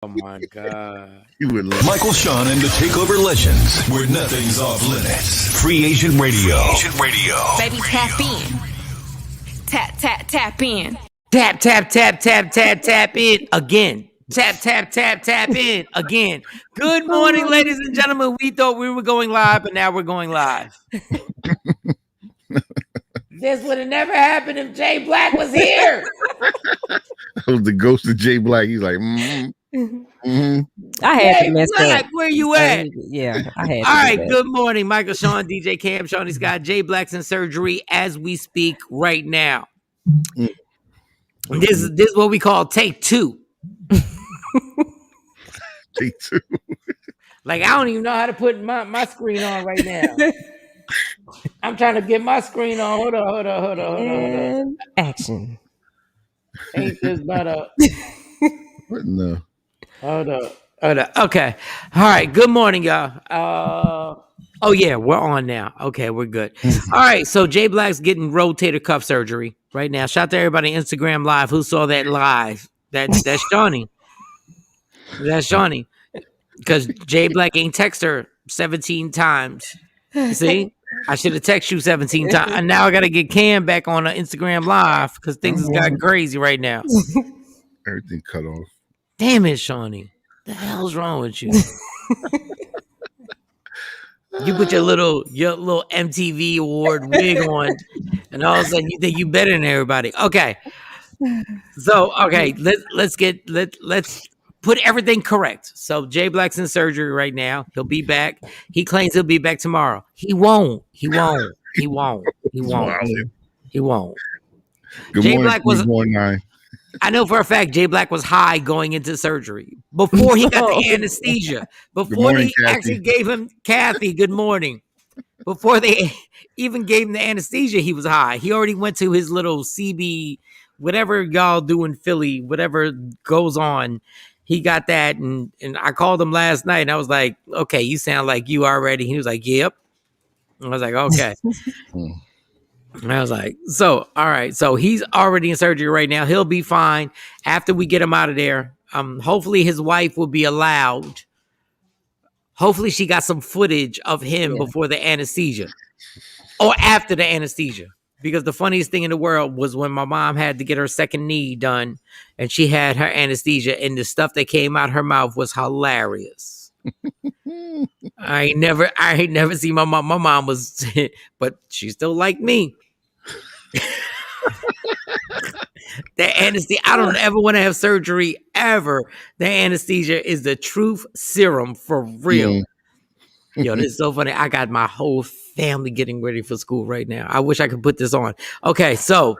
Oh my God. You would love Michael, Shawn, and the TakeOver Legends, where nothing's off limits. Free Agent Radio. Baby, tap in. Tap in. Tap in again. Tap in again. Good morning, ladies and gentlemen. We thought we were going live, but now we're going live. This would have never happened if Jay Black was here. that was the ghost of Jay Black. He's like, I had Jay to mess Black, up. where you at? Yeah, I had. All right, good morning, Michael, Shawn, DJ Cam, Shawnee Scott, Jay Black's in surgery as we speak right now. This is what we call take two. Take two. Like, I don't even know how to put my screen on right now. I'm trying to get my screen on. Hold on. And action. Ain't this about a... What no? Hold up. Okay. All right. Good morning, y'all. Oh, yeah. We're on now. Okay. We're good. All right. So Jay Black's getting rotator cuff surgery right now. Shout out to everybody on Instagram Live who saw that live. That's Shawnee. That's Shawnee. Because Jay Black ain't text her 17 times. See? I should have texted you 17 times. And now I got to get Cam back on Instagram Live because things has got crazy right now. Everything cut off. Damn it, Shawnee. The hell's wrong with you? You put your little MTV award wig on, and all of a sudden you think you better than everybody. Okay. So, okay, let's put everything correct. So Jay Black's in surgery right now. He'll be back. He claims he'll be back tomorrow. He won't. Good Jay morning, Black was 319. I know for a fact Jay Black was high going into surgery before he got the anesthesia. Before morning, they Kathy. actually gave him Kathy, good morning. Before they even gave him the anesthesia, he was high. He already went to his little CB, whatever y'all do in Philly, whatever goes on. He got that, and I called him last night, and I was like, okay, you sound like you already. He was like, yep. I was like, okay. And I was like, so, all right. So he's already in surgery right now. He'll be fine after we get him out of there. Hopefully his wife will be allowed. Hopefully she got some footage of him before the anesthesia or after the anesthesia. Because the funniest thing in the world was when my mom had to get her second knee done and she had her anesthesia and the stuff that came out her mouth was hilarious. I ain't never seen my mom. My mom was, but she still liked me. The anesthesia, I don't ever want to have surgery ever. The anesthesia is the truth serum for real. Yo, this is so funny. I got my whole family getting ready for school right now. I wish I could put this on. Okay, so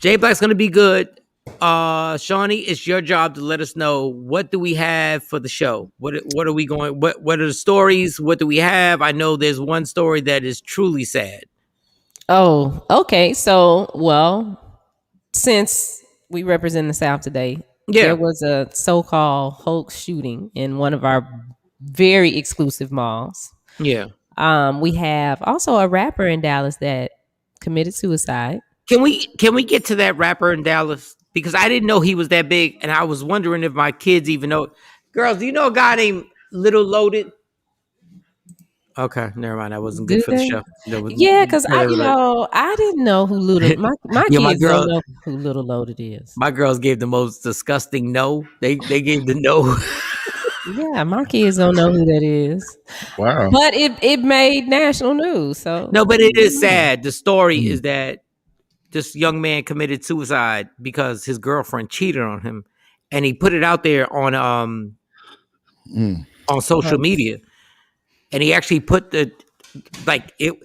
Jay Black's gonna be good. Shawnee, it's your job to let us know what do we have for the show. What are we going? What are the stories? What do we have? I know there's one story that is truly sad. Oh, okay. So, well, since we represent the South today, there was a so-called hoax shooting in one of our very exclusive malls. Yeah. We have also a rapper in Dallas that committed suicide. Can we get to that rapper in Dallas? Because I didn't know he was that big, and I was wondering if my kids even know. Girls, do you know a guy named Little Loaded? Okay, never mind. That wasn't good for the show. Yeah, because I didn't know who Little. My kids don't know who Little Loaded is. My girls gave the most disgusting no. They gave the no. Yeah, my kids don't know who that is. Wow. But it made national news. So no, but it is sad. The story is that this young man committed suicide because his girlfriend cheated on him, and he put it out there on social media. And he actually put it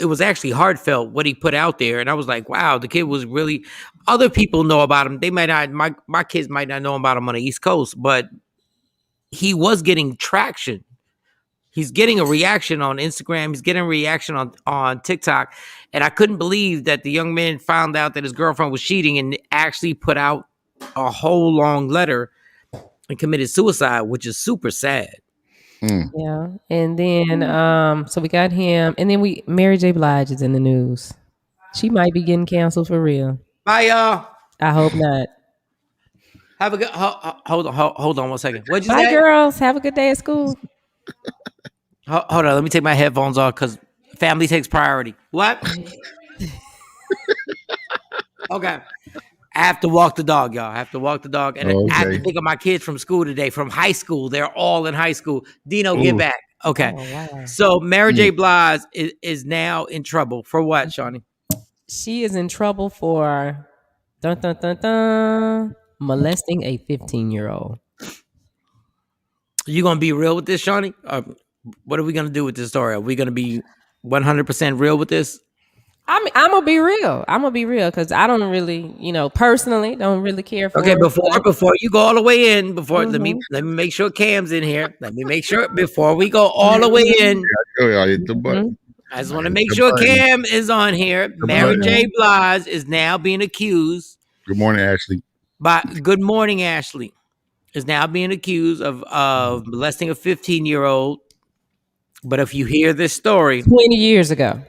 was actually heartfelt what he put out there. And I was like, wow, the kid was really, other people know about him. They might not, my kids might not know about him on the East Coast, but he was getting traction. He's getting a reaction on Instagram. He's getting a reaction on TikTok. And I couldn't believe that the young man found out that his girlfriend was cheating and actually put out a whole long letter and committed suicide, which is super sad. Yeah. And then so we got him, and then Mary J. Blige is in the news. She might be getting canceled for real. Bye, y'all. I hope not. Have a good. Hold on 1 second. What'd you Bye, say? girls. Have a good day at school. Hold on. Let me take my headphones off because family takes priority. What? Okay. I have to walk the dog, y'all. I have to walk the dog, and Oh, I have to okay. pick up my kids from school today, from high school. They're all in high school. Dino, get Ooh. back. Okay. Oh, wow. So Mary J. Mm. Blige is now in trouble for what, Shawnee? She is in trouble for dun, dun, dun, dun, molesting a 15-year-old. You gonna be real with this, Shawnee? What are we gonna do with this story? Are we gonna be 100% real with this? I'm gonna be real. I'm gonna be real because I don't really, personally, don't really care for Okay, her. before you go all the way in, let me Mhm. make sure Cam's in here. Let me make sure before we go all the way in. Oh, I hit the button. I just I want to hit make the sure button. Cam is on here. The Mary button. J. Blige is now being accused Good morning, Ashley. by Good Morning Ashley is now being accused of molesting a 15-year-old. But if you hear this story 20 years ago.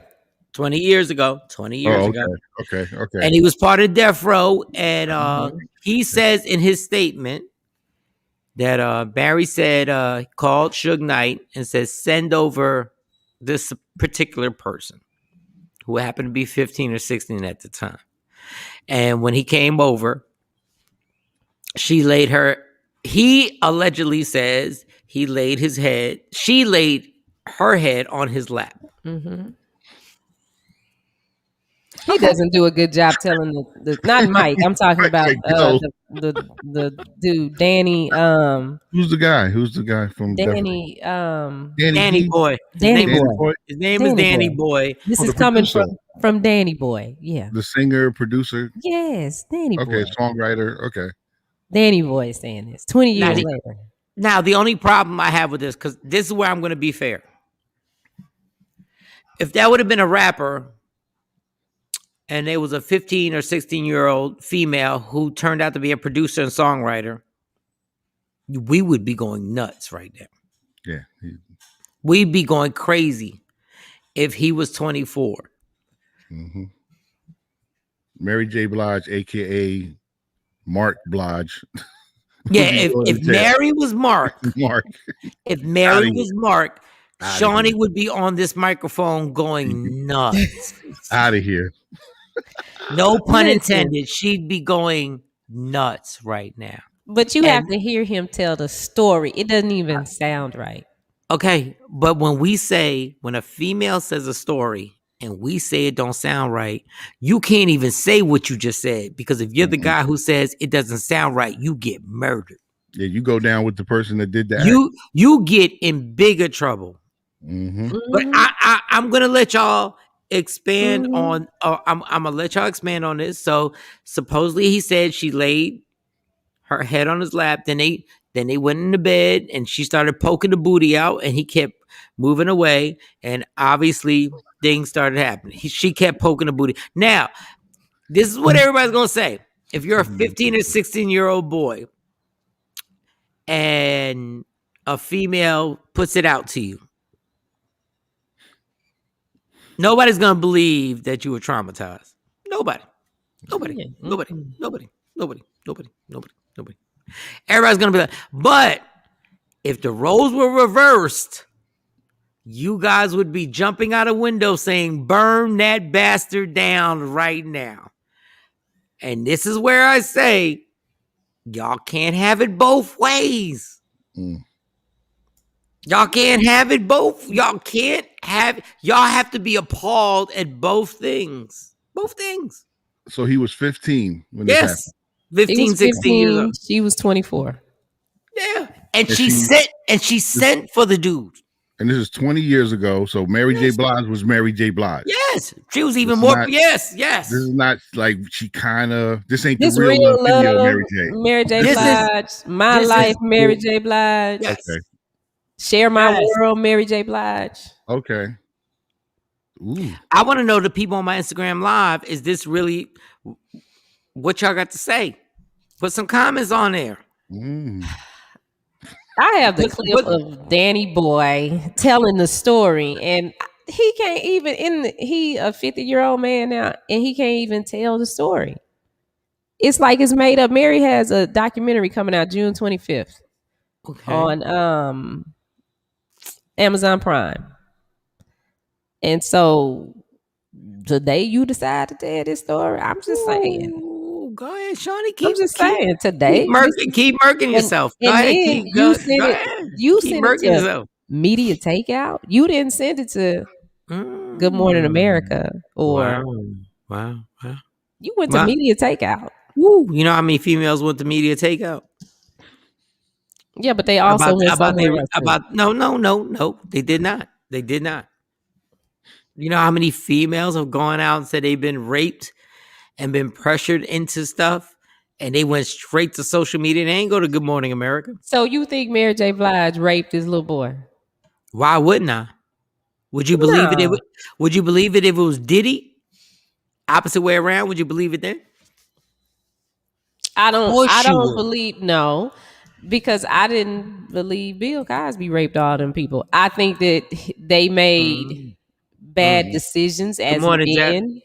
20 years ago, 20 years Oh, ago, okay. and he was part of Death Row, and Mhm. he says in his statement that Barry said called Suge Knight and says send over this particular person who happened to be 15 or 16 at the time. And when he came over, he allegedly says she laid her head on his lap. Mhm. He doesn't do a good job telling not Mike. I'm talking about Yo, the dude Danny. who's the guy? Who's the guy from Death Row? Danny. Danny Danny G? Boy. Danny Danny Boy. Boy? His name is Danny Danny Boy. Boy. This Oh, is the coming producer. from Danny Boy. Yeah. The singer, producer. Yes, Danny Okay, Boy. songwriter. Okay. Danny Boy is saying this 20 Now, years the, later. now, the only problem I have with this, because this is where I'm going to be fair. If that would have been a rapper and there was a 15 or 16-year-old female who turned out to be a producer and songwriter, we would be going nuts right now. Yeah. We'd be going crazy if he was 24. Mm-hmm. Mary J. Blige, aka Mark Blige. Yeah, if Mary was Mark, Mark. if Mary Outta was Mark, Outta Shawnee here. would be on this microphone going nuts. Out of here. No pun Listen. intended. She'd be going nuts right now. But you And- have to hear him tell the story. It doesn't even sound right. Okay, but when a female says a story and we say it don't sound right, you can't even say what you just said, because if you're the guy who says it doesn't sound right, you get murdered. Yeah, you go down with the person that did that. You get in bigger trouble. Mm-hmm. But I'm gonna let y'all expand Mhm. on. I'm gonna let y'all expand on this. So supposedly he said she laid her head on his lap. Then they went into bed and she started poking the booty out, and he kept moving away. And obviously things started happening. She kept poking the booty. Now, this is what everybody's gonna say. If you're a 15 or 16-year-old boy and a female puts it out to you, nobody's gonna believe that you were traumatized. Nobody. Everybody's gonna be like, but if the roles were reversed, you guys would be jumping out a window saying, burn that bastard down right now. And this is where I say, y'all can't have it both ways. Mm. Y'all can't have it both. Y'all have to be appalled at both things. Both things. So he was 15 when this happened. Yes. He 15, was 16 years 15. old. She was 24. Yeah. And And she she- sent for the dude. And this is 20 years ago. So Mary J. Blige was Mary J. Blige. Yes. She was even This is more. not- Yes. This is not like she kind of. This ain't This the real love video, love, Mary J. Mary J. This is- Blige, My this is- Life, Mary J. Blige, Yes. Okay. Share My Yes. World, Mary J. Blige. Okay. Ooh. I want to know, the people on my Instagram Live, is this really what y'all got to say? Put some comments on there. Mm. I have the But- clip of Danny Boy telling the story, and he can't even he a 50-year-old man now, and he can't even tell the story. It's like it's made up. Mary has a documentary coming out June 25th on Amazon Prime. And so today you decide to tell this story. I'm just saying. Ooh, go ahead, Shawnee. I'm just saying today. Keep murking yourself. Go And ahead. then Go ahead. You Sent murking it to yourself. Media Takeout. You didn't send it to Good Morning America or Wow. you went to Media Takeout. Woo. You know how many females went to Media Takeout? Yeah, but they also went somewhere else. No. They did not. They did not. You know how many females have gone out and said they've been raped and been pressured into stuff, and they went straight to social media and they ain't go to Good Morning America? So you think Mary J. Blige raped this little boy? Why wouldn't I? Would you believe it? Would you believe it if it was Diddy? Opposite way around, would you believe it then? I don't believe because I didn't believe Bill Cosby raped all them people. I think that they made bad decisions as men.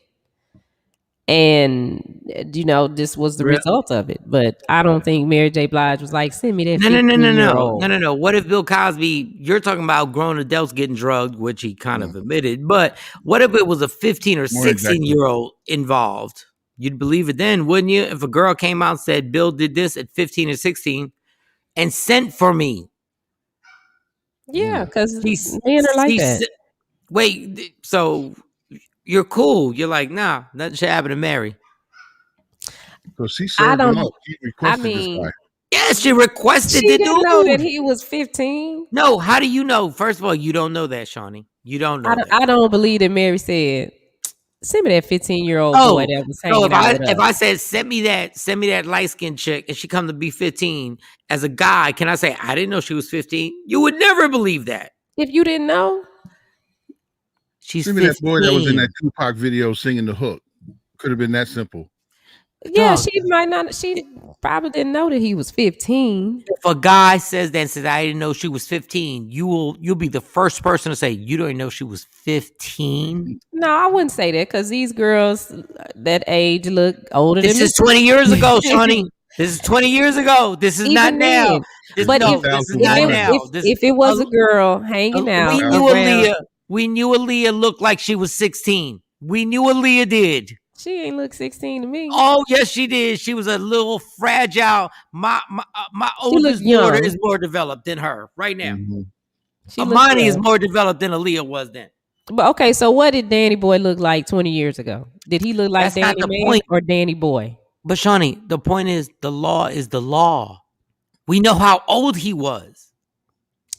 And this was the result of it. But I don't think Mary J. Blige was like, send me that 15-year-old. No. What if Bill Cosby, you're talking about grown adults getting drugged, which he kind of admitted, but what if it was a 15 or 16-year-old involved? You'd believe it then, wouldn't you? If a girl came out and said, Bill did this at 15 or 16 and sent for me. Yeah, because men are like that. Wait, so you're cool. You're like, nah, nothing should happen to Mary. So she served him up. She requested this guy. Yes, she requested the dude. She didn't know that he was 15. No, how do you know? First of all, you don't know that, Shawnee. You don't know that. I don't believe that Mary said, send me that 15-year-old boy that was hanging out with us. If I said, send me that light-skinned chick and she come to be 15, as a guy, can I say, I didn't know she was 15? You would never believe that. If you didn't know? She's Send me that boy that was in that Tupac video singing the hook. Could have been that simple. Yeah, she might not. She probably didn't know that he was 15. If a guy says that and says, I didn't know she was 15, you'll be the first person to say, you don't know she was 15? No, I wouldn't say that because these girls that age look older than me. This is 20 years ago, Shawnee. This is 20 years ago. This is not now. This is not now. If it was a girl hanging out, we knew Aaliyah looked like she was 16. We knew Aaliyah did. She ain't look 16 to me. Oh, yes, she did. She was a little fragile. My oldest daughter is more developed than her right now. Amani is more developed than Aaliyah was then. But okay, so what did Danny Boy look like 20 years ago? Did he look like Danny Man or Danny Boy? But Shawnee, the point is the law is the law. We know how old he was.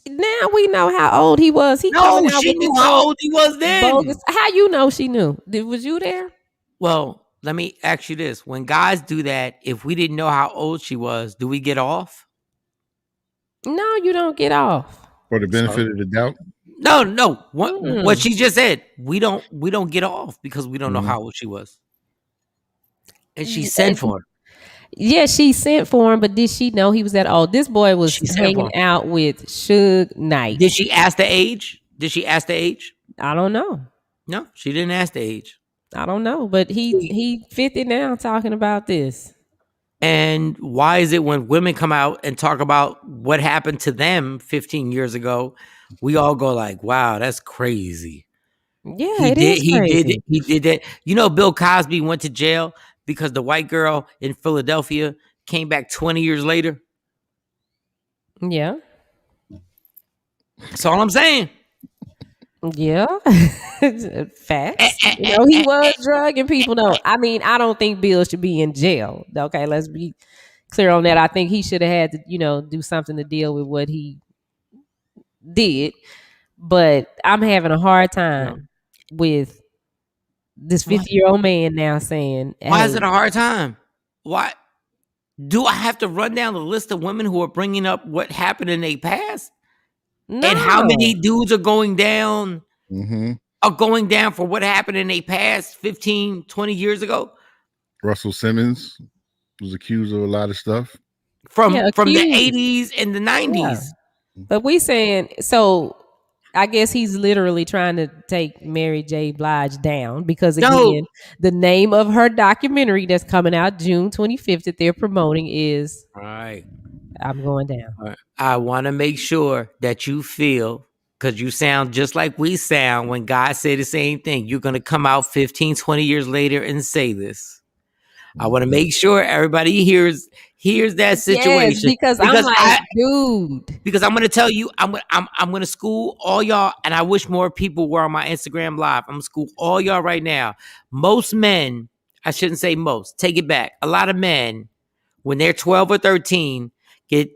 Now we know how old he was. She knew how old he was then. Bogus. How you know she knew? Was you there? Well, let me ask you this. When guys do that, if we didn't know how old she was, do we get off? No, you don't get off. For the benefit of the doubt? No. What she just said, we don't get off because we don't know how old she was. And she sent for him. Yeah, she sent for him, but did she know he was that old? This boy was hanging out with Suge Knight. Did she ask the age? I don't know. No, she didn't ask the age. I don't know, but he 50 now talking about this. And why is it when women come out and talk about what happened to them 15 years ago, we all go like, wow, that's crazy. Yeah, crazy. He did that. You know, Bill Cosby went to jail because the white girl in Philadelphia came back 20 years later. Yeah. That's all I'm saying. Yeah. Facts. He was drugging people. No, I mean, I don't think Bill should be in jail. Okay, let's be clear on that. I think he should have had to, do something to deal with what he did. But I'm having a hard time with this 50-year-old man now saying, hey, why is it a hard time? Why do I have to run down the list of women who are bringing up what happened in their past? No. And how many dudes are going down for what happened in their past 15, 20 years ago? Russell Simmons was accused of a lot of stuff. From the 80s and the 90s. Yeah. But we saying, so I guess he's literally trying to take Mary J. Blige down because, No, again, the name of her documentary that's coming out June 25th that they're promoting is all right. I'm Going Down. All right. I want to make sure that you feel, because you sound just like we sound when guys say the same thing. You're going to come out 15, 20 years later and say this. I want to make sure everybody hears that Yes, situation, because I'm like, dude. because I'm going to tell you, I'm going to school all y'all, and I wish more people were on my Instagram live. I'm going to school all y'all right now. Most men, I shouldn't say most, take it back. A lot of men, when they're 12 or 13, get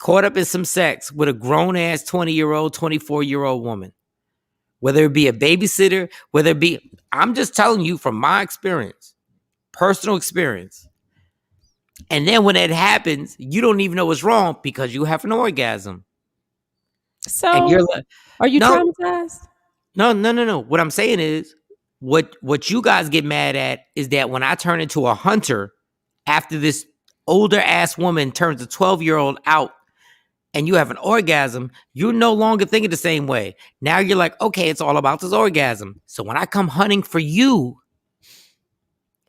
caught up in some sex with a grown-ass 20-year-old, 24-year-old woman. Whether it be a babysitter, whether it be, I'm just telling you from my experience, personal experience. And then when it happens, you don't even know what's wrong because you have an orgasm. And you're So, like, are you no, traumatized? no. What I'm saying is, what you guys get mad at is that when I turn into a hunter after this older ass woman turns a 12-year-old out and you have an orgasm, you're no longer thinking the same way. Now you're like, okay, it's all about this orgasm. So when I come hunting for you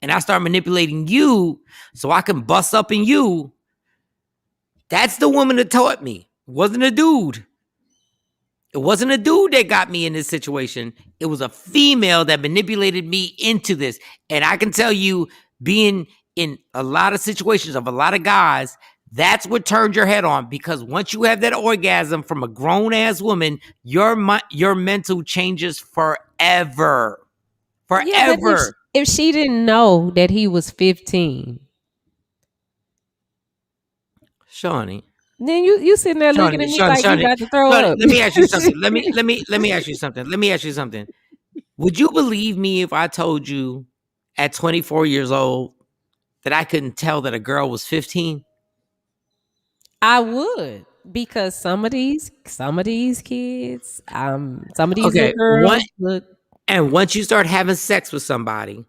and I start manipulating you so I can bust up in you, that's the woman that taught me. It wasn't a dude. It wasn't a dude that got me in this situation. It was a female that manipulated me into this. And I can tell you, being in a lot of situations of a lot of guys, that's what turned your head on, because once you have that orgasm from a grown-ass woman, your mental changes forever. Yeah, but Forever. if she didn't know that he was 15, Shawnee. then you sitting there looking at me like you about to throw up. Let me ask you something. Let me ask you something. Let me ask you something. Would you believe me if I told you at 24 years old that I couldn't tell that a girl was 15? I would, because some of these kids, some of these little Okay. girls look. And once you start having sex with somebody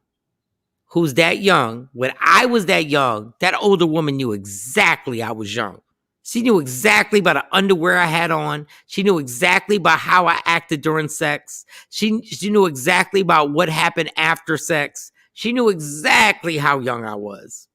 who's that young, when I was that young, that older woman knew exactly I was young. She knew exactly about the underwear I had on. She knew exactly about how I acted during sex. She knew exactly about what happened after sex. She knew exactly how young I was.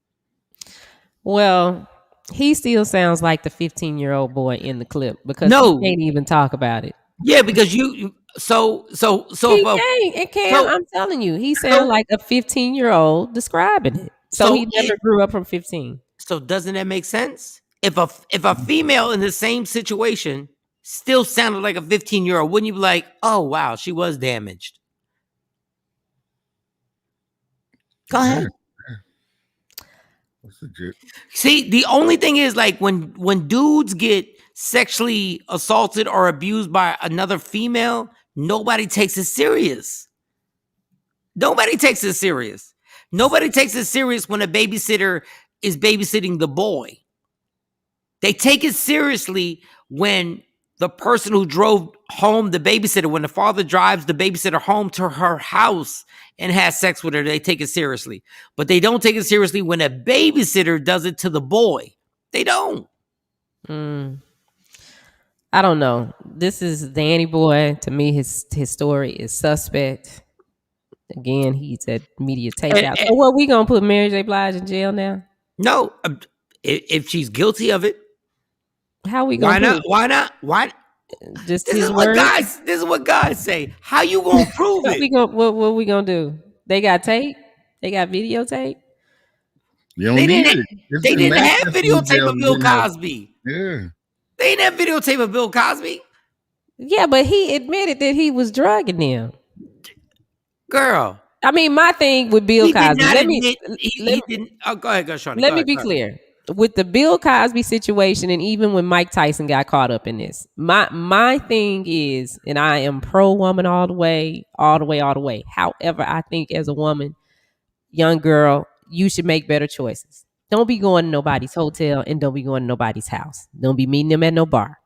Well, he still sounds like the 15-year-old boy in the clip because he No. can't even talk about it. Yeah, because you so He can't. It can't. I'm telling you, he sounds like a 15-year-old describing it. So he never grew up from 15. So doesn't that make sense? If a female in the same situation still sounded like a 15-year-old, wouldn't you be like, oh wow, she was damaged? Go ahead. That's legit. See, the only thing is, like, when dudes get sexually assaulted or abused by another female, nobody takes it serious. Nobody takes it serious. Nobody takes it serious when a babysitter is babysitting the boy. They take it seriously when the person who drove home the babysitter, when the father drives the babysitter home to her house and has sex with her, they take it seriously. But they don't take it seriously when a babysitter does it to the boy. They don't. I don't know. This is Danny Boy. To me, his story is suspect. Again, he's at media takeout. So what, we gonna put Mary J. Blige in jail now? No, if she's guilty of it, how we gonna? Why not? Why? Just this is what guys. This is what guys say. How you gonna prove it? What we gonna do? They got tape. They got videotape. You don't need it. They didn't have videotape of Bill Cosby. Yeah. They didn't have videotape of Bill Cosby. Yeah, but he admitted that he was drugging them. Girl. I mean, my thing with Bill Cosby. He didn't. Oh, go ahead, Shawn. Let me be clear. With the Bill Cosby situation, and even when Mike Tyson got caught up in this, my thing is, and I am pro woman all the way. However, I think as a woman, young girl, you should make better choices. Don't be going to nobody's hotel and don't be going to nobody's house. Don't be meeting them at no bar.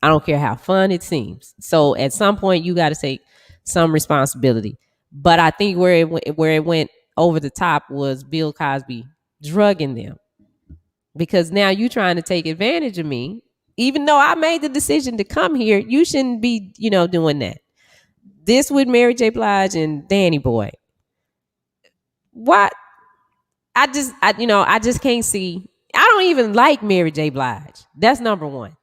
I don't care how fun it seems. So at some point, you got to take some responsibility. But I think where it went over the top was Bill Cosby drugging them. Because now you trying to take advantage of me, even though I made the decision to come here, you shouldn't be, doing that. This with Mary J. Blige and Danny Boy. What? I just can't see. I don't even like Mary J. Blige. That's number one.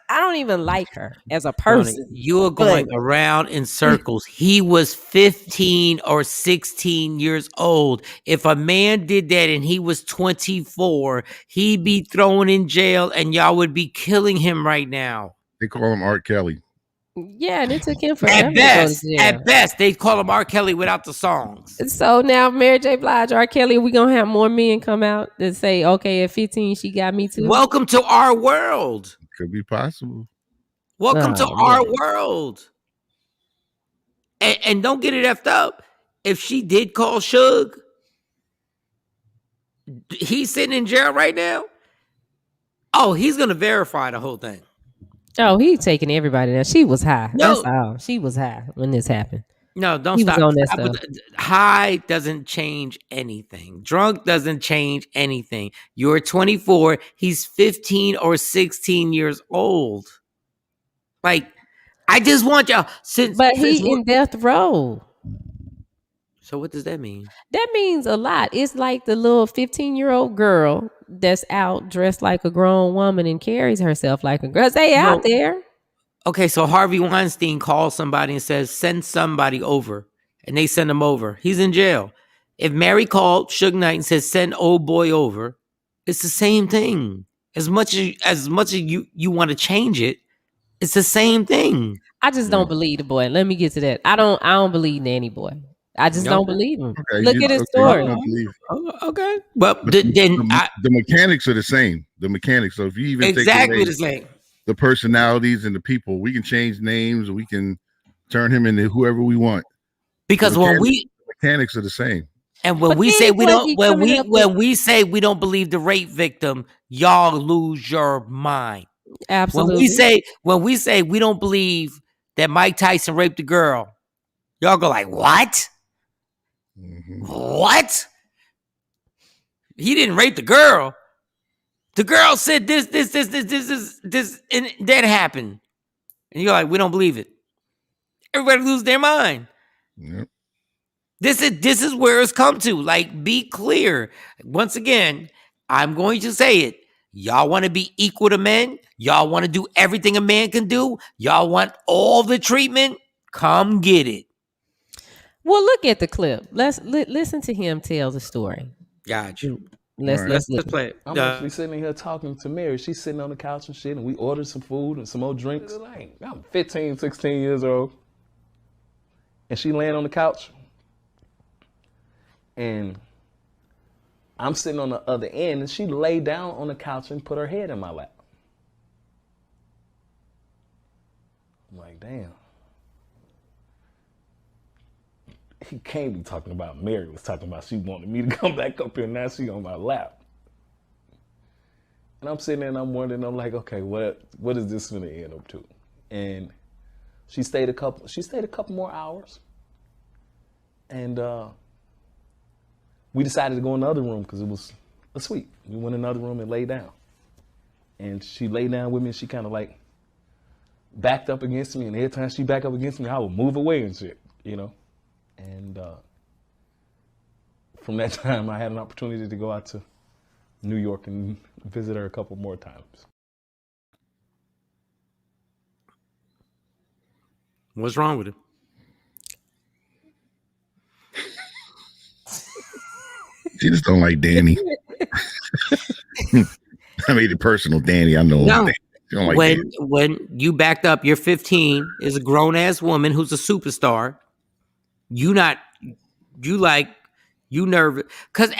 I don't even like her as a person. You are going around in circles. He was 15 or 16 years old. If a man did that and he was 24, he'd be thrown in jail and y'all would be killing him right now. They call him Art Kelly. Yeah, and it took him forever to go to jail. At best, they call him R. Kelly without the songs. So now Mary J. Blige, R. Kelly, we gonna have more men come out that say, okay, at 15 she got me too. Welcome to our world. Could be possible. Welcome to our world. And don't get it effed up. If she did call Suge, he's sitting in jail right now. Oh, he's gonna verify the whole thing. Oh, he's taking everybody down. She was high. No. That's all. She was high when this happened. No, don't stop. On that stuff. High doesn't change anything. Drunk doesn't change anything. You're 24. He's 15 or 16 years old. Like, I just want y'all. But he in death row. So what does that mean? That means a lot. It's like the little 15-year-old girl that's out dressed like a grown woman and carries herself like a girl. They out there. Okay, so Harvey Weinstein calls somebody and says, send somebody over. And they send him over. He's in jail. If Mary called Suge Knight and says, send old boy over, it's the same thing. As much as you want to change it, it's the same thing. I just don't believe the boy. Let me get to that. I don't believe Danny Boy. I just don't believe him. Okay, look at his story. Okay. But the mechanics are the same. The mechanics. So if you even exactly the same. The personalities and the people, we can change names. We can turn him into whoever we want. Because the mechanics are the same. And when we say we don't, when we say we don't believe the rape victim, y'all lose your mind. Absolutely. When we say we don't believe that Mike Tyson raped a girl, y'all go like, what? Mm-hmm. What? He didn't rape the girl. The girl said this, and that happened. And you're like, we don't believe it. Everybody lose their mind. Yep. This is where it's come to. Like, be clear. Once again, I'm going to say it. Y'all want to be equal to men? Y'all want to do everything a man can do? Y'all want all the treatment? Come get it. Well, look at the clip. Let's listen to him tell the story. Got you. Let's play it. I'm actually sitting here talking to Mary. She's sitting on the couch and shit, and we ordered some food and some more drinks. I'm 15, 16 years old. And she laying on the couch. And I'm sitting on the other end, and she laid down on the couch and put her head in my lap. I'm like, damn. He can't be talking about Mary was talking about she wanted me to come back up here, now she on my lap. And I'm sitting there and I'm wondering, I'm like, okay, what is this gonna end up to? And she stayed a couple more hours. And we decided to go in the other room because it was a suite. We went in another room and laid down. And she laid down with me and she kind of like backed up against me. And every time she backed up against me, I would move away and shit, you know? And from that time, I had an opportunity to go out to New York and visit her a couple more times. What's wrong with it? She just don't like Danny. I made it personal, Danny. I know. No. Like when you backed up, you're 15, is a grown ass woman who's a superstar. You nervous because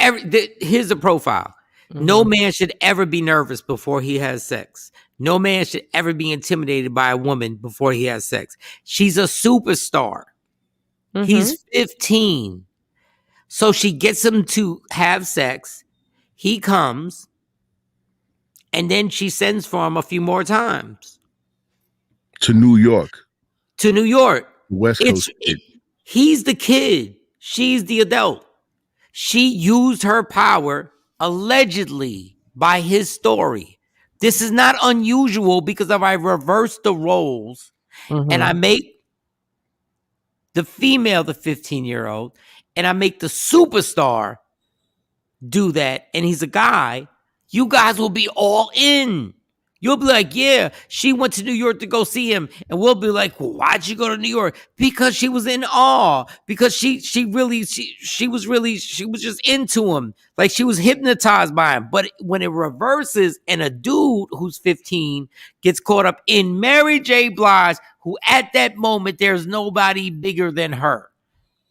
here's the profile. Mm-hmm. No man should ever be nervous before he has sex. No man should ever be intimidated by a woman before he has sex. She's a superstar. Mm-hmm. He's 15. So she gets him to have sex. He comes. And then she sends for him a few more times. To New York. West Coast. He's the kid. She's the adult. She used her power, allegedly, by his story, This is not unusual because if I reverse the roles and I make the female the 15-year-old and I make the superstar do that and he's a guy, you guys will be all in. You'll be like, yeah, she went to New York to go see him. And we'll be like, well, why'd she go to New York? Because she was in awe. Because she was just into him. Like she was hypnotized by him. But when it reverses and a dude who's 15 gets caught up in Mary J. Blige, who at that moment, there's nobody bigger than her.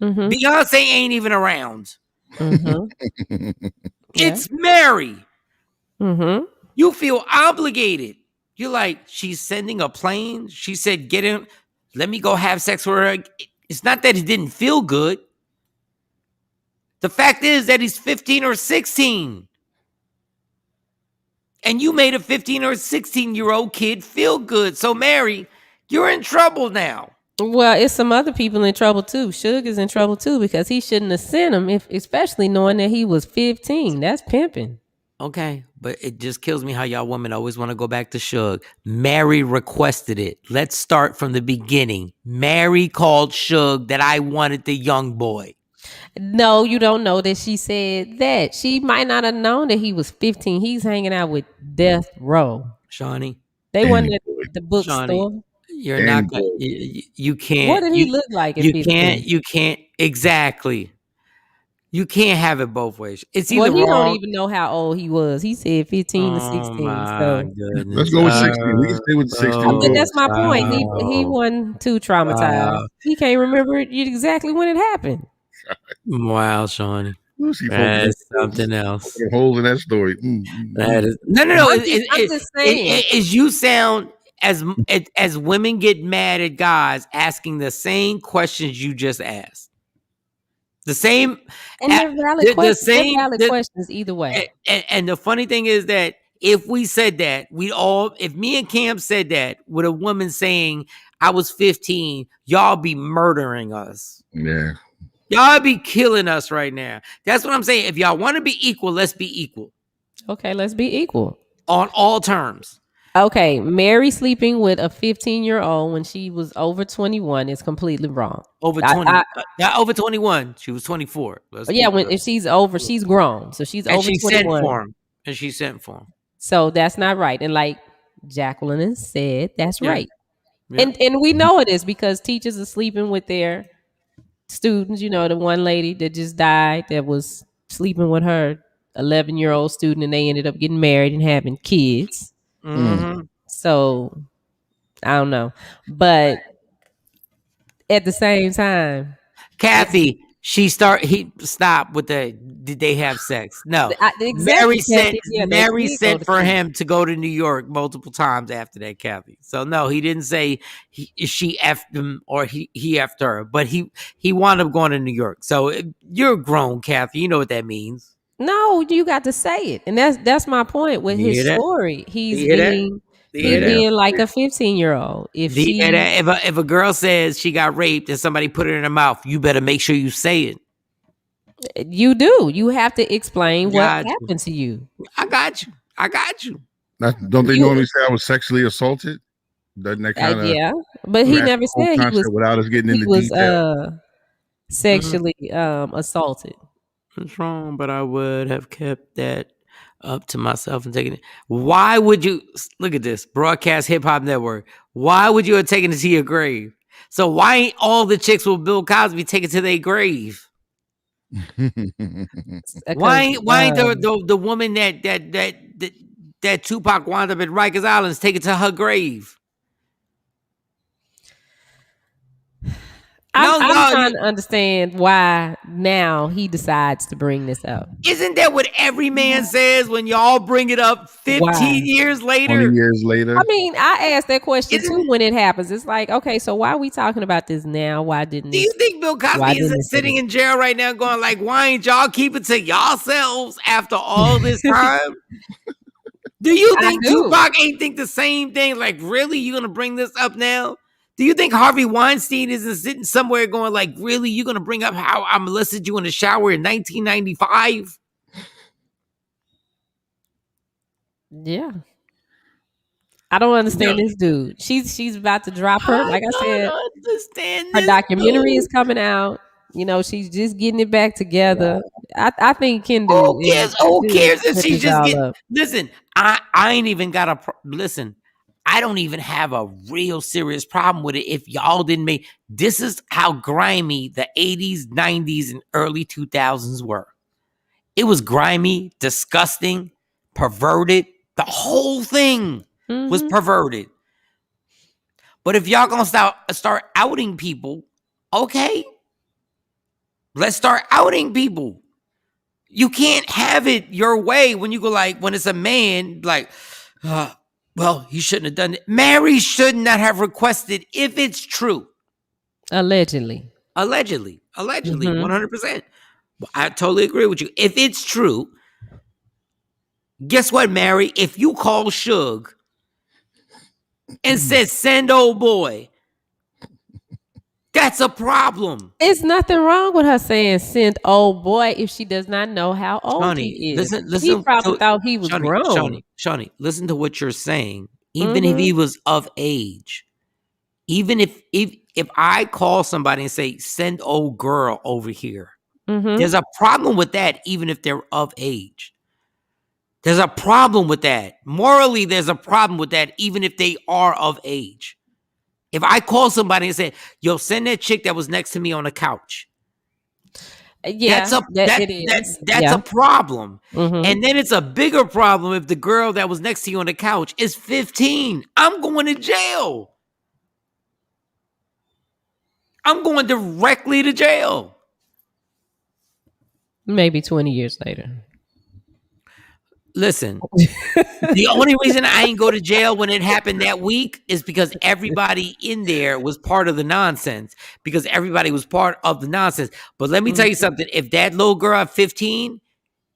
Beyonce ain't even around. It's Mary. You feel obligated. You're like, she's sending a plane. She said, get in. Let me go have sex with her. It's not that it didn't feel good. The fact is that he's 15 or 16. And you made a 15 or 16-year-old kid feel good. So, Mary, you're in trouble now. Well, it's some other people in trouble too. Suge is in trouble too because he shouldn't have sent him, especially knowing that he was 15. That's pimping. Okay, but it just kills me how y'all women always want to go back to Suge. Mary requested it. Let's start from the beginning. Mary called Suge that I wanted the young boy. No, you don't know that she said that. She might not have known that he was 15. He's hanging out with Death Row. Shawnee. They went at the bookstore. You're not going you can't. What did he look like at 15? You can't. Exactly. You can't have it both ways. It's either he wrong. don't even know how old he was. He said 15 to 16. So let's go with 16. We can stay with 16. But that's my point. He wasn't too traumatized. He can't remember exactly when it happened. Wow, Shawnee. That's something else. Holes in that story. That is no. I'm just saying. Is you sound as women get mad at guys asking the same questions you just asked. The same, and they're valid questions. They're valid questions either way. And the funny thing is that if we said that, if me and Cam said that with a woman saying I was 15, y'all be murdering us. Yeah. Y'all be killing us right now. That's what I'm saying. If y'all want to be equal, let's be equal. Okay, let's be equal. On all terms. Okay, Mary sleeping with a 15-year-old when she was over 21 is completely wrong. Over 20. Not over 21. She was 24. If she's over, she's grown. So she's over 21. And she sent for him. So that's not right. And like Jacqueline has said, that's right. Yeah. And we know it is because teachers are sleeping with their students. You know, the one lady that just died that was sleeping with her 11-year-old student and they ended up getting married and having kids. So I don't know, but at the same time, Kathy, he stopped with did they have sex? No. Exactly, Mary sent for him to go to New York multiple times after that, Kathy. So no, he didn't say she effed him or he effed her, but he wound up going to New York. So you're grown, Kathy. You know what that means. No, you got to say it, and that's my point with his story. He's being like a 15-year-old. If a girl says she got raped and somebody put it in her mouth, you better make sure you say it. You do. You have to explain what happened to you. I got you. Don't they normally say I was sexually assaulted? Doesn't that kind of but he never said he was without us getting into detail. Sexually assaulted. It's wrong, but I would have kept that up to myself and taken it. Why would you look at this Broadcast Hip Hop Network? Why would you have taken it to your grave? So why ain't all the chicks with Bill Cosby take it to their grave? Why ain't the woman that Tupac wound up at Rikers Island take it to her grave? I'm trying to understand why now he decides to bring this up. Isn't that what every man says when y'all bring it up 15 years later? 20 years later. I mean, I asked that question too when it happens. It's like, okay, so why are we talking about this now? Why didn't Do you think Bill Cosby is sitting in jail right now going like, why ain't y'all keep it to yourselves after all this time? Do you think Tupac ain't think the same thing? Like, really? You gonna bring this up now? Do you think Harvey Weinstein isn't sitting somewhere going like, really, you're going to bring up how I molested you in the shower in 1995? Yeah. I don't understand this dude. She's about to drop her. Like I said, don't understand her this documentary is dude. coming out. You know, she's just getting it back together. I think Kendu Who is cares? Who cares if set she's this just all getting? up. Listen, I ain't even got a listen. I don't even have a real serious problem with it. If y'all didn't make this is how grimy the 80s, 90s, and early 2000s were. It was grimy, disgusting, perverted. The whole thing was perverted. But if y'all gonna start outing people, okay, let's start outing people. You can't have it your way when you go like when it's a man like, well, he shouldn't have done it. Mary should not have requested if it's true. Allegedly, 100%. I totally agree with you. If it's true, guess what, Mary? If you call Suge and said send old boy, that's a problem. it's nothing wrong with her saying send old boy if she does not know how old Shawnee, he is. listen. He probably thought he was grown. Shawnee, listen to what you're saying. Even if he was of age, even if I call somebody and say send old girl over here, there's a problem with that. Even if they're of age, there's a problem with that. Morally, there's a problem with that. Even if they are of age. If I call somebody and say, yo, send that chick that was next to me on the couch. Yeah, That's a problem. And then it's a bigger problem if the girl that was next to you on the couch is 15. I'm going to jail. I'm going directly to jail. Maybe 20 years later. Listen, the only reason I ain't go to jail when it happened that week is because everybody in there was part of the nonsense. Because everybody was part of the nonsense. But let me tell you something. If that little girl at 15,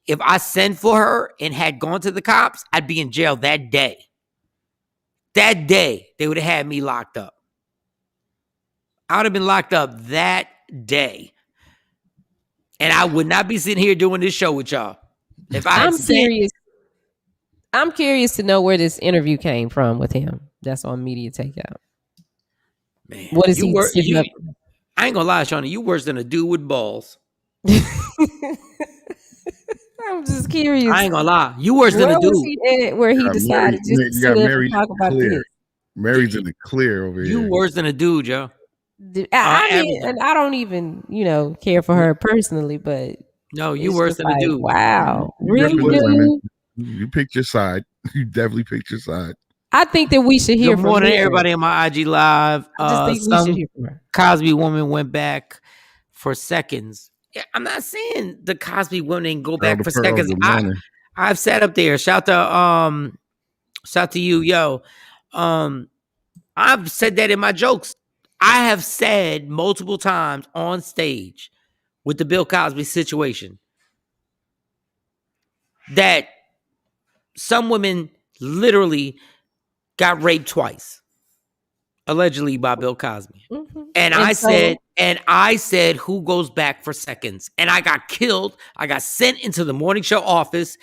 if I sent for her and had gone to the cops, I'd be in jail that day. That day, they would have had me locked up. I would have been locked up that day. And I would not be sitting here doing this show with y'all. If I I'm curious to know where this interview came from with him. That's on Media Takeout. Man, what is he? I ain't gonna lie, Shawnee. You worse than a dude with balls. I'm just curious. I ain't gonna lie. You worse than a dude. Where he decided just to sit up and talk about this. Mary's in the clear over here. You worse than a dude, yo. I mean, and I don't even, care for her personally, but no, you worse than a dude. Wow, really, dude? You picked your side. You definitely picked your side. I think that we should hear Good from morning, her. everybody on my IG live. I just think we should hear from her. Cosby woman went back for seconds. Yeah, I'm not saying the Cosby woman didn't go back for seconds. I've sat up there. Shout to you, yo. I've said that in my jokes. I have said multiple times on stage with the Bill Cosby situation that some women literally got raped twice, allegedly by Bill Cosby. And I said, who goes back for seconds? And I got killed. I got sent into the morning show office.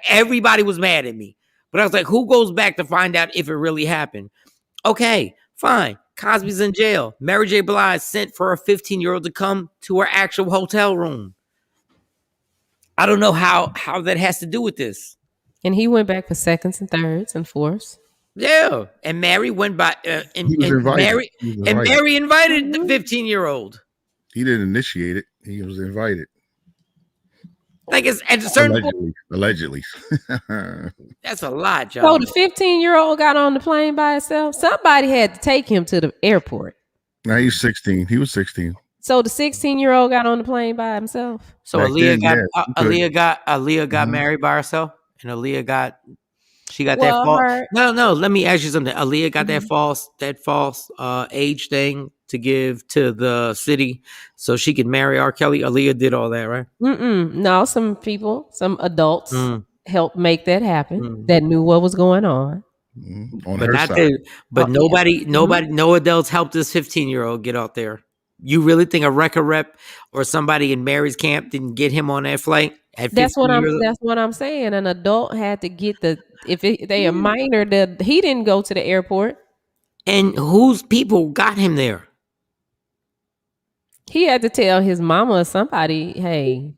Everybody was mad at me. But I was like, who goes back to find out if it really happened? Okay, fine. Cosby's in jail. Mary J. Blige sent for a 15-year-old to come to her actual hotel room. I don't know how that has to do with this. And he went back for seconds and thirds and fourths. Yeah, and Mary went by, Mary invited the 15-year-old. He didn't initiate it. He was invited. Like it's at a certain allegedly. That's a lot, John. So the 15-year-old got on the plane by himself. Somebody had to take him to the airport. Now he's 16. He was 16. So the 16-year-old got on the plane by himself. So Aaliyah got married by herself, and Aaliyah got that false. No. Let me ask you something. Aaliyah got that false age thing to give to the city so she could marry R. Kelly. Aaliyah did all that, right? No, some adults helped make that happen that knew what was going on. On her side. No adults helped this 15-year-old get out there. You really think a record rep or somebody in Mary's camp didn't get him on that flight? At That's 15 what I'm. years old. That's what I'm saying. An adult had to get they a minor. He didn't go to the airport. And whose people got him there? He had to tell his mama or somebody, "Hey,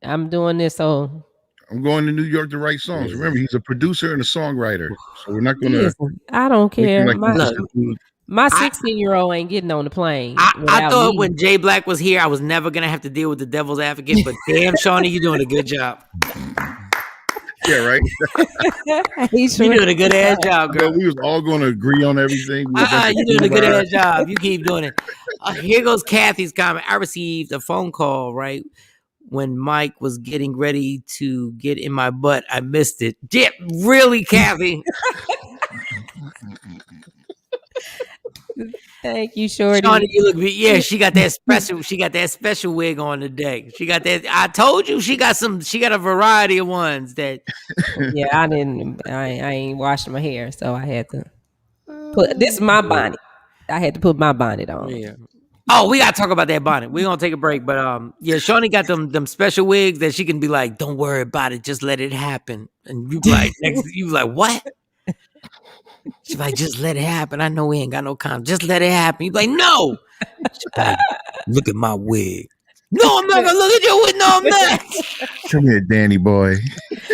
I'm doing this." So I'm going to New York to write songs. Remember, he's a producer and a songwriter. So we're not going to listen, I don't make it care. like he's Look, just a dude. My I- 16-year-old ain't getting on the plane I without thought me. when Jay Black was here, I was never gonna have to deal with the devil's advocate. But damn, Shawnee, you're doing a good job. Yeah, right. He's You're doing a good ass job, But girl. we was all going to agree on everything. We were a bunch of You're doing a good goofballs. ass job. You keep doing it. Here goes Kathy's comment. I received a phone call right when Mike was getting ready to get in my butt. I missed it. Yeah, really, Kathy? Thank you, Shorty. Shawnee, you look. Yeah, she got that special. She got that special wig on today. She got that. I told you, she got some. She got a variety of ones that. Yeah, I didn't. I ain't washing my hair, so I had to put. This is my bonnet. I had to put my bonnet on. Yeah. Oh, we gotta talk about that bonnet. We're gonna take a break, but yeah, Shawnee got them special wigs that she can be like, "Don't worry about it, just let it happen." And you be like, you be like, "What?" She's like, "Just let it happen. I know we ain't got no con. Just let it happen." You be like, "No." She's like, "Look at my wig." No, I'm not gonna look at your wig. No, I'm not. Come here, Danny boy.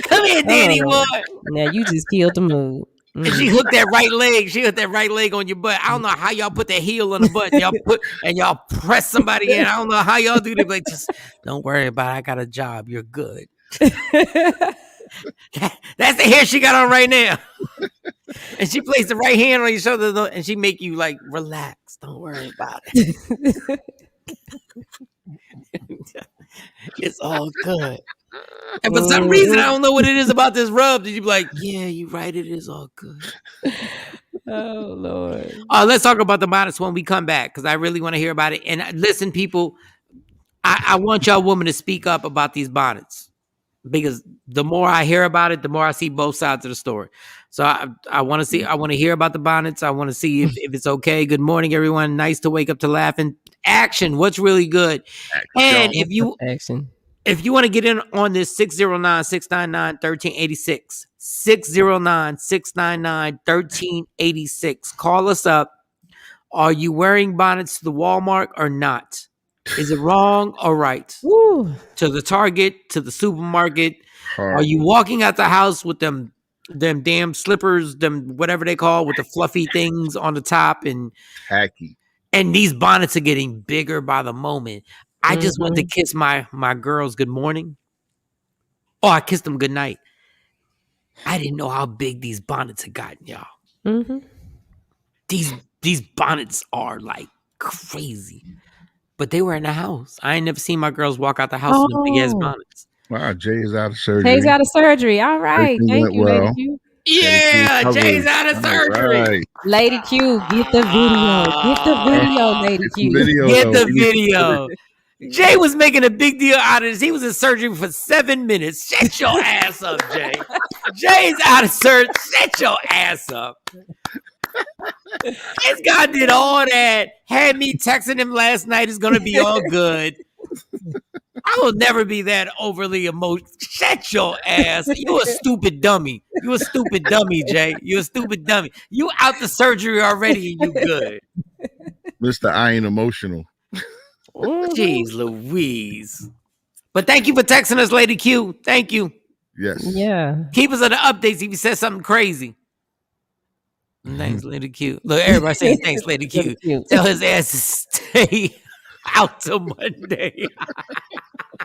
Come here, Danny boy. Now you just killed the mood. And she hooked that right leg. She hooked that right leg on your butt. I don't know how y'all put that heel on the butt. Y'all press somebody in. I don't know how y'all do that. Like, just don't worry about it. I got a job. You're good. That's the hair she got on right now. And she placed the right hand on your shoulder and she make you like relax. Don't worry about it. It's all good. And for some reason, I don't know what it is about this rub. Did you be like, yeah, you're right. It is all good. Oh Lord. Let's talk about the bonnets when we come back because I really want to hear about it. And listen, people, I want y'all women to speak up about these bonnets because the more I hear about it, the more I see both sides of the story. So I want to see. I want to hear about the bonnets. I want to see if it's okay. Good morning, everyone. Nice to wake up to laughing. Action. What's really good? And if you want to get in on this, 609-699-1386. 609-699-1386. Call us up. Are you wearing bonnets to the Walmart or not? Is it wrong or right? Woo. To the Target, to the supermarket. Are you walking out the house with them damn slippers, them whatever they call with the fluffy things on the top and Tacky. And these bonnets are getting bigger by the moment. I just went to kiss my girls good morning. Oh, I kissed them good night. I didn't know how big these bonnets had gotten, y'all. Mm-hmm. These bonnets are like crazy. But they were in the house. I ain't never seen my girls walk out the house with big ass bonnets. Wow, Jay is out of surgery. Jay's out of surgery. All right. Everything Thank you, went Lady well. Q. Yeah, Jay's out of surgery. Right. Lady Q, get the video. Get the video, Lady Q. Get the video. Jay was making a big deal out of this. He was in surgery for 7 minutes. Shut your ass up, Jay. Jay's out of surgery. Shut your ass up. This guy did all that. Had me texting him last night. It's going to be all good. I will never be that overly emotional. Shut your ass. You a stupid dummy. You a stupid dummy, Jay. You a stupid dummy. You out the surgery already and you good. Mr. I ain't emotional. Jeez Louise. But thank you for texting us, Lady Q. Thank you. Yes. Yeah. Keep us on the updates if you said something crazy. Thanks, Lady Q. Look, everybody saying thanks, Lady Q. Tell his ass to stay out till Monday.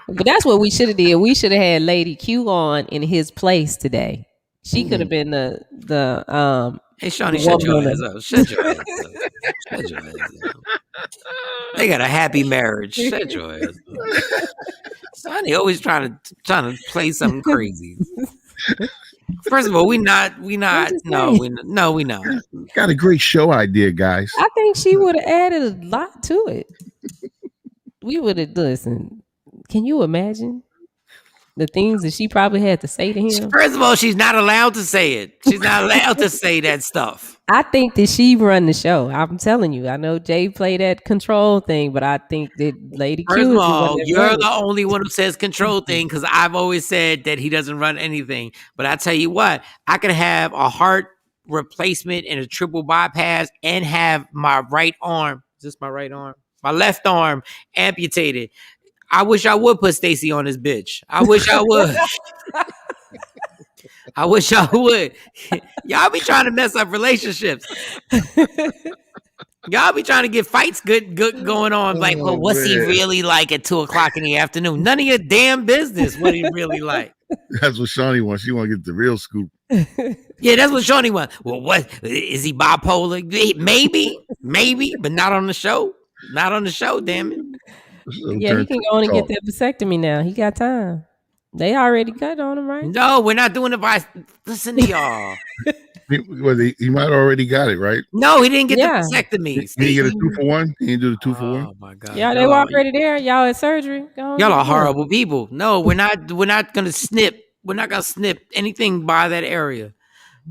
But that's what we should have did. We should have had Lady Q on in his place today. She could have been the Hey, Shawnee, shut your ass up. Shut your ass up. Shut your ass up. They got a happy marriage. Shut your ass up. Shawnee always trying to play something crazy. First of all, we not. No, we not. Got a great show idea, guys. I think she would have added a lot to it. We would have listened. Can you imagine? The things that she probably had to say to him. First of all, she's not allowed to say it. She's not allowed to say that stuff. I think that she run the show. I'm telling you. I know Jay played that control thing, but I think that Lady Q First is of the one all, that you're run the it. only one who says control thing because I've always said that he doesn't run anything. But I tell you what, I could have a heart replacement and a triple bypass and have my right arm. Is this my right arm? My left arm amputated. I wish I would put Stacy on this bitch. I wish I would. I wish I would. Y'all be trying to mess up relationships. Y'all be trying to get fights good going on. Like, well, what's he really like at 2:00 in the afternoon? None of your damn business what he really like. That's what Shawnee wants. She want to get the real scoop. Yeah, that's what Shawnee wants. Well, what is he bipolar? Maybe, but not on the show. Not on the show, damn it. Yeah, he can go on and get that vasectomy now. He got time. They already cut on him, right? No, we're not doing it by. Listen to y'all. He might already got it, right? No, he didn't get the vasectomy. He didn't get a 2-for-1. He didn't do the 2-for-1. Oh my god! Yeah, they were already there. Y'all at surgery. Y'all are horrible people. No, we're not. We're not gonna snip. We're not gonna snip anything by that area.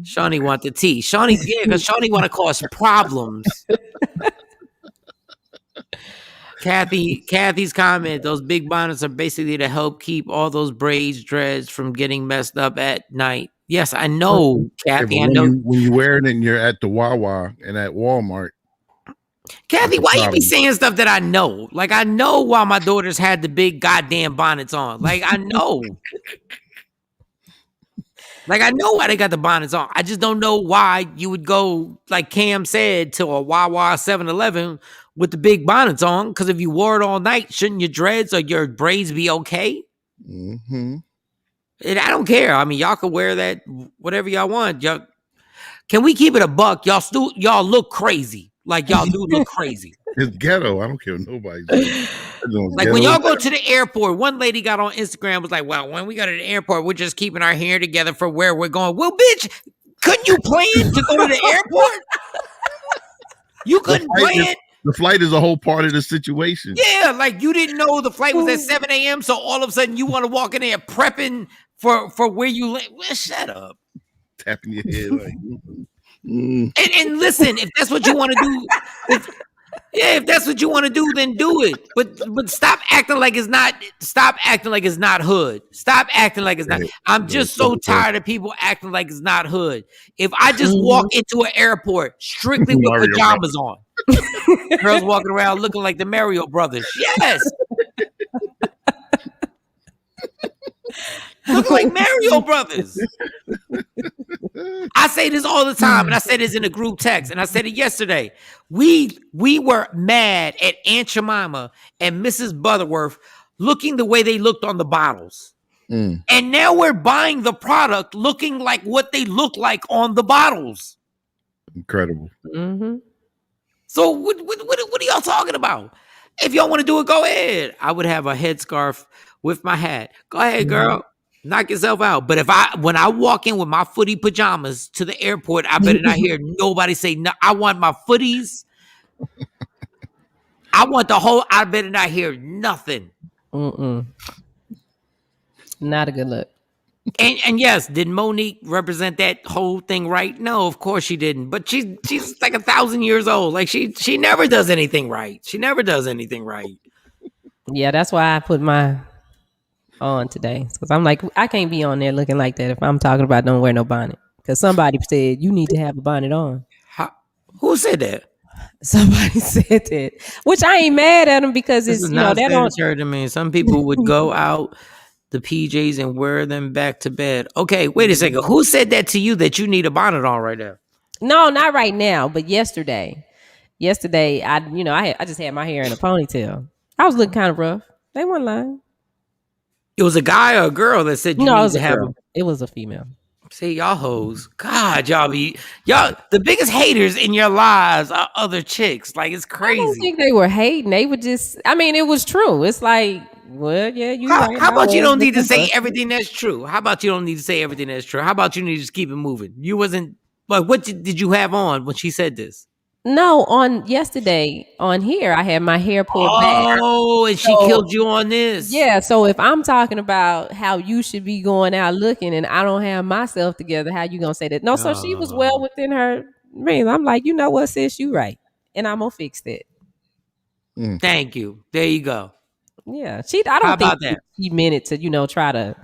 Shawnee want the tea. Shawnee, yeah, because Shawnee want to cause problems. Kathy's comment, those big bonnets are basically to help keep all those braids, dreads from getting messed up at night. Yes, I know, Kathy. I know. When you wear it and you're at the Wawa and at Walmart. Kathy, why you be saying stuff that I know? Like, I know why my daughters had the big goddamn bonnets on. Like, I know. Like, I know why they got the bonnets on. I just don't know why you would go, like Cam said, to a Wawa 7-Eleven with the big bonnets on. Because if you wore it all night, shouldn't your dreads or your braids be okay? Mm-hmm. And I don't care. I mean, y'all can wear that, whatever y'all want. Y'all, can we keep it a buck? Y'all look crazy. Like, y'all do look crazy. It's ghetto. I don't care what nobody's doing. Like, when y'all go to the airport, one lady got on Instagram, was like, well, when we go to the airport, we're just keeping our hair together for where we're going. Well, bitch, couldn't you plan to go to the airport? You couldn't plan? The flight is a whole part of the situation. Yeah, like you didn't know the flight was at 7 a.m., so all of a sudden you want to walk in there prepping for where you live. Well, shut up. Tapping your head like... And listen, if that's what you want to do, if that's what you want to do, then do it. But stop acting like it's not. Stop acting like it's not hood. Stop acting like it's not. I'm just so tired of people acting like it's not hood. If I just walk into an airport strictly with pajamas on, girls walking around looking like the Mario Brothers. Yes. Look like Mario Brothers. I say this all the time, and I said this in a group text, and I said it yesterday. We were mad at Aunt Jemima and Mrs. Butterworth looking the way they looked on the bottles. And now we're buying the product looking like what they look like on the bottles. Incredible. Mm-hmm. So what are y'all talking about? If y'all want to do it, go ahead. I would have a headscarf with my hat. Go ahead, girl. Knock yourself out. But when I walk in with my footy pajamas to the airport, I better not hear nobody say no. I want my footies. I want the whole. I better not hear nothing. Not a good look. And yes, did Monique represent that whole thing right? No, of course she didn't. But she's like 1,000 years old. Like she never does anything right. She never does anything right. Yeah, that's why I put my on today, because I'm like, I can't be on there looking like that if I'm talking about don't wear no bonnet, because somebody said you need to have a bonnet on. Who said that? Somebody said that, which I ain't mad at them, because it's, you know, that don't hurt to me. Some people would go out the PJs and wear them back to bed. Okay, wait a second. Who said that to you, that you need a bonnet on right now? No, not right now, but yesterday I just had my hair in a ponytail. I was looking kind of rough. They weren't lying. It was a guy or a girl that said you need to have girl. It was a female. See, y'all hoes. God, y'all the biggest haters in your lives are other chicks. Like, it's crazy. I don't think they were hating. They were just, I mean, it was true. It's like, well, yeah, you How about you don't need to say everything that's true? How about you don't need to say everything that's true? How about you need to just keep it moving? You wasn't, like, what did you have on when she said this? No, on yesterday on here, I had my hair pulled back. Oh, and she killed you on this. Yeah, so if I'm talking about how you should be going out looking and I don't have myself together, how you gonna say that? No, so she was well within her means. I'm like, you know what, sis, you right. And I'm gonna fix that. Thank you. There you go. Yeah. I don't think she meant it to, try to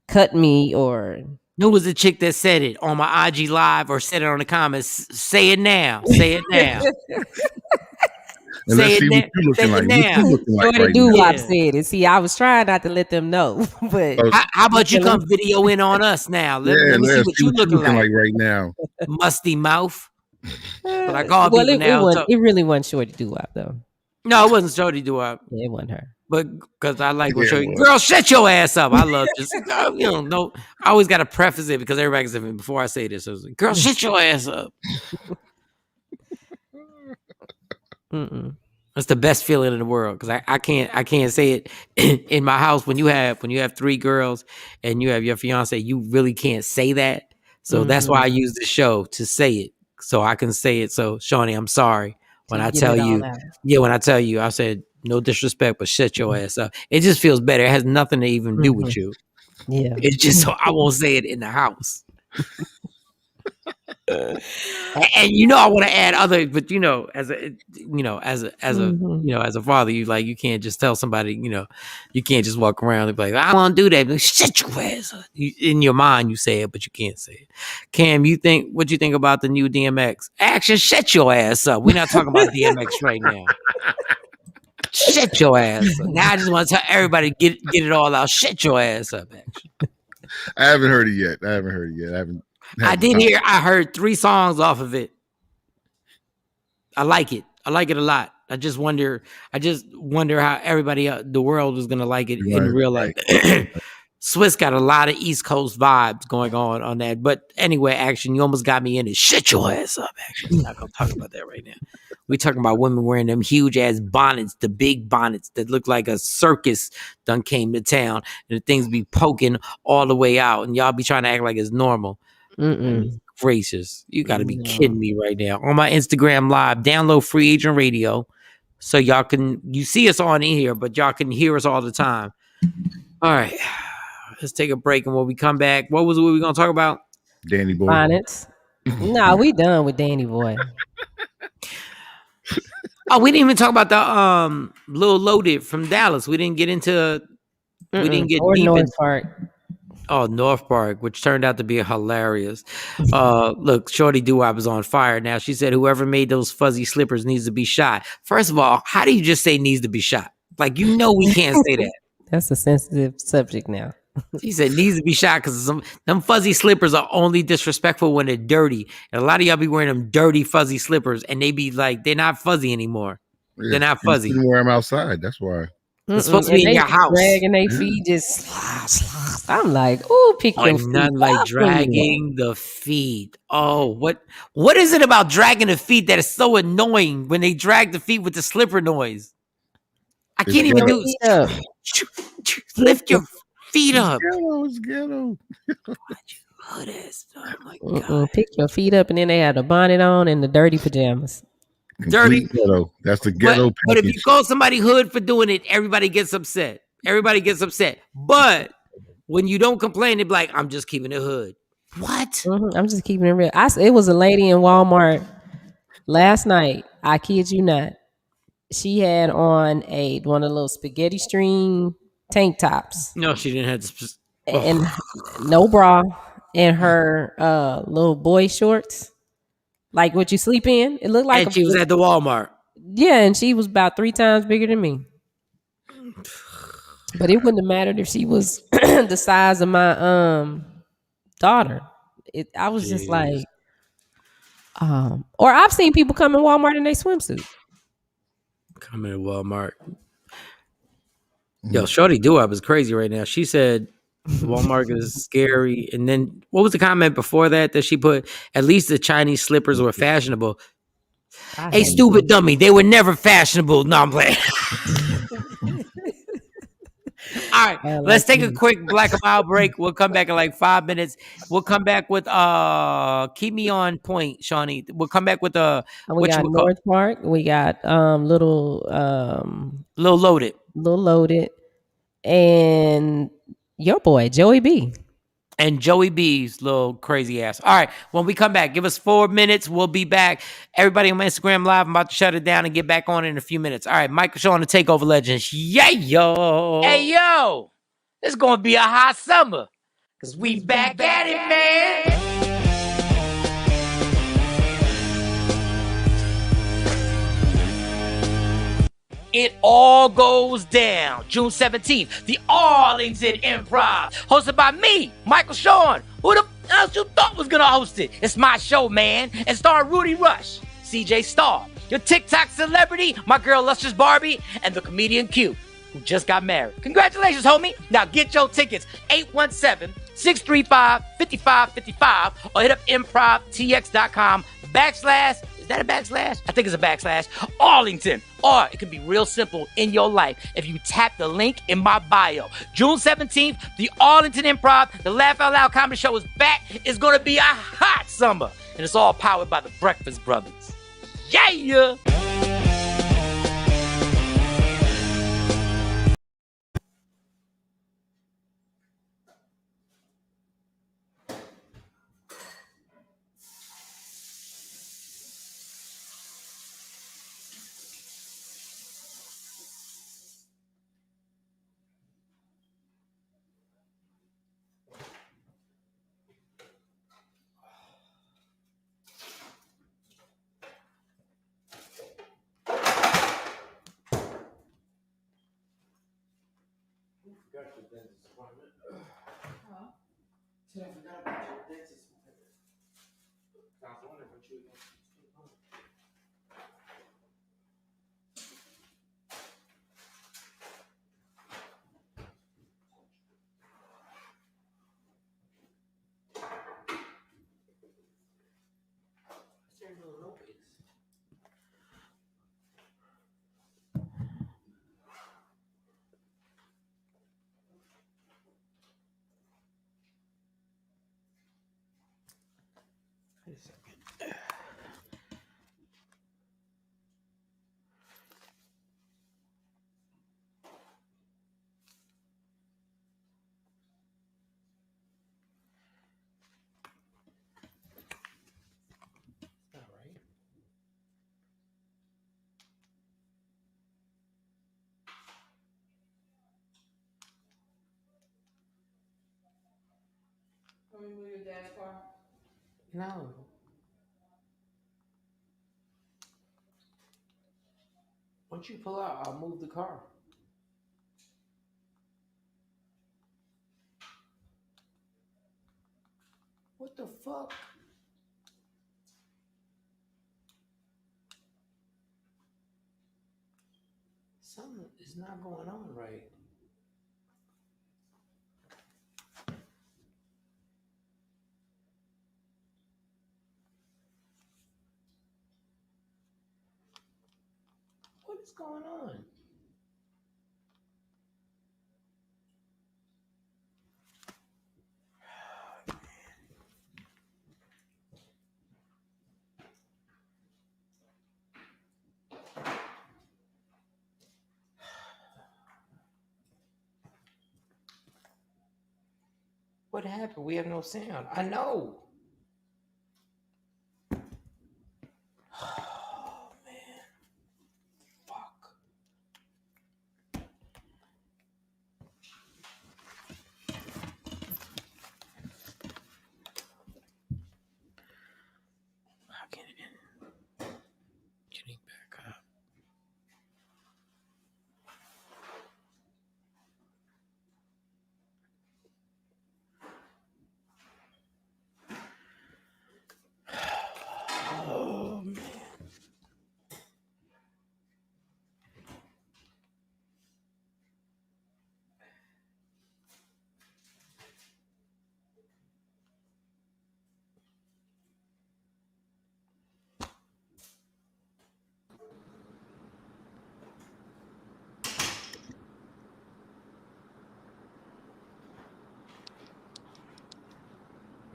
cut me or Who was the chick that said it on my IG live or said it on the comments? Say it now. Say it now. And let's see what you looking like. What you looking like right do now? what I said. And see, I was trying not to let them know. But how about you come video in on us now? Let me see what you looking like right now. Musty mouth. But I call people now. It really wasn't Shorty Doo-Wop though. No, it wasn't Shorty Doo-Wop. Yeah, it wasn't her. But because I like when Shorty, girl, shut your ass up. I love just no. I always got to preface it because everybody says before I say this, I was like, girl, shut your ass up. That's the best feeling in the world because I can't say it in my house when you have 3 girls and you have your fiance. You really can't say that. So that's why I use the show to say it so I can say it. So Shawnee, I'm sorry when I tell you. Yeah, when I tell you, I said no disrespect, but shut your ass up. It just feels better. It has nothing to even do with you. Yeah, it's just so I won't say it in the house. And I want to add other, but as a father, you can't just tell somebody, you can't just walk around and be like, I won't do that. Like, shut your ass up. In your mind, you say it, but you can't say it. Cam, what you think about the new DMX? Action, shut your ass up. We're not talking about DMX right now. Shut your ass up. Now I just want to tell everybody, get it all out. Shut your ass up, Action. I haven't heard it yet. I heard 3 songs off of it. I like it a lot. I just wonder how everybody, the world is going to like it in real life. Swiss got a lot of East Coast vibes going on that. But anyway, Action, you almost got me in it. Shut your ass up, Action. We're not going to talk about that right now. We're talking about women wearing them huge ass bonnets, the big bonnets that look like a circus done came to town. And the things be poking all the way out. And y'all be trying to act like it's normal. Gracious, you got to be kidding me right now. On my Instagram live, download Free Agent Radio so y'all you see us on here, but y'all can hear us all the time. All right, let's take a break, and when we come back, what we gonna talk about? Danny Boy bonnets. Nah, we done with Danny Boy. Oh, we didn't even talk about the Lil Loaded from Dallas. We didn't get into. We didn't get deep North Park. Oh, North Park, which turned out to be hilarious. Look, Shorty Doo-Wop is on fire now. She said whoever made those fuzzy slippers needs to be shot. First of all, how do you just say needs to be shot? Like, we can't say that. That's a sensitive subject now. She said needs to be shot because them fuzzy slippers are only disrespectful when they're dirty. And a lot of y'all be wearing them dirty fuzzy slippers and they be like, they're not fuzzy anymore. Yeah, they're not fuzzy. You can wear them outside. That's why. It's supposed to be in your house. Dragging their feet just. I'm like, ooh, pick your feet. Nothing like dragging the feet. Oh, what is it about dragging the feet that is so annoying when they drag the feet with the slipper noise? I can't even do it. Lift your feet up. It's ghetto. Oh my God. Pick your feet up, and then they had the bonnet on and the dirty pajamas. Dirty ghetto. That's the ghetto. But if you call somebody hood for doing it, everybody gets upset. But when you don't complain, they be like, I'm just keeping it hood. What? I'm just keeping it real. It was a lady in Walmart last night. I kid you not. She had on one of the little spaghetti string tank tops. No, she didn't have and no bra, and her little boy shorts. Like what you sleep in. It looked like and she was at the Walmart. Yeah, and she was about 3 times bigger than me. But it wouldn't have mattered if she was the size of my daughter. I was just like, or I've seen people come in Walmart in their swimsuit. Coming to Walmart. Yo, Shorty Doo-Wop is crazy right now. She said Walmart is scary. And then what was the comment before that she put? At least the Chinese slippers were fashionable. Hey, stupid dummy. They were never fashionable. No, I'm playing. All right, I let's like take a me. quick Black and Mild break. We'll come back in like 5 minutes. We'll come back with keep me on point, Shawnee. We'll come back with And we what you got would call North Park. We got Lil Loaded Little Loaded, and your boy Joey B. and Joey B's little crazy ass. All right, when we come back, give us 4 minutes. We'll be back. Everybody on my Instagram Live, I'm about to shut it down and get back on in a few minutes. All right, Michael Shawn, the TakeOver Legends. Yeah, yo. Hey, yo. It's going to be a hot summer because we back at it, man. It all goes down June 17th, the Arlington Improv, hosted by me, Michael Shawn. Who the else you thought was gonna host it? It's my show, man, and starring Rudy Rush, CJ Starr, your TikTok celebrity, my girl Lustrous Barbie, and the comedian Q, who just got married. Congratulations, homie. Now get your tickets, 817-635-5555, or hit up improvtx.com / is that a backslash? I think it's a backslash. Arlington. Or it could be real simple in your life if you tap the link in my bio. June 17th, the Arlington Improv, the Laugh Out Loud Comedy Show is back. It's going to be a hot summer. And it's all powered by the Breakfast Brothers. Yeah! No. Once you pull out, I'll move the car. What the fuck? Something is not going on right. What is going on? What happened? We have no sound. I know. Oh, man. Fuck. How can it end? Getting back up.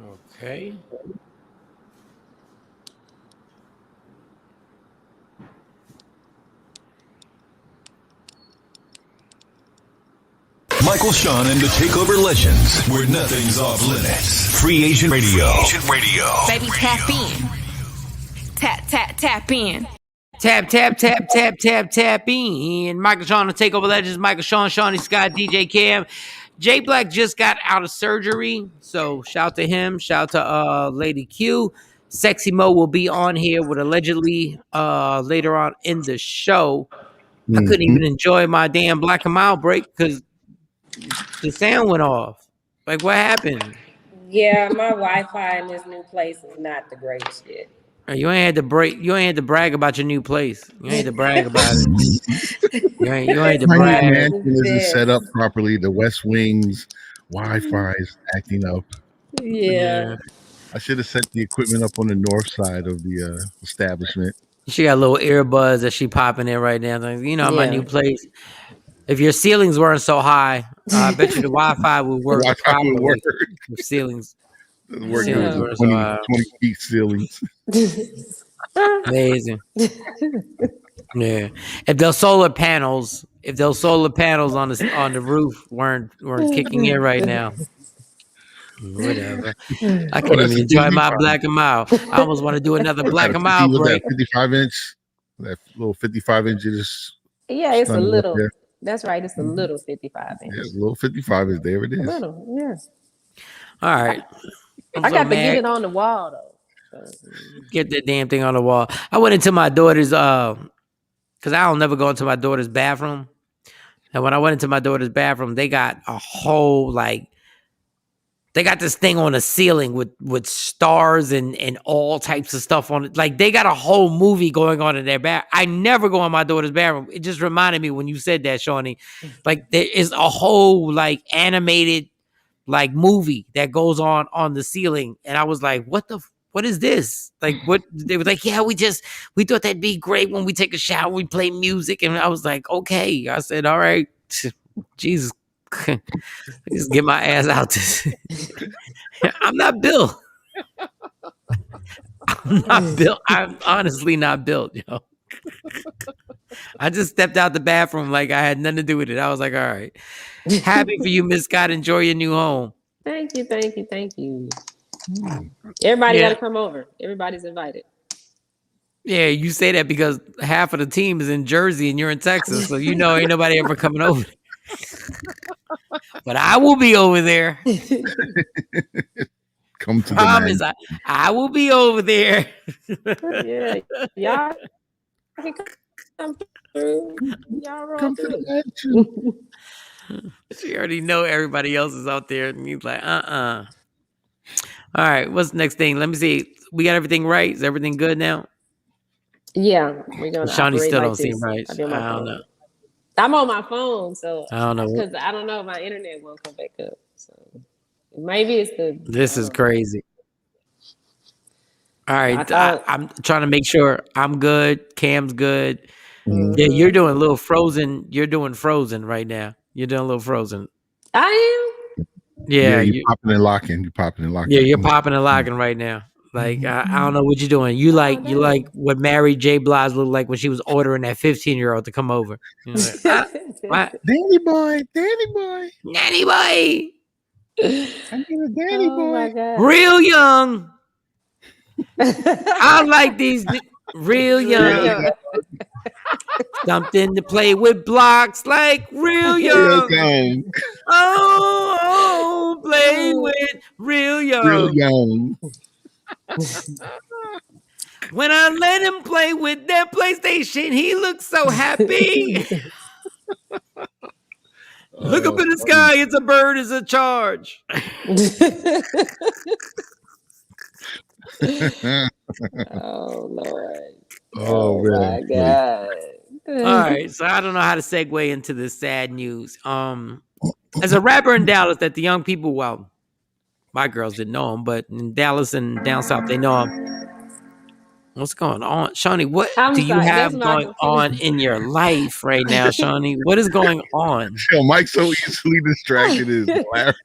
Okay. Michael, Shawn, and the TakeOver Legends, where nothing's off limits. Free Agent Radio. Baby, tap in. Tap in. Tap in. Michael Shawn, the TakeOver Legends. Michael Shawn, Shawnee Scott, DJ Cam. Jay Black just got out of surgery, so shout to him. Shout to Lady Q. Sexy Mo will be on here with allegedly later on in the show. I couldn't even enjoy my damn Black and Mild break because the sound went off. Like, what happened? Yeah, my Wi-Fi in this new place is not the greatest yet. You ain't had to break. You ain't had to brag about your new place. You ain't had to brag about it. You ain't to brag. My mansion isn't set up properly. The West Wing's Wi-Fi is acting up. Yeah. I should have set the equipment up on the north side of the establishment. She got little earbuds that she popping in right now. Like, my new place. If your ceilings weren't so high, I bet you the Wi-Fi would work properly. With ceilings. Working with 20 feet ceilings. Amazing. Yeah. If those solar panels on the roof weren't kicking in right now. Whatever. I can't even enjoy my Black and Mild. I almost want to do another Black and Mild break. That 55-inch, that little 55 inches. Yeah, it's a little. That's right. It's a little 55 inch. Yeah, a little 55 is there. It is. A little, yeah. All right. I got to get it on the wall though. Get that damn thing on the wall. I went into my daughter's because I don't never go into my daughter's bathroom. And when I went into my daughter's bathroom, they got a whole they got this thing on the ceiling with stars and all types of stuff on it. Like they got a whole movie going on in their bathroom. I never go in my daughter's bathroom. It just reminded me when you said that, Shawnee. Like there is a whole animated movie that goes on the ceiling. And I was like, what is this? Like what they were like, yeah, we thought that'd be great when we take a shower, we play music. And I was like, okay. I said, all right, Jesus. Just get my ass out this. I'm not built. I'm not built. I'm honestly not built, yo. I just stepped out the bathroom like I had nothing to do with it. I was like, all right. Happy for you, Miss Scott. Enjoy your new home. Thank you. Everybody got to come over. Everybody's invited. Yeah, you say that because half of the team is in Jersey and you're in Texas, so ain't nobody ever coming over. But I will be over there. Come to promise. I will be over there. Yeah, y'all can come through. Y'all roll through. She already know everybody else is out there, and he's like, All right, what's the next thing? Let me see. We got everything right. Is everything good now? Yeah, we're gonna. Shawnee still don't this. seem right. I don't know. I'm on my phone, so I don't know because I don't know if my internet won't come back up. So maybe it's the. This is crazy. All right, I'm trying to make sure I'm good. Cam's good. Mm-hmm. Yeah, you're doing a little Frozen. You're doing Frozen right now. You're doing a little Frozen. I am. Yeah, you're popping and locking. You're popping and locking. Yeah, you're popping and locking right now. Like I don't know what you're doing. You like what Mary J. Blige looked like when she was ordering that 15-year-old to come over. Danny boy. Nanny boy. I need a daddy boy. Real young. I like these real young. Something to play with blocks like real young. Oh, play with real young. Real young. When I let him play with that PlayStation, he looks so happy. Look up in the sky. It's a bird. It's a charge. Oh, Lord. Oh my God. All right. So I don't know how to segue into this sad news. As a rapper in Dallas that the young people, well, my girls didn't know him, but in Dallas and down south, they know him. What's going on? Shawnee, what do you have going on in your life right now, Shawnee? What is going on? Yo, Mike's so easily distracted is hilarious.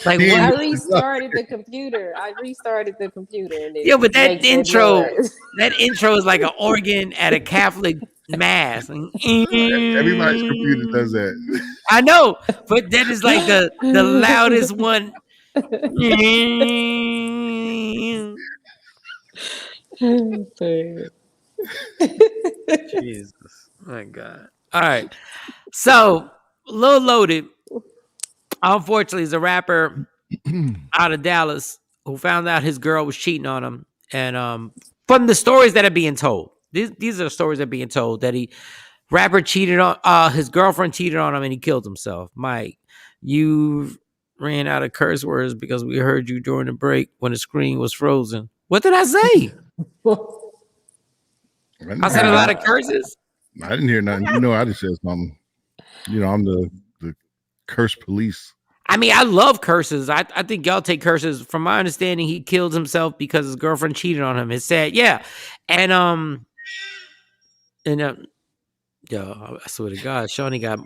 Like He ain't I what? really love restarted the computer. And it Yeah, but that makes that intro, noise. that intro is like an organ at a Catholic mass. everybody's computer does that. I know, but that is like the loudest one. Jesus, my God! All right, so Lil Loaded, unfortunately, is a rapper out of Dallas who found out his girl was cheating on him, and from the stories that are being told, these are stories that are being told that rapper cheated on his girlfriend cheated on him and he killed himself. Mike, you ran out of curse words because we heard you during the break when the screen was frozen. What did I say? I said a lot of curses. I didn't hear nothing. You know, I just said something. You know, I'm the curse police. I mean, I love curses. I think y'all take curses. From my understanding, he killed himself because his girlfriend cheated on him. It's sad, yeah. And yo, I swear to God, Shawnee got.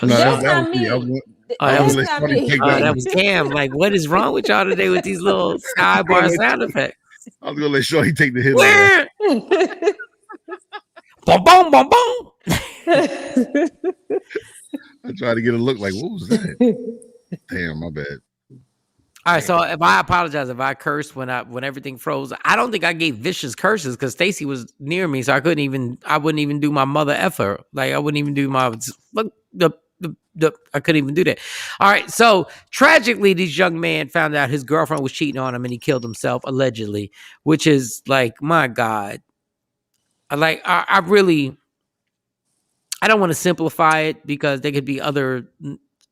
No, That's that was not me. I me. was, Oh, that gonna was let not Shorty me. take that that one. was Cam. Like, what is wrong with y'all today with these little sidebar sound effects? I was gonna let Shorty take the hit on Where? Boom, boom, boom, boom. I tried to get a look like, what was that? Damn, my bad. All right, so if I apologize if I cursed when everything froze, I don't think I gave vicious curses because Stacy was near me, so I wouldn't even do my mother effer. Like I wouldn't even do my look the I couldn't even do that. All right, so tragically, this young man found out his girlfriend was cheating on him and he killed himself allegedly, which is like my God. I really I don't want to simplify it because there could be other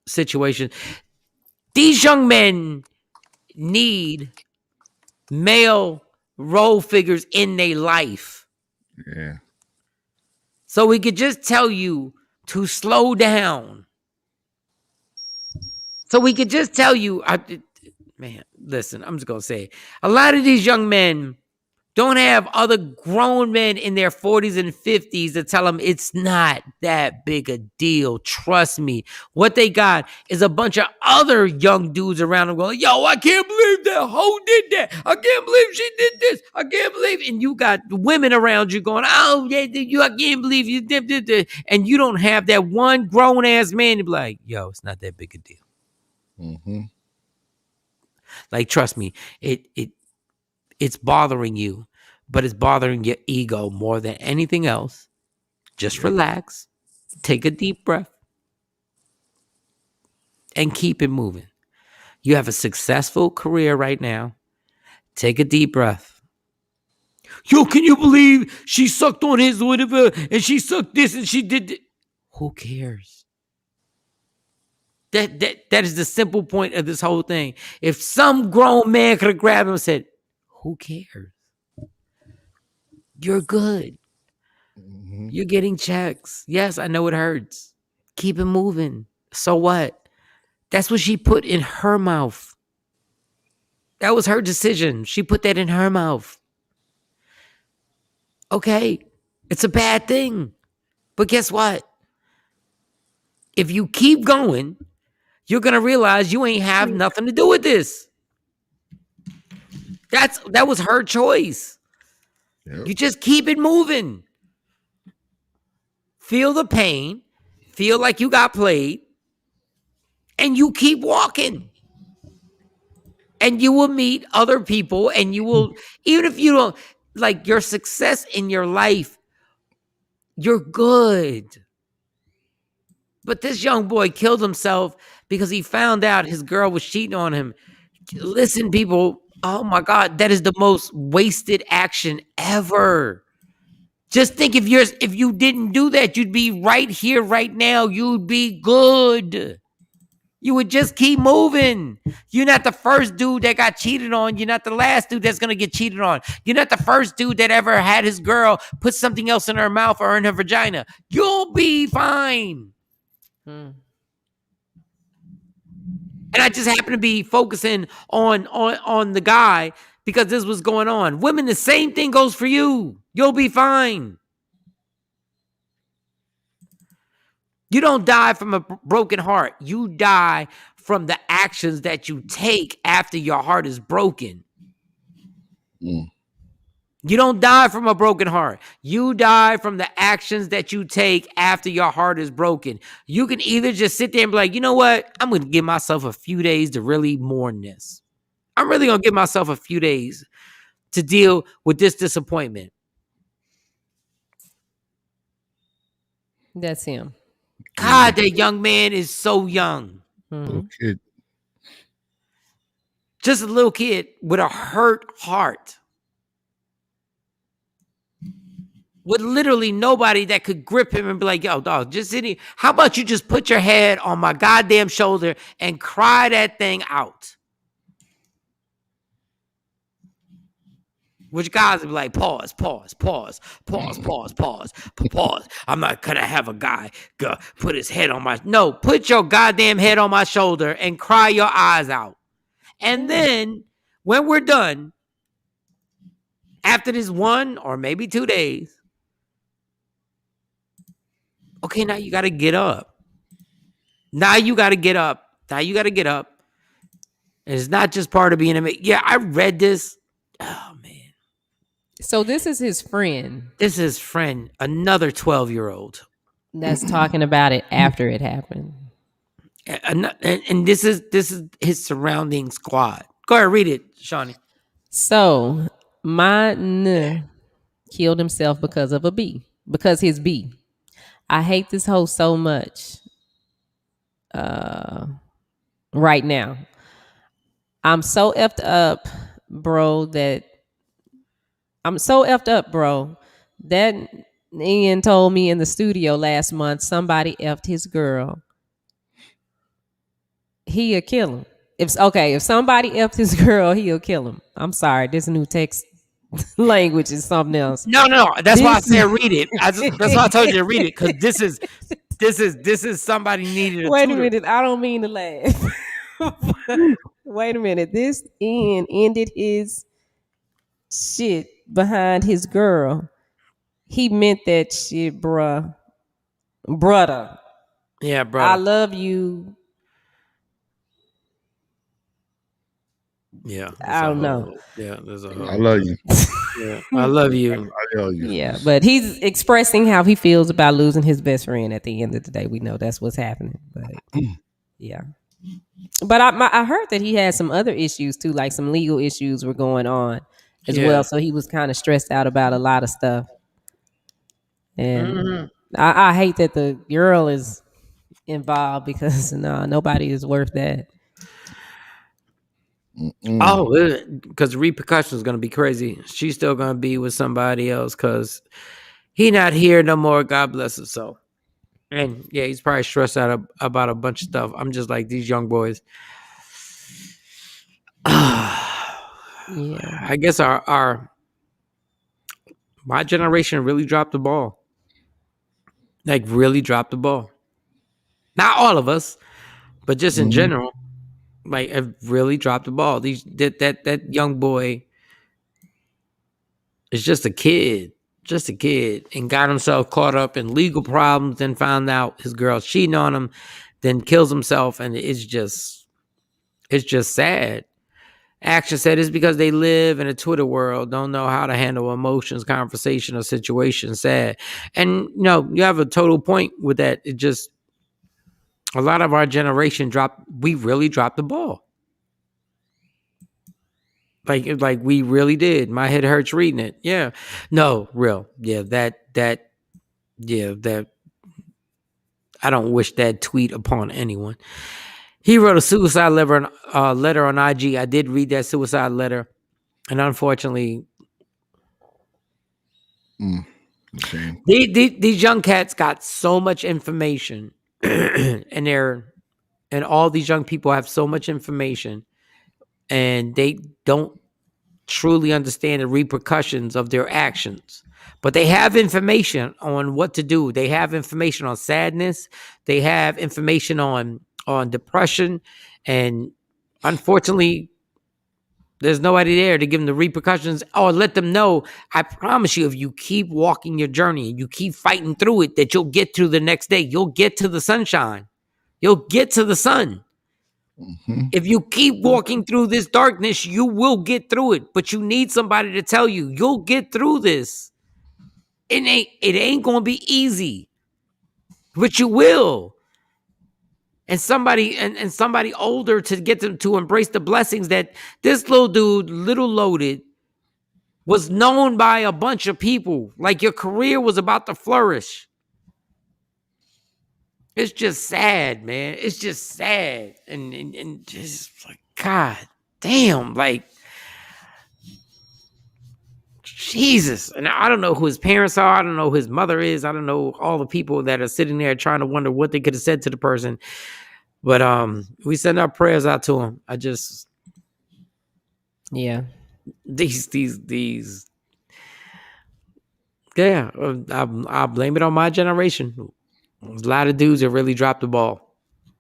situations. These young men need male role figures in their life. Yeah. So we could just tell you to slow down. So we could just tell you, man, listen, I'm just going to say, a lot of these young men don't have other grown men in their 40s and 50s to tell them it's not that big a deal. Trust me. What they got is a bunch of other young dudes around them going, yo, I can't believe that hoe did that. I can't believe she did this. I can't believe. And you got women around you going, oh, yeah, I can't believe you did this. And you don't have that one grown ass man to be like, yo, it's not that big a deal. Mm-hmm. Like, trust me, it's bothering you, but it's bothering your ego more than anything else. Just relax, take a deep breath, and keep it moving. You have a successful career right now. Take a deep breath. Yo, can you believe she sucked on his whatever and she sucked this and she did this? Who cares? That is the simple point of this whole thing. If some grown man could have grabbed him and said, who cares? You're good. Mm-hmm. You're getting checks. Yes, I know it hurts. Keep it moving. So what? That's what she put in her mouth. That was her decision. She put that in her mouth. Okay, it's a bad thing. But guess what? If you keep going, you're going to realize you ain't have nothing to do with this. That was her choice. Yep. You just keep it moving. Feel the pain. Feel like you got played. And you keep walking. And you will meet other people and you will, even if you don't, like your success in your life, you're good. But this young boy killed himself because he found out his girl was cheating on him. Listen, people, oh my God, that is the most wasted action ever. Just think if you didn't do that, you'd be right here, right now. You'd be good. You would just keep moving. You're not the first dude that got cheated on. You're not the last dude that's going to get cheated on. You're not the first dude that ever had his girl put something else in her mouth or in her vagina. You'll be fine. And I just happen to be focusing on the guy because this was going on. Women, the same thing goes for you. You'll be fine. You don't die from a broken heart. You die from the actions that you take after your heart is broken. Mm. You don't die from a broken heart. You die from the actions that you take after your heart is broken. You can either just sit there and be like, you know what? I'm going to give myself a few days to really mourn this. I'm really going to give myself a few days to deal with this disappointment. That's him. God, that young man is so young. Little kid. Just a little kid with a hurt heart. With literally nobody that could grip him and be like, yo, dog, just sit here. How about you just put your head on my goddamn shoulder and cry that thing out? Which guys would be like, pause. I'm not gonna have a guy put his head on my... No, put your goddamn head on my shoulder and cry your eyes out. And then, when we're done, after this 1 or maybe 2 days, okay, now you gotta get up. Now you gotta get up. And it's not just part of being a... Yeah, I read this. Oh, man. So this is his friend. This is his friend, another 12-year-old. That's talking about it after it happened. And this is his surrounding squad. Go ahead, read it, Shawnee. So my killed himself because of a bee. Because his bee. I hate this hoe so much. Right now. I'm so effed up, bro, that Ian told me in the studio last month somebody effed his girl. He'll kill him. If somebody effed his girl, he'll kill him. I'm sorry, this new text language is something else. No. That's why I said read it. That's why I told you to read it, because this is somebody needed a Wait tutor. a minute, I don't mean to laugh. Wait a minute. This Ian ended his shit behind his girl. He meant that shit, bruh. Brother. Yeah, brother. I love you. Yeah. I don't know. Yeah, there's a whole... I love you. Yeah, I love you. I love you. Yeah, but he's expressing how he feels about losing his best friend at the end of the day. We know that's what's happening. But yeah. But I heard that he had some other issues too, like some legal issues were going on as well. So he was kind of stressed out about a lot of stuff. And I hate that the girl is involved, because nobody is worth that. Oh, because the repercussion is going to be crazy. She's still going to be with somebody else because he not here no more. God bless his soul. And yeah, he's probably stressed out about a bunch of stuff. I'm just like, these young boys. Yeah, I guess my generation really dropped the ball. Like, really dropped the ball. Not all of us, but just in general. Like, have really dropped the ball. That young boy is just a kid, and got himself caught up in legal problems. Then found out his girl's cheating on him, then kills himself, and it's just sad. Action said it's because they live in a Twitter world, don't know how to handle emotions, conversation, or situation. Sad, and you have a total point with that. It just, a lot of our generation we really dropped the ball. Like we really did. My head hurts reading it. Yeah. No, real. Yeah, that I don't wish that tweet upon anyone. He wrote a suicide letter on IG. I did read that suicide letter, and unfortunately, Shame. These young cats got so much information, and all these young people have so much information, and they don't truly understand the repercussions of their actions. But they have information on what to do. They have information on sadness. They have information on depression, and unfortunately, There's nobody there to give them the repercussions or let them know. I promise you, if you keep walking your journey and you keep fighting through it, that you'll get through the next day. You'll get to the sunshine. You'll get to the sun. Mm-hmm. If you keep walking through this darkness, you will get through it. But you need somebody to tell you, you'll get through this. It ain't gonna be easy, but you will. And somebody older to get them to embrace the blessings that this little dude, little loaded, was known by a bunch of people. Like your career was about to flourish. It's just sad, man. It's just sad. And just like, God damn, like, Jesus. And I don't know who his parents are. I don't know who his mother is. I don't know all the people that are sitting there trying to wonder what they could have said to the person. But we send our prayers out to him. Yeah. These yeah, I blame it on my generation. There's a lot of dudes that really dropped the ball,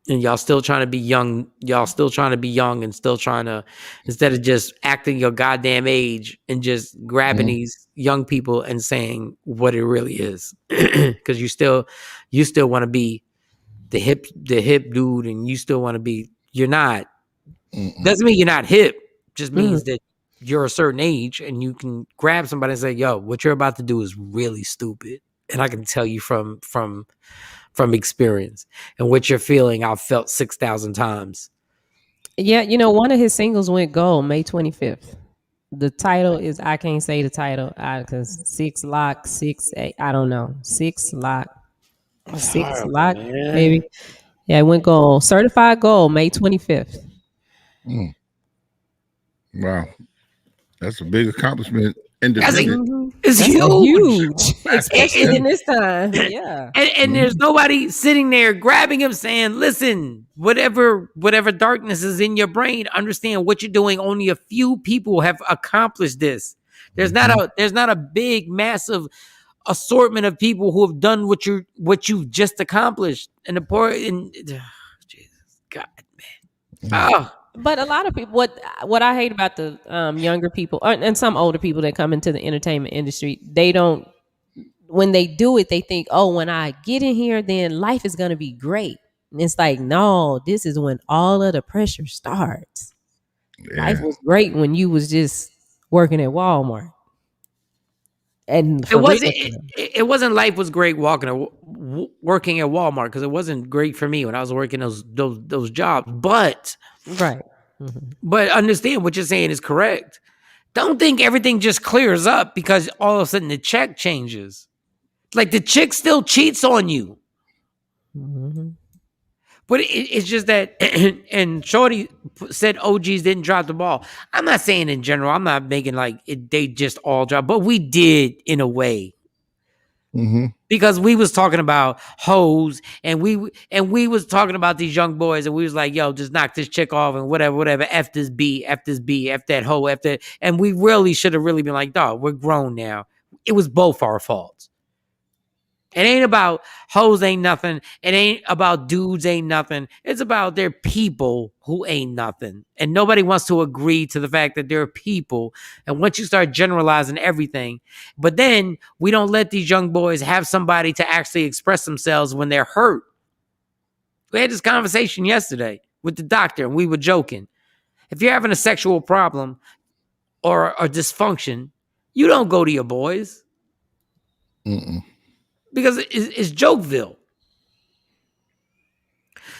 and y'all still trying to be young. Y'all still trying to be young and still trying to, instead of just acting your goddamn age and just grabbing these young people and saying what it really is, because you still want to be the hip dude, and you still want to be. You're not. Doesn't mean you're not hip. Just means that you're a certain age and you can grab somebody and say, "Yo, what you're about to do is really stupid," and I can tell you from experience, and what you're feeling, I've felt 6,000 times. Yeah, one of his singles went gold May 25th. The title is, I can't say the title because 6 lock 6 I don't know, 6 lock 6 lock maybe. Yeah, it went gold, certified gold May 25th. Wow, that's a big accomplishment. Independent. It's huge, especially in this time. Yeah, and there's nobody sitting there grabbing him saying, "Listen, whatever darkness is in your brain, understand what you're doing. Only a few people have accomplished this. There's not a big, massive assortment of people who have done what you've just accomplished." And the poor, Jesus, God, man, oh. But a lot of people, what I hate about the younger people and some older people that come into the entertainment industry, they don't, when they do it, they think, oh, when I get in here, then life is going to be great. And it's like, no, this is when all of the pressure starts. Yeah. Life was great when you was just working at Walmart. And it wasn't life was great working at Walmart, because it wasn't great for me when I was working those jobs. But right. But understand what you're saying is correct. Don't think everything just clears up because all of a sudden the check changes. Like the chick still cheats on you. But it's just that, and Shorty said OGs didn't drop the ball. I'm not saying in general. I'm not making like they just all drop, but we did in a way. Because we was talking about hoes, and we was talking about these young boys, and we was like, "Yo, just knock this chick off and whatever. F this B, F that hoe, F that." And we really should have really been like, "Dog, we're grown now." It was both our faults. It ain't about hoes ain't nothing. It ain't about dudes ain't nothing. It's about their people who ain't nothing. And nobody wants to agree to the fact that there are people. And once you start generalizing everything, but then we don't let these young boys have somebody to actually express themselves when they're hurt. We had this conversation yesterday with the doctor, and we were joking. If you're having a sexual problem or a dysfunction, you don't go to your boys. Because it's Jokeville.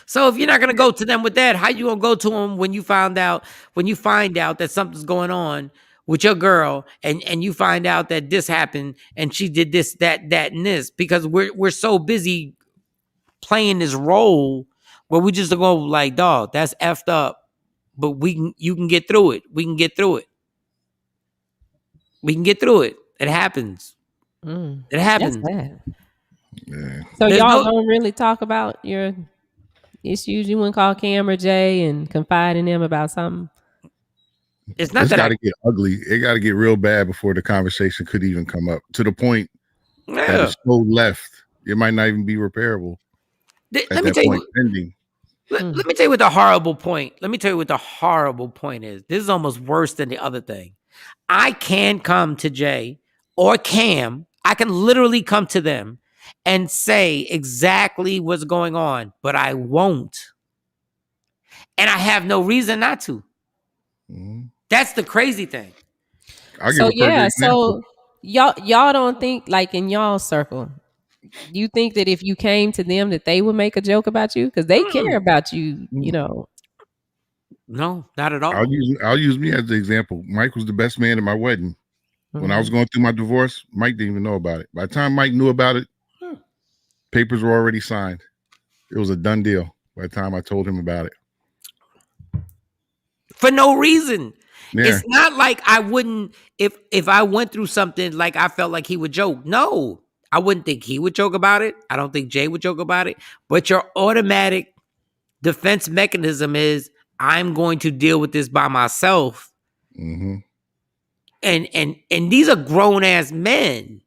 So if you're not gonna go to them with that, how you gonna go to them when you find out that something's going on with your girl, and you find out that this happened and she did this, that, and this? Because we're so busy playing this role where we just go like, dog, that's effed up, but you can get through it. We can get through it. We can get through it. It happens. It happens. That's bad. Yeah. So y'all don't really talk about your issues? You wouldn't call Cam or Jay and confide in them about something? It's not it's that got to get ugly. It got to get real bad before the conversation could even come up, to the point that it's so left. It might not even be repairable. Let me tell you. Ending. Let me tell you what the horrible point. Let me tell you what the horrible point is. This is almost worse than the other thing. I can come to Jay or Cam. I can literally come to them and say exactly what's going on, but I won't. And I have no reason not to. That's the crazy thing. I'll give a perfect example. So y'all don't think, like, in y'all circle, you think that if you came to them that they would make a joke about you because they care about you, you know? No, not at all. I'll use me as the example. Mike was the best man at my wedding. When I was going through my divorce, Mike didn't even know about it. By the time Mike knew about it, papers were already signed. It was a done deal by the time I told him about it. For no reason. Yeah. It's not like I wouldn't, if I went through something, like I felt like he would joke. No, I wouldn't think he would joke about it. I don't think Jay would joke about it. But your automatic defense mechanism is, I'm going to deal with this by myself. And these are grown ass men.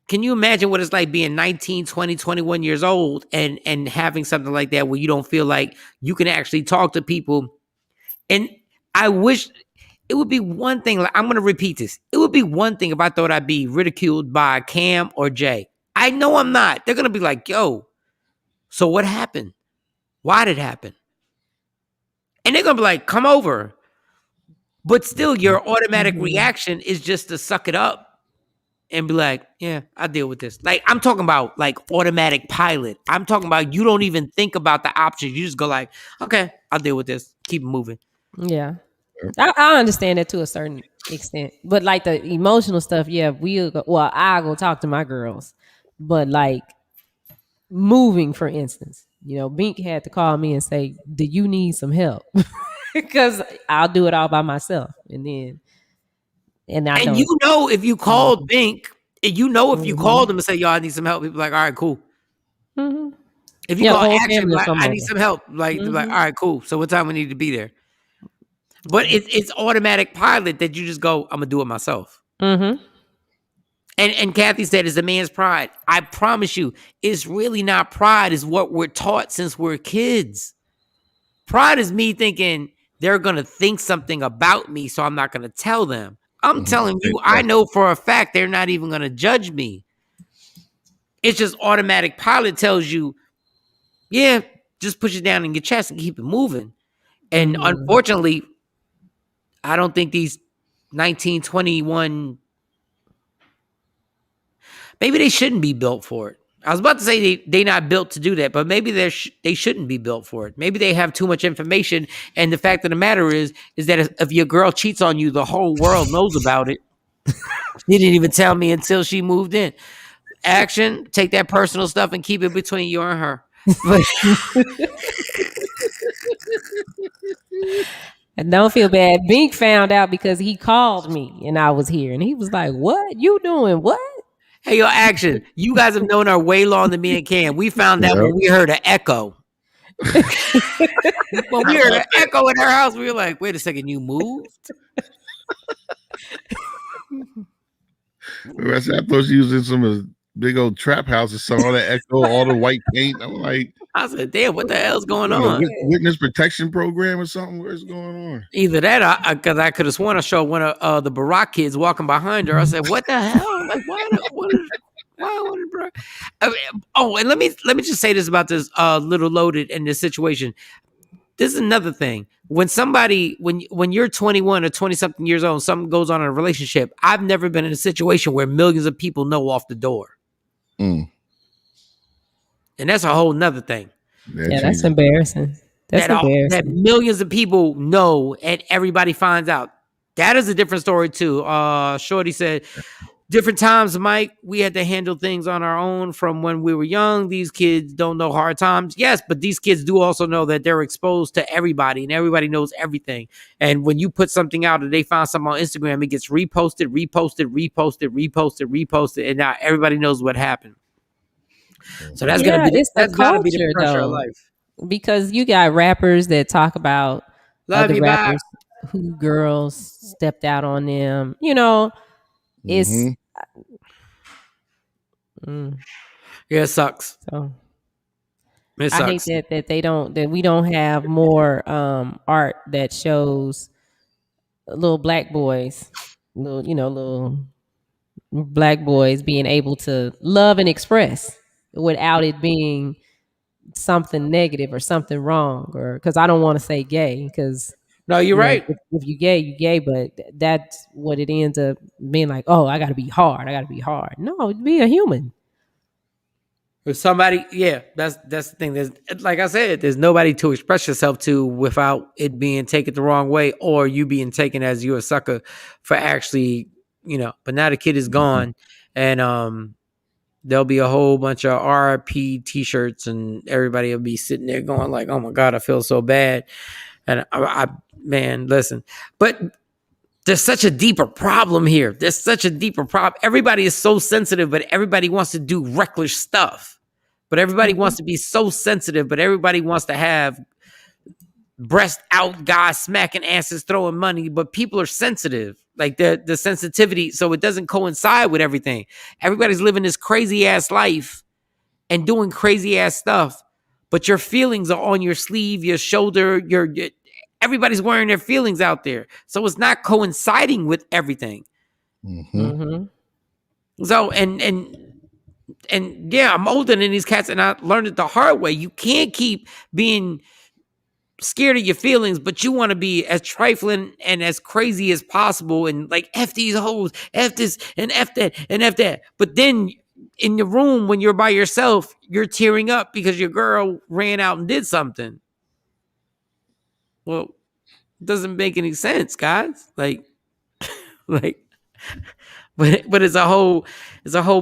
Can you imagine what it's like being 19, 20, 21 years old and having something like that where you don't feel like you can actually talk to people? And I wish it would be one thing. Like, I'm going to repeat this. It would be one thing if I thought I'd be ridiculed by Cam or Jay. I know I'm not. They're going to be like, yo, so what happened? Why did it happen? And they're going to be like, come over. But still, your automatic reaction is just to suck it up and be like, yeah, I'll deal with this. Like, I'm talking about like automatic pilot. I'm talking about you don't even think about the options. You just go like, okay, I'll deal with this. Keep it moving. Yeah. I understand that to a certain extent. But like the emotional stuff, yeah, I'll go talk to my girls. But like moving, for instance, Bink had to call me and say, do you need some help? Because I'll do it all by myself. And if you called Bink, if you called him and say, yo, I need some help, people like, all right, cool. If you call Action, like, I need some help, like, they're like, all right, cool. So what time we need to be there? But it's automatic pilot that you just go, I'm gonna do it myself. And Kathy said, it's a man's pride. I promise you, it's really not pride. It's what we're taught since we're kids. Pride is me thinking they're going to think something about me, so I'm not going to tell them. I'm telling you, I know for a fact they're not even going to judge me. It's just automatic pilot tells you, yeah, just push it down in your chest and keep it moving. And unfortunately, I don't think these 19, 21, maybe they shouldn't be built for it. I was about to say they're not built to do that, but maybe they shouldn't be built for it. Maybe they have too much information, and the fact of the matter is that if your girl cheats on you, the whole world knows about it. She didn't even tell me until she moved in. Action, take that personal stuff and keep it between you and her. And don't feel bad. Bink found out because he called me and I was here, and he was like, "What you doing? What?" Hey, yo, Action, you guys have known her way longer than me and Cam. We found out when we heard an echo. When we heard an echo in her house, we were like, wait a second, you moved? I thought she was in some big old trap house and saw all that echo, all the white paint. I'm like, I said, damn, what the hell's going on? Witness protection program or something? What's going on? Either that, because I could have sworn I saw one of the Barack kids walking behind her. I said, what the hell? Like, why? And let me just say this about this Little Loaded and this situation. This is another thing. When somebody, when you're 21 or 20 something years old, something goes on in a relationship, I've never been in a situation where millions of people know off the door. And that's a whole nother thing. That's embarrassing. Embarrassing. That millions of people know and everybody finds out. That is a different story too. Shorty said, different times, Mike, we had to handle things on our own from when we were young. These kids don't know hard times. Yes, but these kids do also know that they're exposed to everybody and everybody knows everything. And when you put something out and they find something on Instagram, it gets reposted, and now everybody knows what happened. So that's gotta be the pressure of life. Because you got rappers that talk about other rappers who girls stepped out on them. It's yeah, it sucks. So It I hate sucks. that we don't have more art that shows little black boys, little black boys being able to love and express without it being something negative or something wrong, or because I don't want to say gay, because No, you're right. if you gay, you gay, but that's what it ends up being like. Oh, I got to be hard. I got to be hard. No, be a human. If somebody, yeah, that's the thing. There's, like I said, there's nobody to express yourself to without it being taken the wrong way, or you being taken as you're a sucker for actually, But now the kid is gone, and there'll be a whole bunch of RIP T-shirts, and everybody will be sitting there going like, "Oh my God, I feel so bad." And man, listen, but there's such a deeper problem here. There's such a deeper problem. Everybody is so sensitive, but everybody wants to do reckless stuff. But everybody wants to be so sensitive, but everybody wants to have breast out guys smacking asses, throwing money. But people are sensitive, like the sensitivity, so it doesn't coincide with everything. Everybody's living this crazy ass life and doing crazy ass stuff, but your feelings are on your sleeve, your shoulder, everybody's wearing their feelings out there. So it's not coinciding with everything. So, and yeah, I'm older than these cats, and I learned it the hard way. You can't keep being scared of your feelings, but you want to be as trifling and as crazy as possible, and like F these hoes, F this, and F that, and F that. But then in your room, when you're by yourself, you're tearing up because your girl ran out and did something. Well, it doesn't make any sense, guys. Like, but it's a whole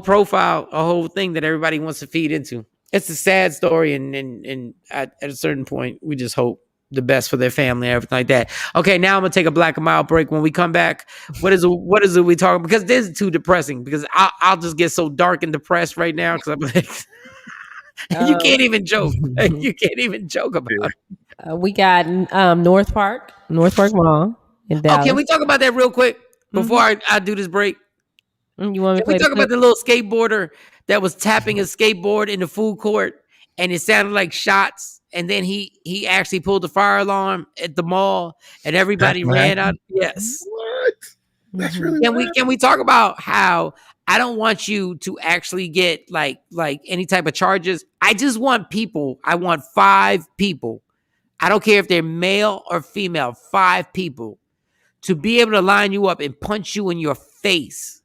profile, a whole thing that everybody wants to feed into. It's a sad story, and at a certain point, we just hope the best for their family and everything like that. Okay, now I'm gonna take a black and mild break. When we come back, what is it we talking? Because this is too depressing. Because I'll just get so dark and depressed right now. Because I'm like, you can't even joke. You can't even joke about it. We got North Park Mall in Dallas. Oh, can we talk about that real quick before I do this break? You want me to Can we talk about the little skateboarder that was tapping his skateboard in the food court, and it sounded like shots, and then he actually pulled the fire alarm at the mall, and everybody ran out. Yes. What? That's really Can we talk about how I don't want you to actually get like any type of charges? I just want people. I want 5 people. I don't care if they're male or female. 5 people to be able to line you up and punch you in your face.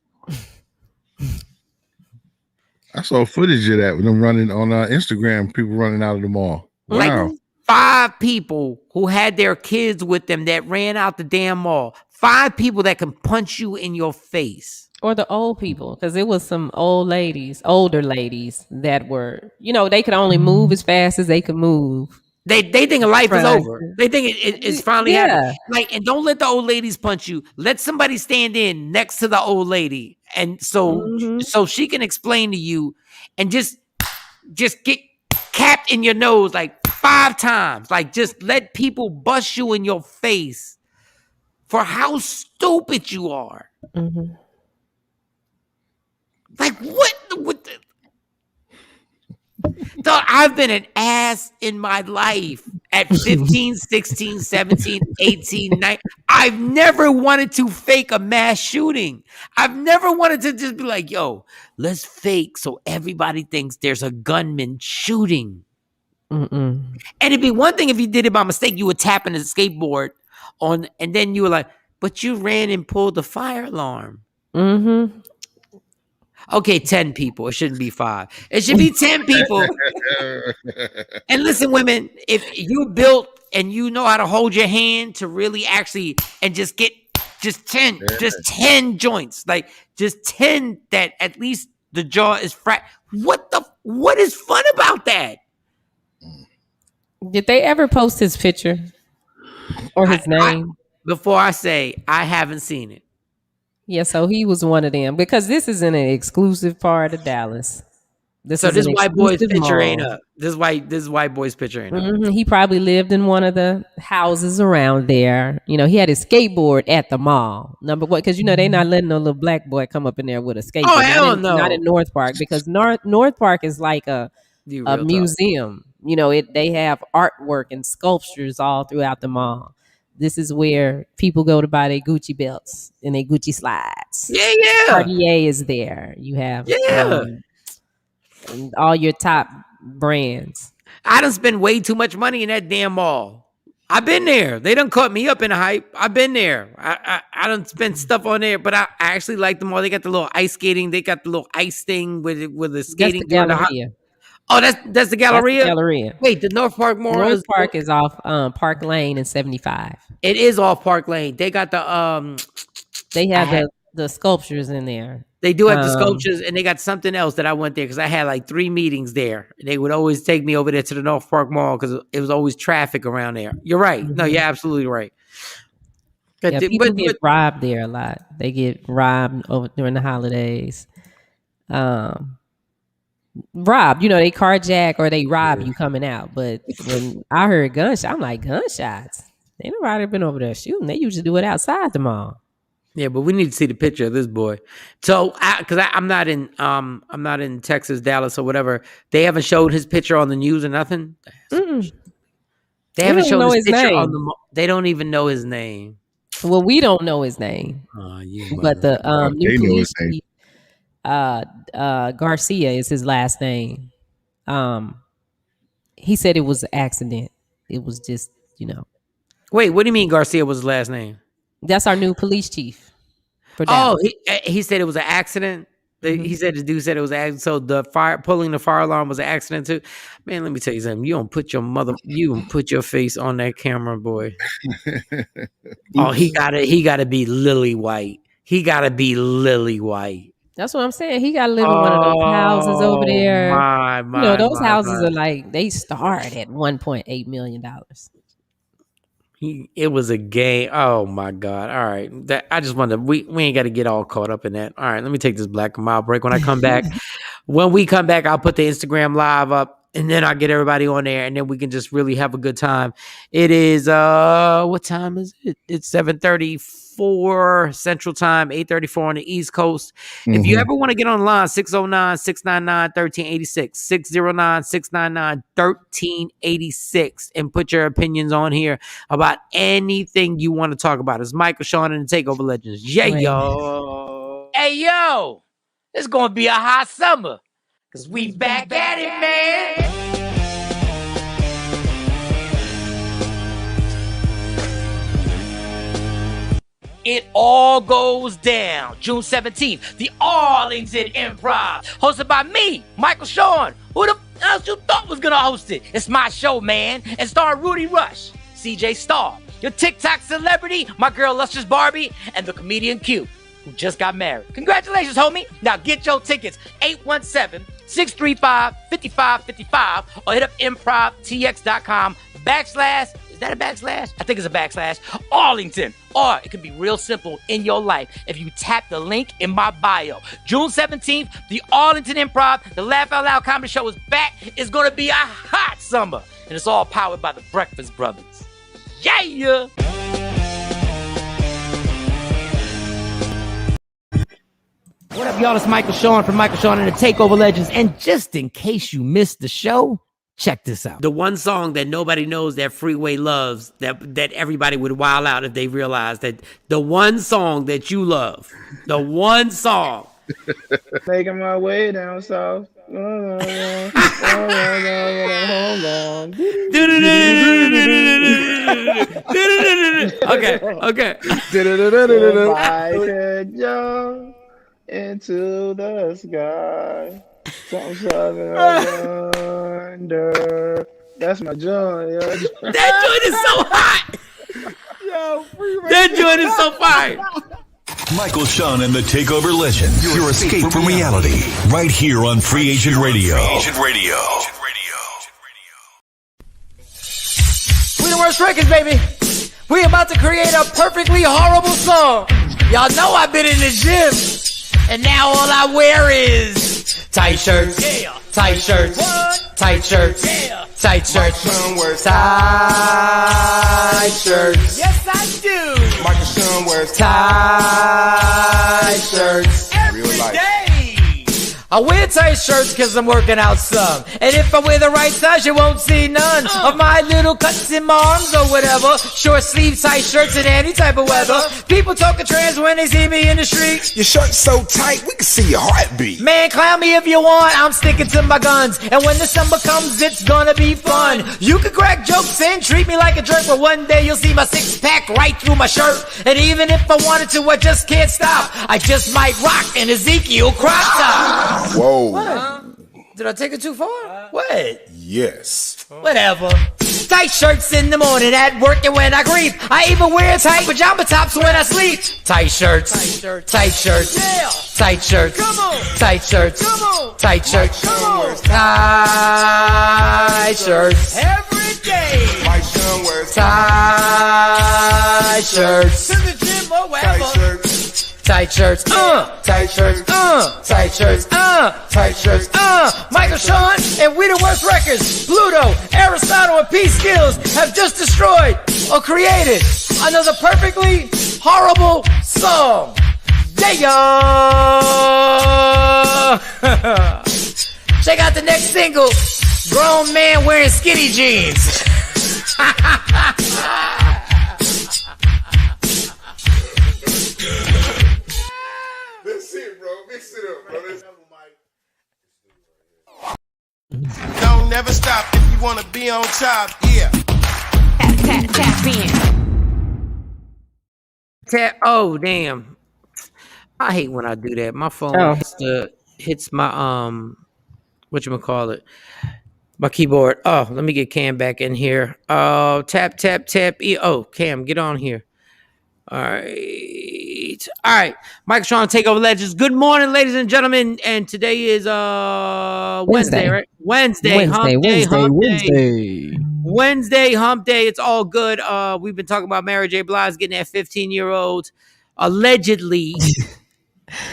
I saw footage of that with them running on Instagram, people running out of the mall. Wow. Like 5 people who had their kids with them that ran out the damn mall. 5 people that can punch you in your face. Or the old people, because it was some older ladies that were, they could only move as fast as they could move. They think life is over. They think it's finally happened. Like, and don't let the old ladies punch you. Let somebody stand in next to the old lady, and so she can explain to you, and just get capped in your nose like 5 times. Like, just let people bust you in your face for how stupid you are. Like, what the Dog, I've been an ass in my life at 15, 16, 17, 18, 19. I've never wanted to fake a mass shooting. I've never wanted to just be like, yo, let's fake so everybody thinks there's a gunman shooting. And it'd be one thing if you did it by mistake. You were tapping the skateboard on, and then you were like, but you ran and pulled the fire alarm. Okay, 10 people. It shouldn't be 5. It should be 10 people. And listen, women, if you're built and you know how to hold your hand to really actually and just get just 10 joints, like just 10 that at least the jaw is what is fun about that? Did they ever post his picture or his name? Before I say, I haven't seen it. Yeah, so he was one of them, because this is in an exclusive part of Dallas. This white boy's picture ain't up. This white boy's picture ain't up. He probably lived in one of the houses around there. He had his skateboard at the mall. Number one, because they not letting no little black boy come up in there with a skateboard. Oh, hell no. Not in North Park, because North Park is like a museum. they have artwork and sculptures all throughout the mall. This is where people go to buy their Gucci belts and their Gucci slides. Yeah. Cartier is there. You have all your top brands. I done spend way too much money in that damn mall. I've been there. They done caught me up in the hype. I've been there. I done spent stuff on there, but I actually like the mall. They got the little ice skating. They got the little ice thing with the skating. That's the Galleria. Oh, that's the Galleria? That's the Galleria. Wait, the North Park Mall? North Park is off Park Lane and 75. It is off Park Lane. They got the They have the sculptures in there. They do have the sculptures, and they got something else that I went there because I had like 3 meetings there. They would always take me over there to the North Park Mall because it was always traffic around there. You're right. No, you're absolutely right. Yeah, people get robbed there a lot. They get robbed during the holidays. Robbed, they carjack or they rob you coming out. But when I heard gunshots, I'm like, gunshots? Ain't nobody been over there shooting. They usually do it outside the mall. Yeah, but we need to see the picture of this boy. So, because I'm not in Texas, Dallas, or whatever. They haven't showed his picture on the news or nothing. They haven't shown his picture on the. They don't even know his name. Well, we don't know his name. But the new police chief, Garcia is his last name. He said it was an accident. It was just, Wait, what do you mean Garcia was his last name? That's our new police chief. He said it was an accident. He said the dude said it was an accident. So pulling the fire alarm was an accident too. Man, let me tell you something. You don't put your face on that camera, boy. He gotta be lily white. He gotta be lily white. That's what I'm saying. He got to live in one of those houses over there. Those houses are like, they start at $1.8 million. It was a game. Oh my God. All right. I just wanted we ain't got to get all caught up in that. All right, let me take this Black and Mild break. When I come back, I'll put the Instagram live up and then I'll get everybody on there and then we can just really have a good time. It is what time is it? It's 7:34 Central Time, 8:34 on the East Coast. If you ever want to get online, 609-699-1386, 609-699-1386, and put your opinions on here about anything you want to talk about. It's Michael, Shawn, and the TakeOver Legends. Yeah, yo. Hey, yo. It's going to be a hot summer because we back at it, man. It all goes down June 17th, the Arlington Improv, hosted by me, Michael Shawn. Who the else you thought was gonna host it? It's my show, man, and star Rudy Rush, CJ Starr, your TikTok celebrity, my girl Lustrous Barbie, and the comedian Q, who just got married. Congratulations, homie. Now get your tickets, 817-635-5555, or hit up improvtx.com/ is that a backslash? I think it's a backslash. Arlington. Or it could be real simple in your life if you tap the link in my bio. June 17th, the Arlington Improv, the Laugh Out Loud Comedy Show is back. It's going to be a hot summer. And it's all powered by the Breakfast Brothers. Yeah! What up, y'all? It's Michael Shawn from Michael Shawn and the TakeOver Legends. And just in case you missed the show, check this out. The one song that nobody knows that Freeway loves, that everybody would wild out if they realized that the one song that you love, the one song. Making my way down south. Okay. If I could jump into the sky. Something under. That's my joint. That joint is so hot. That joint is so fire. Michael Shawn and the TakeOver Legends. Your escape from reality. Right here on Free Agent Radio. We the worst records, baby. We about to create a perfectly horrible song. Y'all know I've been in the gym. And now all I wear is tight shirts, tight shirts, tight shirts, tight shirts, tight shirts. Yes, I do. Michael Shawn wears tight shirts every day. I wear tight shirts cause I'm working out some. And if I wear the right size, you won't see none of my little cuts in my arms or whatever. Short sleeve tight shirts in any type of weather. People talking trans when they see me in the street. Your shirt's so tight, we can see your heartbeat. Man, clown me if you want, I'm sticking to my guns. And when the summer comes, it's gonna be fun. You can crack jokes and treat me like a jerk, but one day you'll see my six-pack right through my shirt. And even if I wanted to, I just can't stop. I just might rock an Ezekiel crop top. Whoa. What? Did I take it too far? What? Yes. Whatever. Tight shirts in the morning at work and when I grieve. I even wear tight pajama tops when I sleep. Tight shirts. Tight shirts. Tight shirts. Yeah. Tight shirts. Come on. Tight shirts. Come on. Tight shirts. Come on. Tight shirts. Every day. My son wears tight shirts. To the gym or wherever. tight shirts. Tight shirts, tight shirts, tight shirts, tight shirts, Michael Shawn and We the Worst Records, Pluto, Aristotle, and P Skills have just destroyed or created another perfectly horrible song. Yeah. Check out the next single, Grown Man Wearing Skinny Jeans. That's it, bro. Mix it up, bro. Don't never stop if you wanna be on top, yeah. Tap in. Oh, damn. I hate when I do that. My phone hits my whatchamacallit, my keyboard. Oh, let me get Cam back in here. Oh, tap. Oh, Cam, get on here. All right. Mike Shawn, TakeOver Legends. Good morning, ladies and gentlemen. And today is Wednesday, right? Wednesday, hump day. It's all good. We've been talking about Mary J. Blige getting that 15-year-old allegedly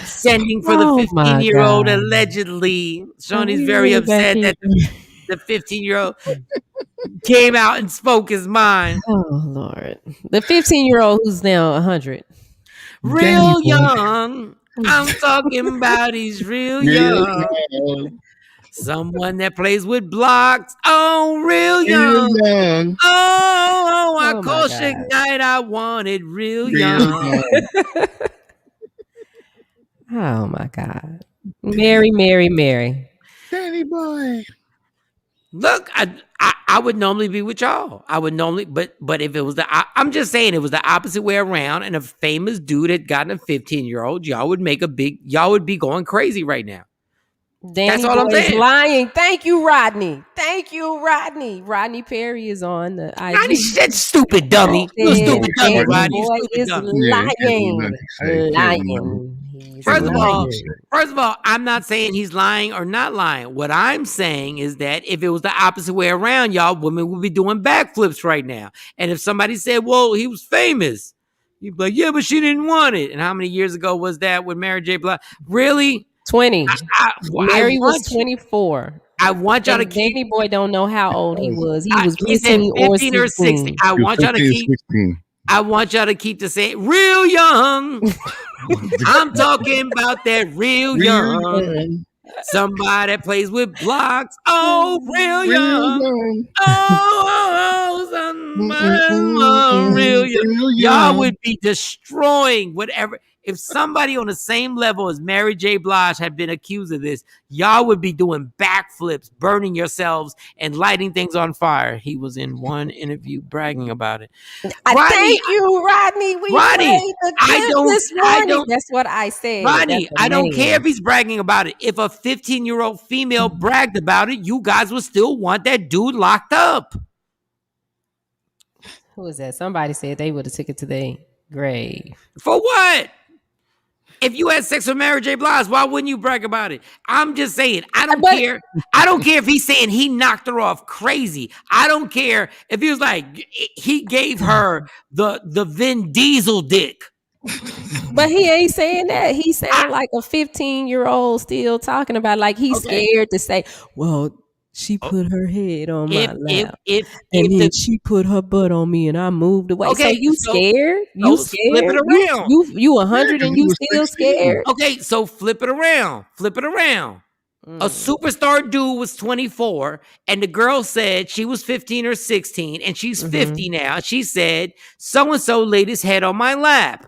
sending for the 15-year-old allegedly. Shawnee's very upset that the 15-year-old came out and spoke his mind. Oh, Lord. The 15-year-old who's now 100. Real young. I'm talking about he's real young. Someone that plays with blocks. Oh, real young. Oh, I call Ignite. I wanted real young. Oh, my God. Mary. Danny boy. Look, I would normally be with y'all. I would normally, but if it was I'm just saying it was the opposite way around, and a famous dude had gotten a 15-year-old, y'all would be going crazy right now. Danny That's all I'm saying. Lying. Thank you, Rodney. Rodney Perry is on the IG. Rodney, that stupid dummy. You stupid dummy, Rodney. Boy is lying. First of all, I'm not saying he's lying or not lying. What I'm saying is that if it was the opposite way around, y'all women would be doing backflips right now. And if somebody said, well, he was famous, you'd be like, yeah, but she didn't want it. And how many years ago was that with Mary J. Blige? Really? 20. Mary was 24. I want y'all to keep. Danny boy don't know how old he was. He was 15 or 16. I want y'all to keep. 16. I want y'all to keep the same real young. I'm talking about that real young. Somebody that plays with blocks. Oh, real young. Oh, somebody real young. Y'all would be destroying whatever. If somebody on the same level as Mary J. Blige had been accused of this, y'all would be doing backflips, burning yourselves, and lighting things on fire. He was in one interview bragging about it. Thank you, Rodney. Rodney, this morning. That's what I said. Rodney, I don't care if he's bragging about it. If a 15-year-old female bragged about it, you guys would still want that dude locked up. Who is that? Somebody said they would have took it to their grave. For what? If you had sex with Mary J. Blige, why wouldn't you brag about it? I'm just saying, I don't care. I don't care if he's saying he knocked her off crazy. I don't care if he was like, he gave her the Vin Diesel dick. But he ain't saying that. He sounded like a 15-year-old still talking about like he's scared to say, well, she put her head on my lap. And she put her butt on me and I moved away. Okay, so you scared? You scared? Flip it around. You 100 and you still scared? Okay, so flip it around. A superstar dude was 24, and the girl said she was 15 or 16, and she's 50 now. She said, so-and-so laid his head on my lap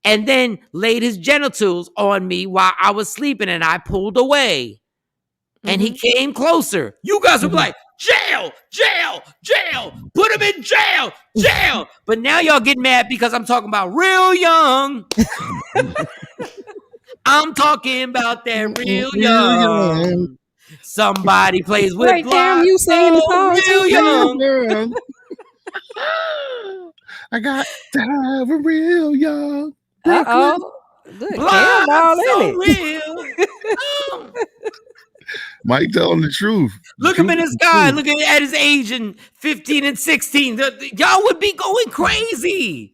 and then laid his genitals on me while I was sleeping, and I pulled away. And he came closer. You guys were like, jail, jail, jail, put him in jail, jail. But now y'all get mad because I'm talking about real young. I'm talking about that real young. Somebody plays with Right there, you singing the song. real young. I got to have a real young. Uh-oh. Good. Blood All so in it. real. Mike telling the truth. Look him in the sky. Look at his age in 15 and 16. Y'all would be going crazy.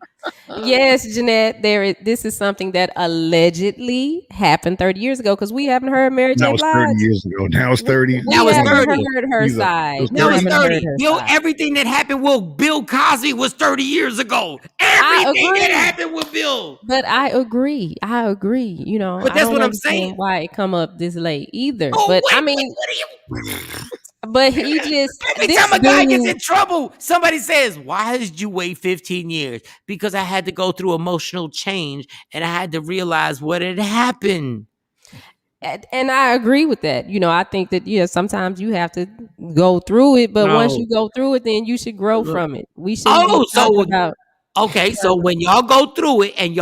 Yes, Jeanette, this is something that allegedly happened 30 years ago because we haven't heard Mary J. That was Blige. 30 years ago. Now it's 30. Now it's 30. Heard her side. Now it's 30. Bill, Everything that happened with Bill Cosby was 30 years ago. Everything that happened with Bill. But I agree. You know, but that's what I'm saying. Why it come up this late either? Oh, but wait, I mean, but he just every time a guy gets in trouble, somebody says, "Why did you wait 15 years?" Because I had to go through emotional change and I had to realize what had happened. And I agree with that. You know, I think that sometimes you have to go through it, but once you go through it, then you should grow from it. We should. Okay, so when y'all go through it and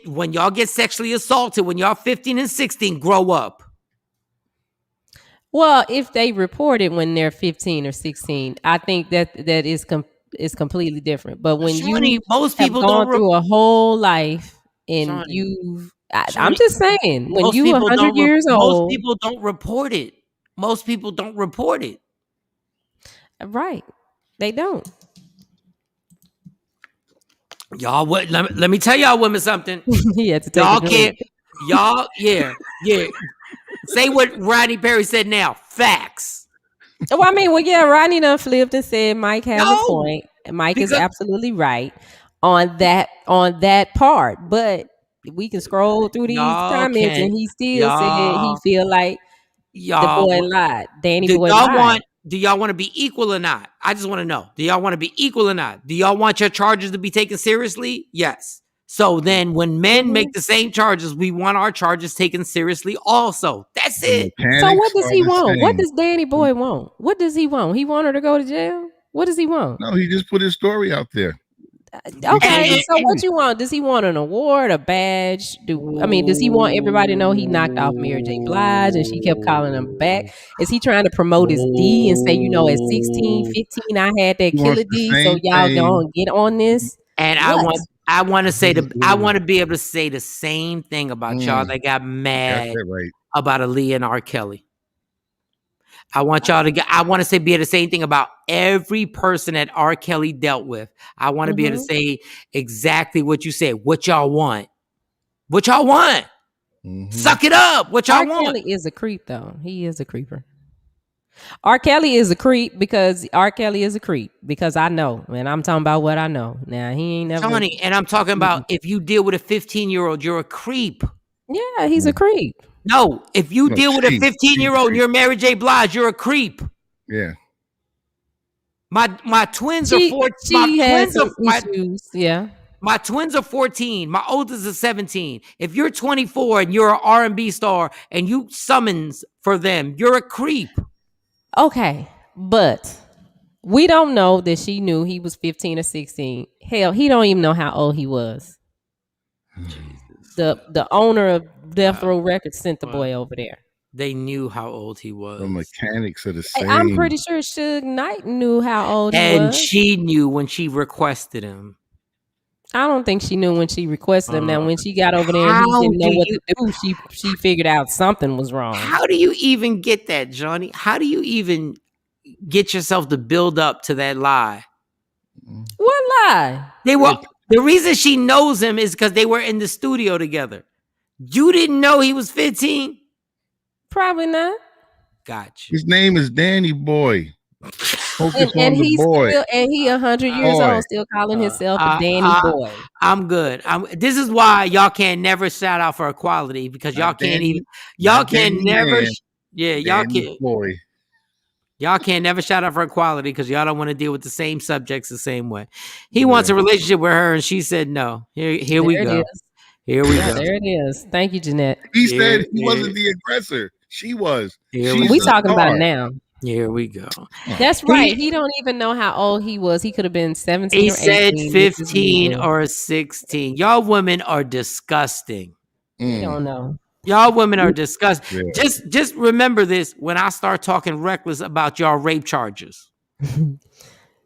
when y'all get sexually assaulted when y'all 15 and 16, grow up. Well, if they report it when they're 15 or 16, I think that is completely different. But when most people have gone don't through a whole life and I'm just saying, when you 100 years old, most people don't report it. Most people don't report it. Right? They don't. Y'all, let me tell y'all women something. Y'all can't. Y'all, yeah. Say what Rodney Perry said now. Facts. Well, I mean, Rodney done flipped and said Mike has a point. And Mike is absolutely right on that part. But we can scroll through these comments and he still said he feel like the boy lied. Danny boy lied. Do y'all want to be equal or not? I just want to know. Do y'all want to be equal or not? Do y'all want your charges to be taken seriously? Yes. So then when men make the same charges, we want our charges taken seriously also. That's it. So what does he want? What does Danny boy want? What does he want? He want her to go to jail? What does he want? No, he just put his story out there. Okay, so what you want? Does he want an award, a badge? Does he want everybody to know he knocked off Mary J. Blige and she kept calling him back? Is he trying to promote his D and say, at 16, 15, I had that killer D, so y'all don't get on this? And I want to be able to say the same thing about y'all that got mad about Aaliyah and R. Kelly. I want y'all to be able to say anything about every person that R. Kelly dealt with. I want to be able to say exactly what you said. What y'all want? What y'all want? Suck it up. What y'all want? R. Kelly is a creep, though. He is a creeper. R. Kelly is a creep because I know, and I'm talking about what I know. Now he ain't never Tony, and I'm talking about if you deal with a 15-year-old, you're a creep. Yeah, he's a creep. No, if you deal with a 15-year-old and you're Mary J. Blige, you're a creep. Yeah. My twins are 14. Yeah. My twins are 14. My oldest is 17. If you're 24 and you're an R&B star and you summons for them, you're a creep. Okay, but we don't know that she knew he was 15 or 16. Hell, he don't even know how old he was. The owner of Death Row Records sent the boy over there. They knew how old he was. The mechanics are the same. I'm pretty sure Suge Knight knew how old he was. And she knew when she requested him. I don't think she knew when she requested him. Now, when she got over there and he didn't know what to do, she figured out something was wrong. How do you even get that, Johnny? How do you even get yourself to build up to that lie? What lie? The reason she knows him is because they were in the studio together. You didn't know he was 15? Probably not. Gotcha. His name is Danny Boy. And he's boy. He 100 years old, still calling himself a Danny Boy. I'm good. This is why y'all can never shout out for equality because y'all can't even. Y'all can never. Yeah, Danny Floyd. y'all can't never shout out for equality because y'all don't want to deal with the same subjects the same way. He wants a relationship with her, and she said no. Here we go. Here we go. There it is. Thank you, Jeanette. He said he wasn't the aggressor. She was. We talking about it now. Here we go. That's right. He don't even know how old he was. He could have been 17 He or 18. said 15 or 16. Y'all women are disgusting. You don't know. Y'all women are disgusting. Yeah. Just remember this when I start talking reckless about y'all rape charges.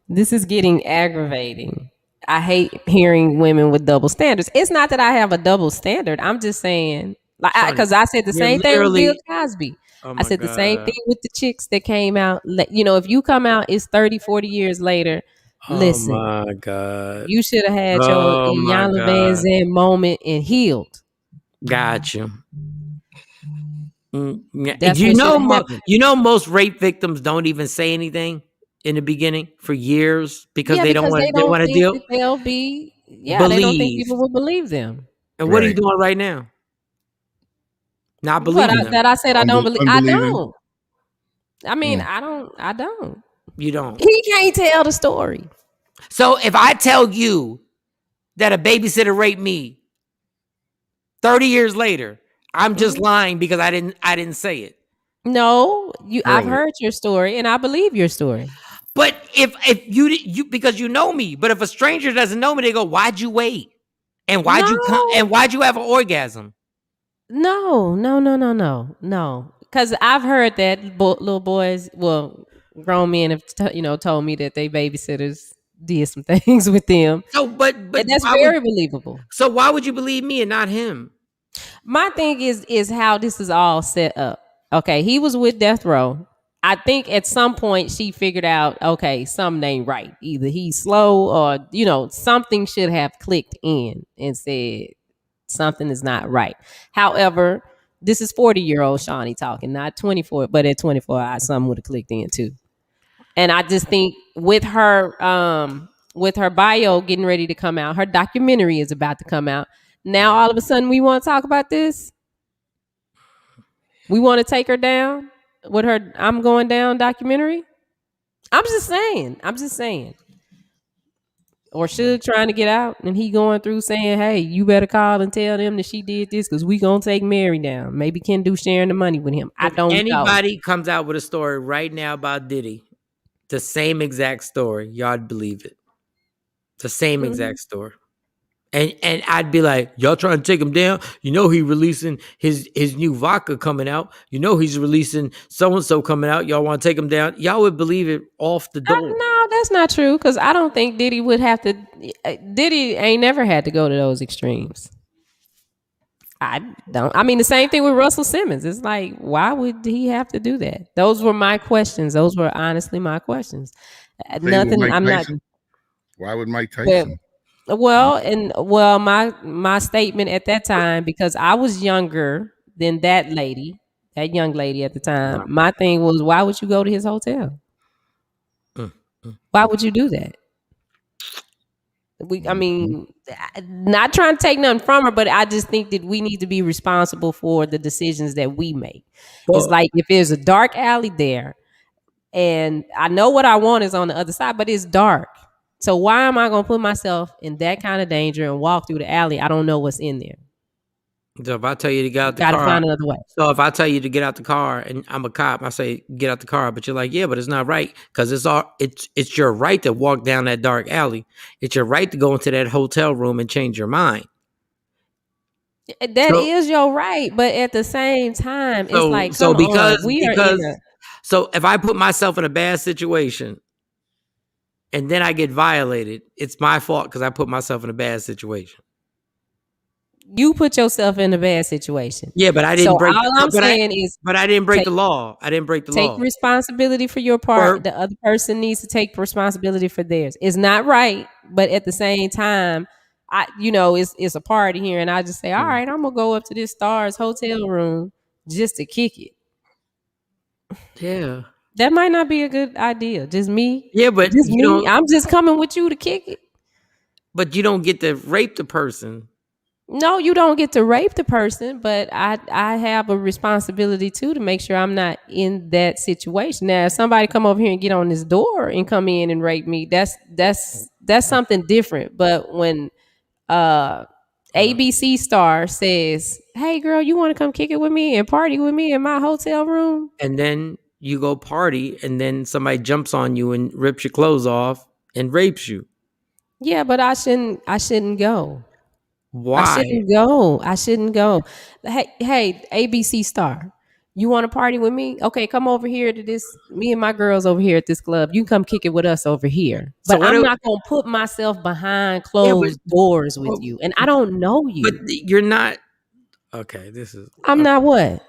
This is getting aggravating. I hate hearing women with double standards. It's not that I have a double standard. I'm just saying, like, because I said the same thing with Bill Cosby. I said the same thing with the chicks that came out. You know, if you come out, it's 30, 40 years later. Listen, oh my God, you should have had your Iyanla Vanzant moment and healed. Got you. You know, most rape victims don't even say anything in the beginning for years because they don't want to deal. They'll be they don't think people will believe them. And what are you doing right now? Not believing them. That I said I don't believe. I don't. I mean, I don't. You don't. He can't tell the story. So if I tell you that a babysitter raped me 30 years later, I'm just lying because I didn't say it. No, I've heard your story and I believe your story. But if you because you know me, but if a stranger doesn't know me, they go, "Why'd you wait? And why'd you come? And why'd you have an orgasm?" No. Because I've heard that little boys, grown men have told me that they babysitters did some things with them. So, but and that's very believable. So why would you believe me and not him? My thing is how this is all set up. Okay, he was with Death Row. I think at some point she figured out, okay, something ain't right. Either he's slow or, something should have clicked in and said something is not right. However, this is 40-year-old Shawnee talking, not 24, but at 24, something would have clicked in too. And I just think with her bio getting ready to come out, her documentary is about to come out. Now, all of a sudden, we want to talk about this. We want to take her down with her "I'm Going Down" documentary. I'm just saying. Or Suge trying to get out and he going through saying, "Hey, you better call and tell them that she did this because we gonna take Mary down." Maybe Ken do sharing the money with him. I don't know. Anybody comes out with a story right now about Diddy, the same exact story, y'all'd believe it. The same exact story. And I'd be like, y'all trying to take him down? You know he releasing his new vodka coming out. You know he's releasing so-and-so coming out. Y'all want to take him down? Y'all would believe it off the door. No, that's not true because I don't think Diddy would have to. Diddy ain't never had to go to those extremes. I don't. I mean, the same thing with Russell Simmons. It's like, why would he have to do that? Those were my questions. Those were honestly my questions. Nothing. I'm not. Why would Mike Tyson? My statement at that time, because I was younger than that young lady at the time. My thing was, why would you go to his hotel? Why would you do that? I mean, not trying to take nothing from her, but I just think that we need to be responsible for the decisions that we make. It's like if there's a dark alley there, and I know what I want is on the other side, but it's dark. So why am I going to put myself in that kind of danger and walk through the alley? I don't know what's in there. So if I tell you to get out the car, gotta find another way. So if I tell you to get out the car and I'm a cop, I say get out the car, but you're like, yeah, but it's not right because it's your right to walk down that dark alley. It's your right to go into that hotel room and change your mind. That is your right, but at the same time, it's like so if I put myself in a bad situation and then I get violated, it's my fault because I put myself in a bad situation. You put yourself in a bad situation. Yeah, but I didn't break. But I didn't break the law. I didn't break the law. Take responsibility for your part. The other person needs to take responsibility for theirs. It's not right, but at the same time, it's a party here, and I just say, all right, I'm gonna go up to this Stars hotel room just to kick it. Yeah. That might not be a good idea. Just me. Yeah, but just me. I'm just coming with you to kick it. But you don't get to rape the person. No, you don't get to rape the person, but I have a responsibility too to make sure I'm not in that situation. Now, if somebody come over here and get on this door and come in and rape me, that's something different. But when ABC star says, "Hey girl, you want to come kick it with me and party with me in my hotel room?" And then you go party, and then somebody jumps on you and rips your clothes off and rapes you. Yeah, but I shouldn't go. Why? I shouldn't go. Hey, ABC star, you want to party with me? Okay, come over here to this. Me and my girls over here at this club. You can come kick it with us over here. So But I'm not gonna put myself behind closed doors with you, and I don't know you. But you're not. Okay, this is. I'm not what?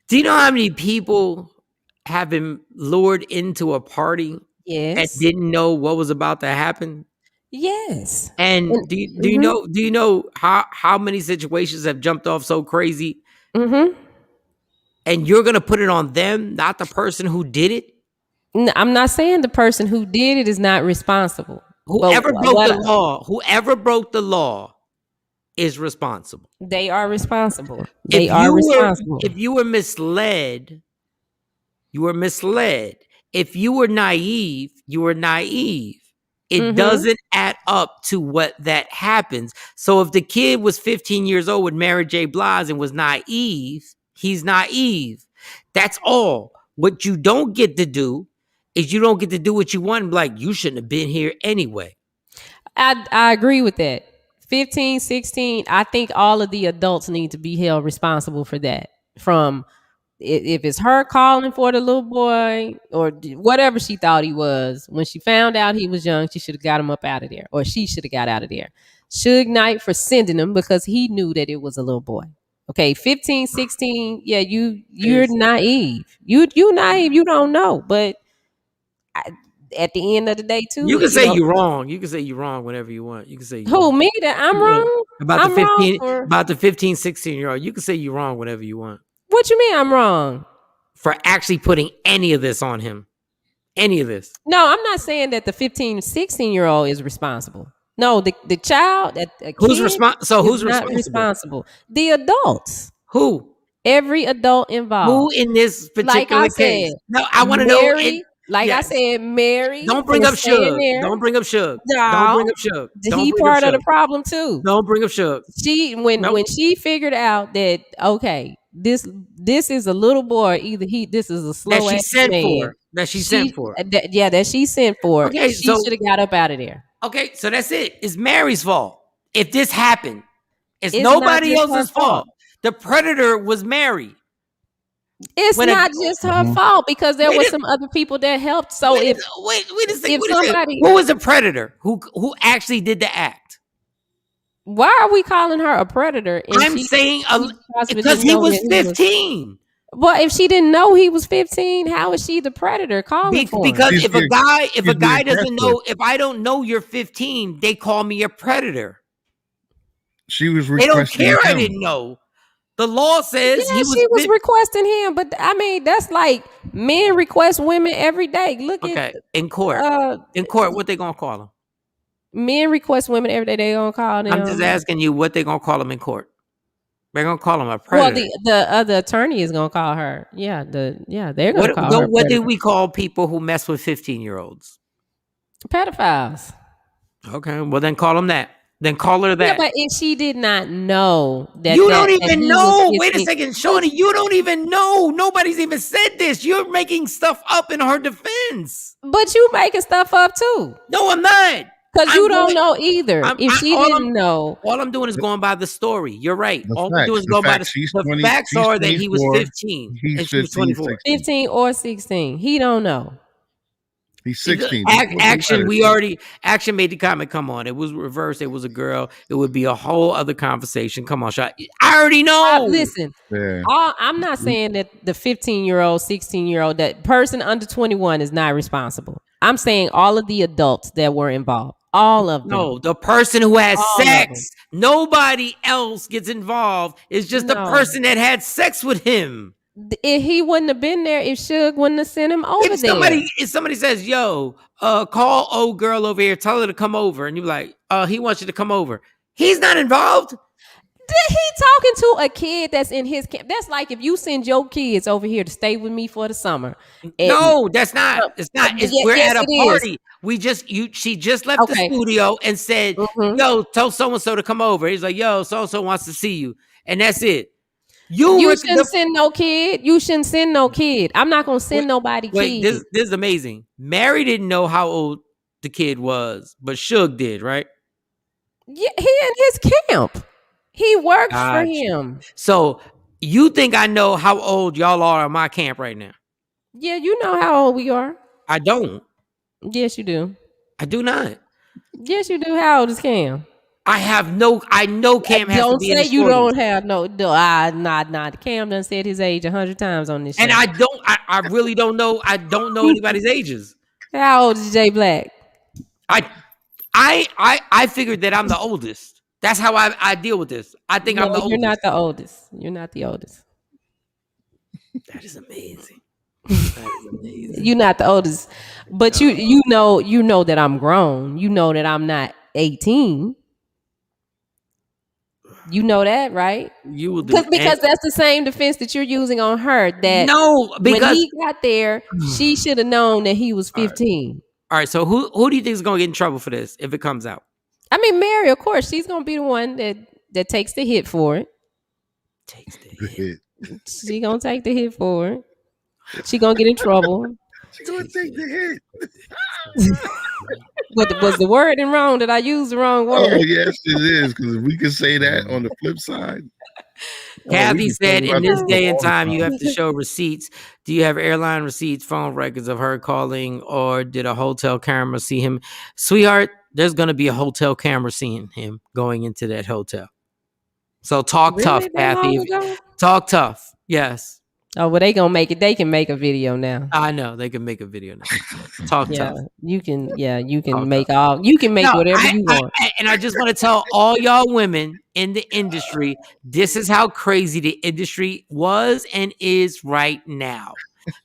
Do you know how many people have been lured into a party and Yes. didn't know what was about to happen? Yes. And do you know how many situations have jumped off so crazy? Mm-hmm. And you're gonna put it on them, not the person who did it. I'm not saying the person who did it is not responsible. Whoever broke the law is responsible. They are responsible. If you were misled, you were misled. If you were naive, you were naive. It doesn't add up to what that happens. So if the kid was 15 years old with Mary J. Blige and was naive, he's naive. That's all. What you don't get to do is you don't get to do what you want. Like, you shouldn't have been here anyway. I agree with that. 15, 16, I think all of the adults need to be held responsible for that. From if it's her calling for the little boy or whatever she thought he was, when she found out he was young, she should have got him up out of there, or she should have got out of there. Suge Knight for sending him because he knew that it was a little boy. Okay, 15, 16, yeah, you're naive. You naive, you don't know, but at the end of the day, too, You can say you're wrong. You can say you're wrong whenever you want. You can say who me that I'm wrong about the 15, 16-year-old. You can say you're wrong whenever you want. What you mean I'm wrong? For actually putting any of this on him. Any of this. No, I'm not saying that the 15, 16-year-old is responsible. No, the child, who's responsible? The adults. Who? Every adult involved. Who in this particular case? No, I want to know. I said, Mary. Don't bring up Suge. Don't bring up Suge. No, don't bring up Suge. He part of the problem too. Don't bring up Suge. When she figured out that this is a little boy, this is a slow ass man that she sent for. That she sent for. Okay, she should have got up out of there. Okay, so that's it. It's Mary's fault. If this happened, it's nobody else's fault. The predator was Mary. It's not just her fault because there were some other people that helped. So wait a second, who was the predator who actually did the act? Why are we calling her a predator? I'm saying because he was 15. Well, if she didn't know he was 15, how is she the predator calling for him? Because if a guy doesn't know, if I don't know you're 15, they call me a predator. She was requesting. They don't care. I didn't know. The law says she was requesting him, but I mean that's like men request women every day. In court. What they gonna call them? Men request women every day. They gonna call them. I'm just asking you what they gonna call them in court. They're gonna call them a predator. Well, the other attorney is gonna call her. Yeah, they're gonna call her. What do we call people who mess with 15-year-olds? Pedophiles. Okay, well then call them that. Then call her that. Yeah, but if she did not know that, you don't even know. Wait a second, Shawnee. You don't even know. Nobody's even said this. You're making stuff up in her defense. But you making stuff up too. No, I'm not. Because you don't know either. If she didn't know, all I'm doing is going by the story. You're right. All I'm doing is going by the facts are that he was 15 and she was 24. 15 or 16. He don't know. He's 16. Action made the comment. Come on, it was reversed. It was a girl. It would be a whole other conversation. Come on, Shawn. I already know. Listen, I'm not saying that the 15-year-old, 16-year-old, that person under 21 is not responsible. I'm saying all of the adults that were involved, all of them. No, the person who has sex. Nobody else gets involved. It's just the person that had sex with him. If he wouldn't have been there, if Suge wouldn't have sent him over If somebody says, "Yo, call old girl over here, tell her to come over," and you're like, he wants you to come over. He's not involved. He talking to a kid that's in his camp. That's like if you send your kids over here to stay with me for the summer. No, that's not. It's not. We're at a party. Is. She just left the studio and said, "Yo, tell so and so to come over." He's like, "Yo, so and so wants to see you," and that's it. You shouldn't send no kid. You shouldn't send no kid. I'm not gonna send nobody Wait, kid. this is amazing. Mary didn't know how old the kid was, but Suge did, right? Yeah, he in his camp. He works for him. So you think I know how old y'all are in my camp right now? Yeah, you know how old we are. I don't. Yes, you do. I do not. Yes, you do. How old is Cam? I know Cam has to be in his 40s. Don't say you don't have no. Not. Cam done said his age 100 times on this show. And I really don't know. I don't know anybody's ages. How old is Jay Black? I figured that I'm the oldest. That's how I deal with this. I think I'm the oldest. You're not the oldest. You're not the oldest. That is amazing. That is amazing. You're not the oldest. But you know that I'm grown. You know that I'm not 18. You know that, right? You will do because that's the same defense that you're using on her. That no, because when he got there, she should have known that he was 15. All right. So who do you think is going to get in trouble for this if it comes out? I mean, Mary, of course, she's going to be the one that takes the hit for it. Takes the hit. She going to take the hit for it. She going to get in trouble. She going to take the hit. Was the wording wrong? Did I use the wrong word? Oh, yes, it is. Because if we can say that on the flip side. Kathy said, in this day and time, you have to show receipts. Do you have airline receipts, phone records of her calling, or did a hotel camera see him? Sweetheart, there's going to be a hotel camera seeing him going into that hotel. So talk tough, Kathy. Talk tough. Yes. Oh, well, they gonna make it. They can make a video now. I know they can make a video now. Talk tough. You can. Yeah, you can talk make tough. All. You can make whatever you want. And I just want to tell all y'all women in the industry, this is how crazy the industry was and is right now.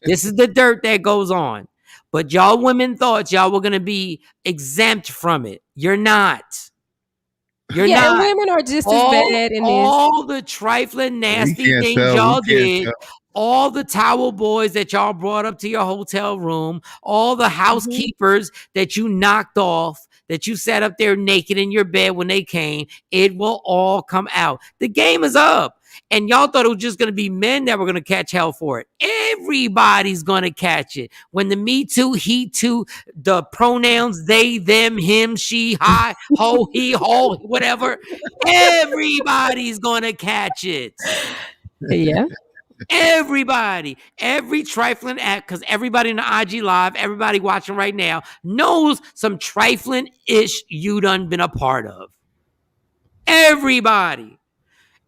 This is the dirt that goes on. But y'all women thought y'all were gonna be exempt from it. You're not. You're not. And women are just as bad in all the trifling, nasty things y'all did. All the towel boys that y'all brought up to your hotel room, all the housekeepers that you knocked off, that you sat up there naked in your bed when they came, it will all come out. The game is up. And y'all thought it was just going to be men that were going to catch hell for it. Everybody's going to catch it. When the me too, he too, the pronouns they, them, him, she, hi, ho, he, ho, whatever, everybody's going to catch it. Yeah. Everybody, every trifling act, because everybody in the IG Live, everybody watching right now knows some trifling ish you done been a part of. Everybody.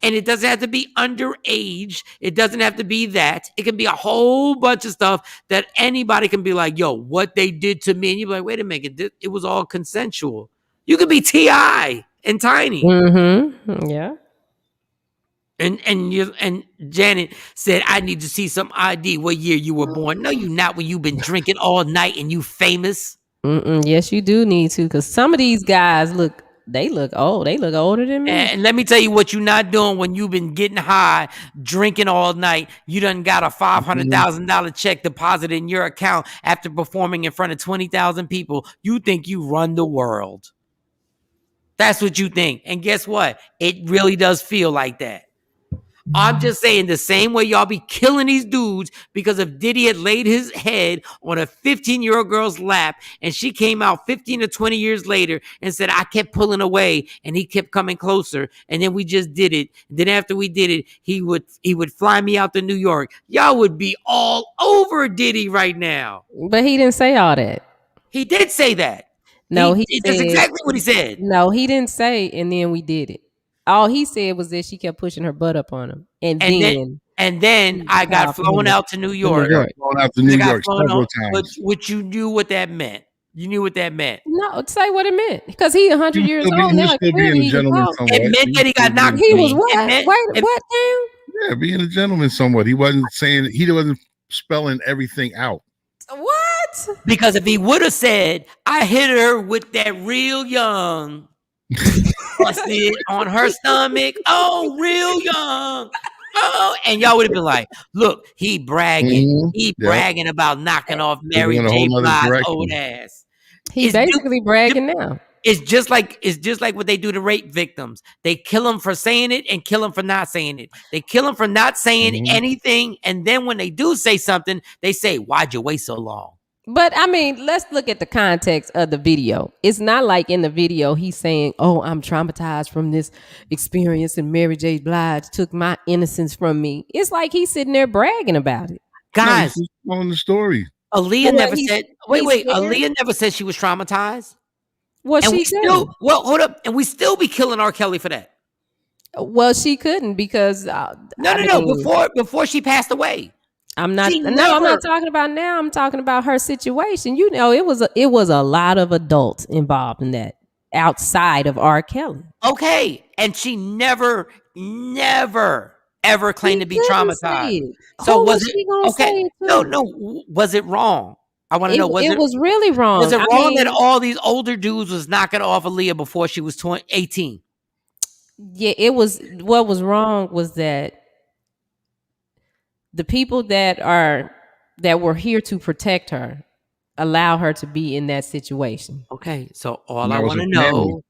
And it doesn't have to be underage. It doesn't have to be that. It can be a whole bunch of stuff that anybody can be like, yo, what they did to me. And you're like, wait a minute, it was all consensual. You could be T.I. and Tiny. Mm-hmm. Yeah. And Janet said, I need to see some ID what year you were born. No, you not when you've been drinking all night and you famous. Yes, you do need to, because some of these guys look old. They look older than me. And let me tell you what you're not doing when you've been getting high, drinking all night. You done got a $500,000 check deposited in your account after performing in front of 20,000 people. You think you run the world. That's what you think. And guess what? It really does feel like that. I'm just saying, the same way y'all be killing these dudes because if Diddy had laid his head on a 15-year-old girl's lap and she came out 15 to 20 years later and said, I kept pulling away and he kept coming closer and then we just did it. Then after we did it, he would fly me out to New York. Y'all would be all over Diddy right now. But he didn't say all that. He did say that. No, that's exactly what he said. No, he didn't say, and then we did it. All he said was that she kept pushing her butt up on him. And then I got flown out to New York. Flown out to New York several times. Which you knew what that meant. You knew what that meant. No, say what it meant. Because he 100 years old He was now. still being Clearly a he can gentleman talk. somewhat. It meant that he got knocked. He was what? It Wait, what now? Yeah, being a gentleman somewhat. He wasn't saying, he wasn't spelling everything out. What? Because if he would have said, I hit her with that real young, busted on her stomach. Oh, real young. Oh, and y'all would have been like, look, he bragging. Mhm. He Yep. bragging about knocking off They Mary went a J. whole nother Blige's direction. old ass. He's basically bragging now. It's just like what they do to rape victims. They kill them for saying it and kill them for not saying it. They kill them for not saying anything, and then when they do say something, they say, "Why'd you wait so long?" But I mean, let's look at the context of the video. It's not like in the video he's saying, "Oh, I'm traumatized from this experience, and Mary J. Blige took my innocence from me." It's like he's sitting there bragging about it. Guys, he's telling the story. Aaliyah never said. Wait. Aaliyah never said she was traumatized. Well, and she we still, hold up, and we still be killing R. Kelly for that. Well, she couldn't because no. Before she passed away. I'm not talking about now. I'm talking about her situation. You know, it was a lot of adults involved in that outside of R. Kelly. Okay, and she never ever claimed to be traumatized. So was it okay? No. Was it wrong? I want to know. It was really wrong. Was it wrong that all these older dudes was knocking off Aaliyah before she was 18? Yeah, it was. What was wrong was that the people that were here to protect her allow her to be in that situation. Okay, so all I want to know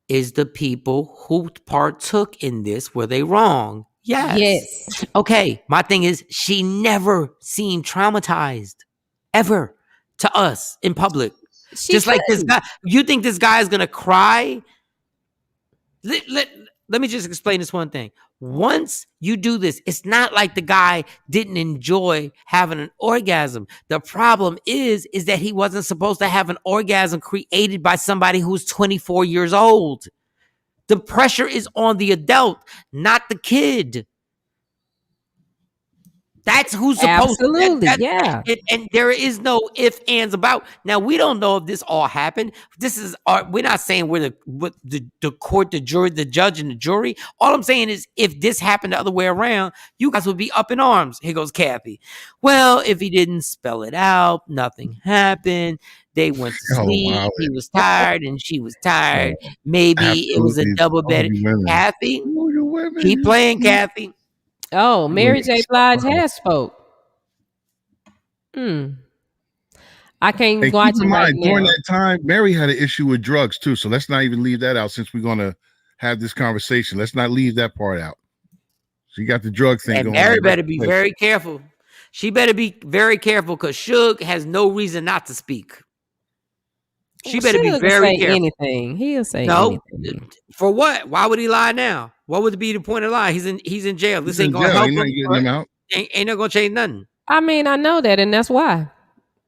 is the people who partook in this, were they wrong? Yes. Okay, my thing is she never seemed traumatized ever to us in public. Just like this guy. You think this guy is going to cry? Let me just explain this one thing. Once you do this, it's not like the guy didn't enjoy having an orgasm. The problem is that he wasn't supposed to have an orgasm created by somebody who's 24 years old. The pressure is on the adult, not the kid. That's who's supposed to. Absolutely, yeah. And there is no ifs, ands about. Now, we don't know if this all happened. This is we're not saying we're the court, the jury, the judge, and the jury. All I'm saying is if this happened the other way around, you guys would be up in arms. Here goes Kathy. Well, if he didn't spell it out, nothing happened. They went to sleep. Wow. He was tired and she was tired. Maybe it was a double bed. Kathy, keep playing, Kathy. Oh, Mary J. Blige has spoke. I can't watch it right now. During that time, Mary had an issue with drugs too. So let's not even leave that out since we're going to have this conversation. Let's not leave that part out. She got the drug thing going on. Mary better be very careful. She better be very careful because Suge has no reason not to speak. She better be very careful. Anything. He'll say anything. For what? Why would he lie now? What would be the point of lie? He's in jail. This ain't gonna help him. Getting him out. Ain't not gonna change nothing. I mean, I know that, and that's why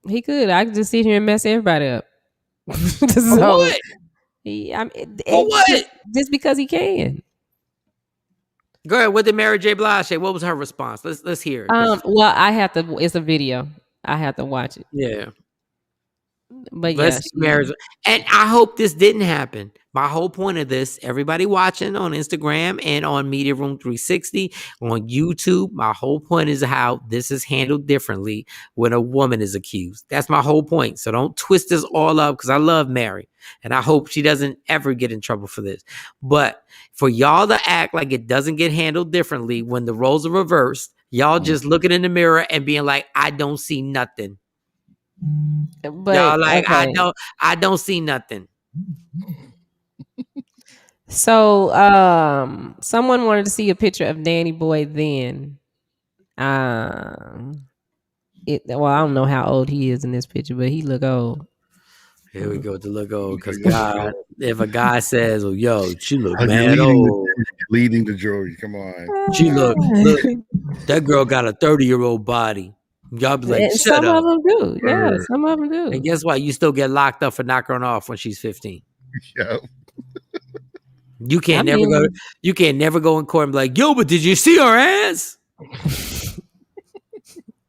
he could. I could just sit here and mess everybody up. For what? For what? Just because he can. Go ahead. What did Mary J. Blige say? What was her response? Let's hear it. Well, I have to. It's a video. I have to watch it. Yeah. But yes, and I hope this didn't happen. My whole point of this, everybody watching on Instagram and on Media Room 360 on YouTube, my whole point is how this is handled differently when a woman is accused. That's my whole point. So don't twist this all up because I love Mary and I hope she doesn't ever get in trouble for this. But for y'all to act like it doesn't get handled differently when the roles are reversed, y'all just looking in the mirror and being like, I don't see nothing. But y'all like, okay. I don't see nothing. So someone wanted to see a picture of Danny Boy then. Well, I don't know how old he is in this picture, but he look old. Here we go to look old because God, if a guy says, "Oh, yo, she look mad old," leading the jury, come on, she look, that girl got a 30-year-old body. Y'all be like, shut some up. Of them do, yeah. Some of them do. And guess what? You still get locked up for knocking her off when she's 15. Yeah. You can't never go in court and be like, yo, but did you see her ass?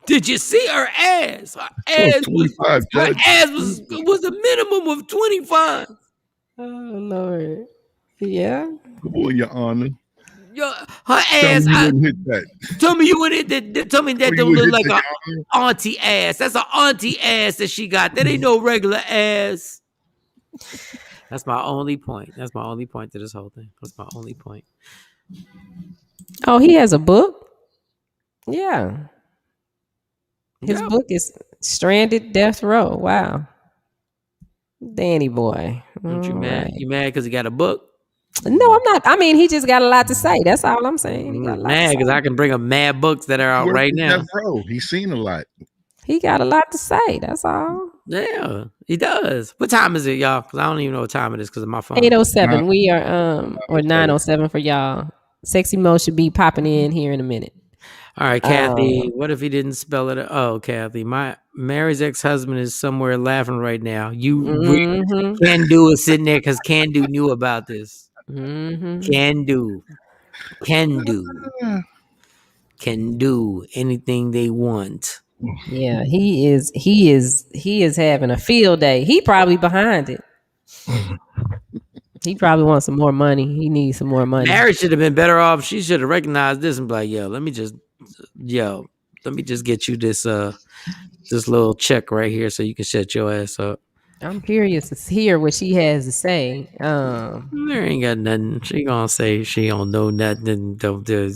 Did you see her ass? Her So ass 25, Judge. was a minimum of 25. Oh Lord. Yeah. Come on, Your Honor. Her Tell ass. me you wouldn't hit that. Tell me you wouldn't hit that. Tell me that You don't would look hit like that, a Your Honor. auntie ass. That's an auntie ass that she got. That ain't no regular ass. That's my only point. That's my only point to this whole thing. That's my only point. Oh, he has a book? Yeah. His Yep. book is Stranded Death Row. Wow. Danny boy. Aren't you All mad? right. You mad because he got a book? No, I'm not. I mean, he just got a lot to say. That's all I'm saying. He got a lot Mad to because say. I can bring up mad books that are out Worked right with now. Death Row. He's seen a lot. He got a lot to say. That's all. Yeah, he does. What time is it, y'all? Because I don't even know what time it is because of my phone. 8:07. We are or 9:07 for y'all. Sexy Mo should be popping in here in a minute. All right, Kathy. What if he didn't spell it? Oh, Kathy, my Mary's ex-husband is somewhere laughing right now. Can do is sitting there because Can do knew about this. Can do anything they want. Yeah, he is having a field day. He probably behind it. He probably wants some more money. He needs some more money. Mary should have been better off. She should have recognized this and be like, let me just get you this little check right here so you can shut your ass up. I'm curious to hear what she has to say. There ain't got nothing. She gonna say she don't know nothing. Don't do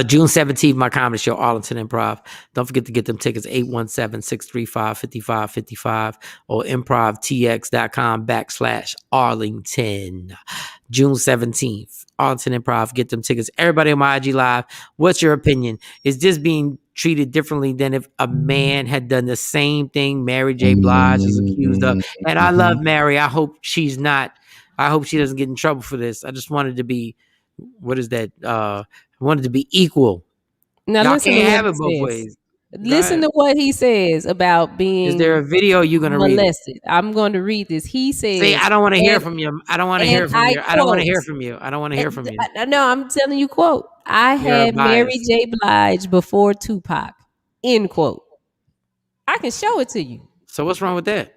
June 17th, my comedy show, Arlington Improv. Don't forget to get them tickets, 817-635-5555 or improvtx.com/Arlington. June 17th, Arlington Improv. Get them tickets. Everybody on my IG Live, what's your opinion? Is this being treated differently than if a man had done the same thing Mary J. Blige is accused of? And I love Mary. I hope she doesn't get in trouble for this. I just wanted to be, what is that? I wanted to be equal. Now Y'all listen can't to have what it both he ways. says. Listen to what he says about being. Is there a video you're going to read? Molested. I'm going to read this. He says. See, I don't want to hear from you. I don't want to hear from you. I don't want to hear from you. I don't want to hear from you. No, I'm telling you, quote. I had Mary J. Blige before Tupac. End quote. I can show it to you. So what's wrong with that?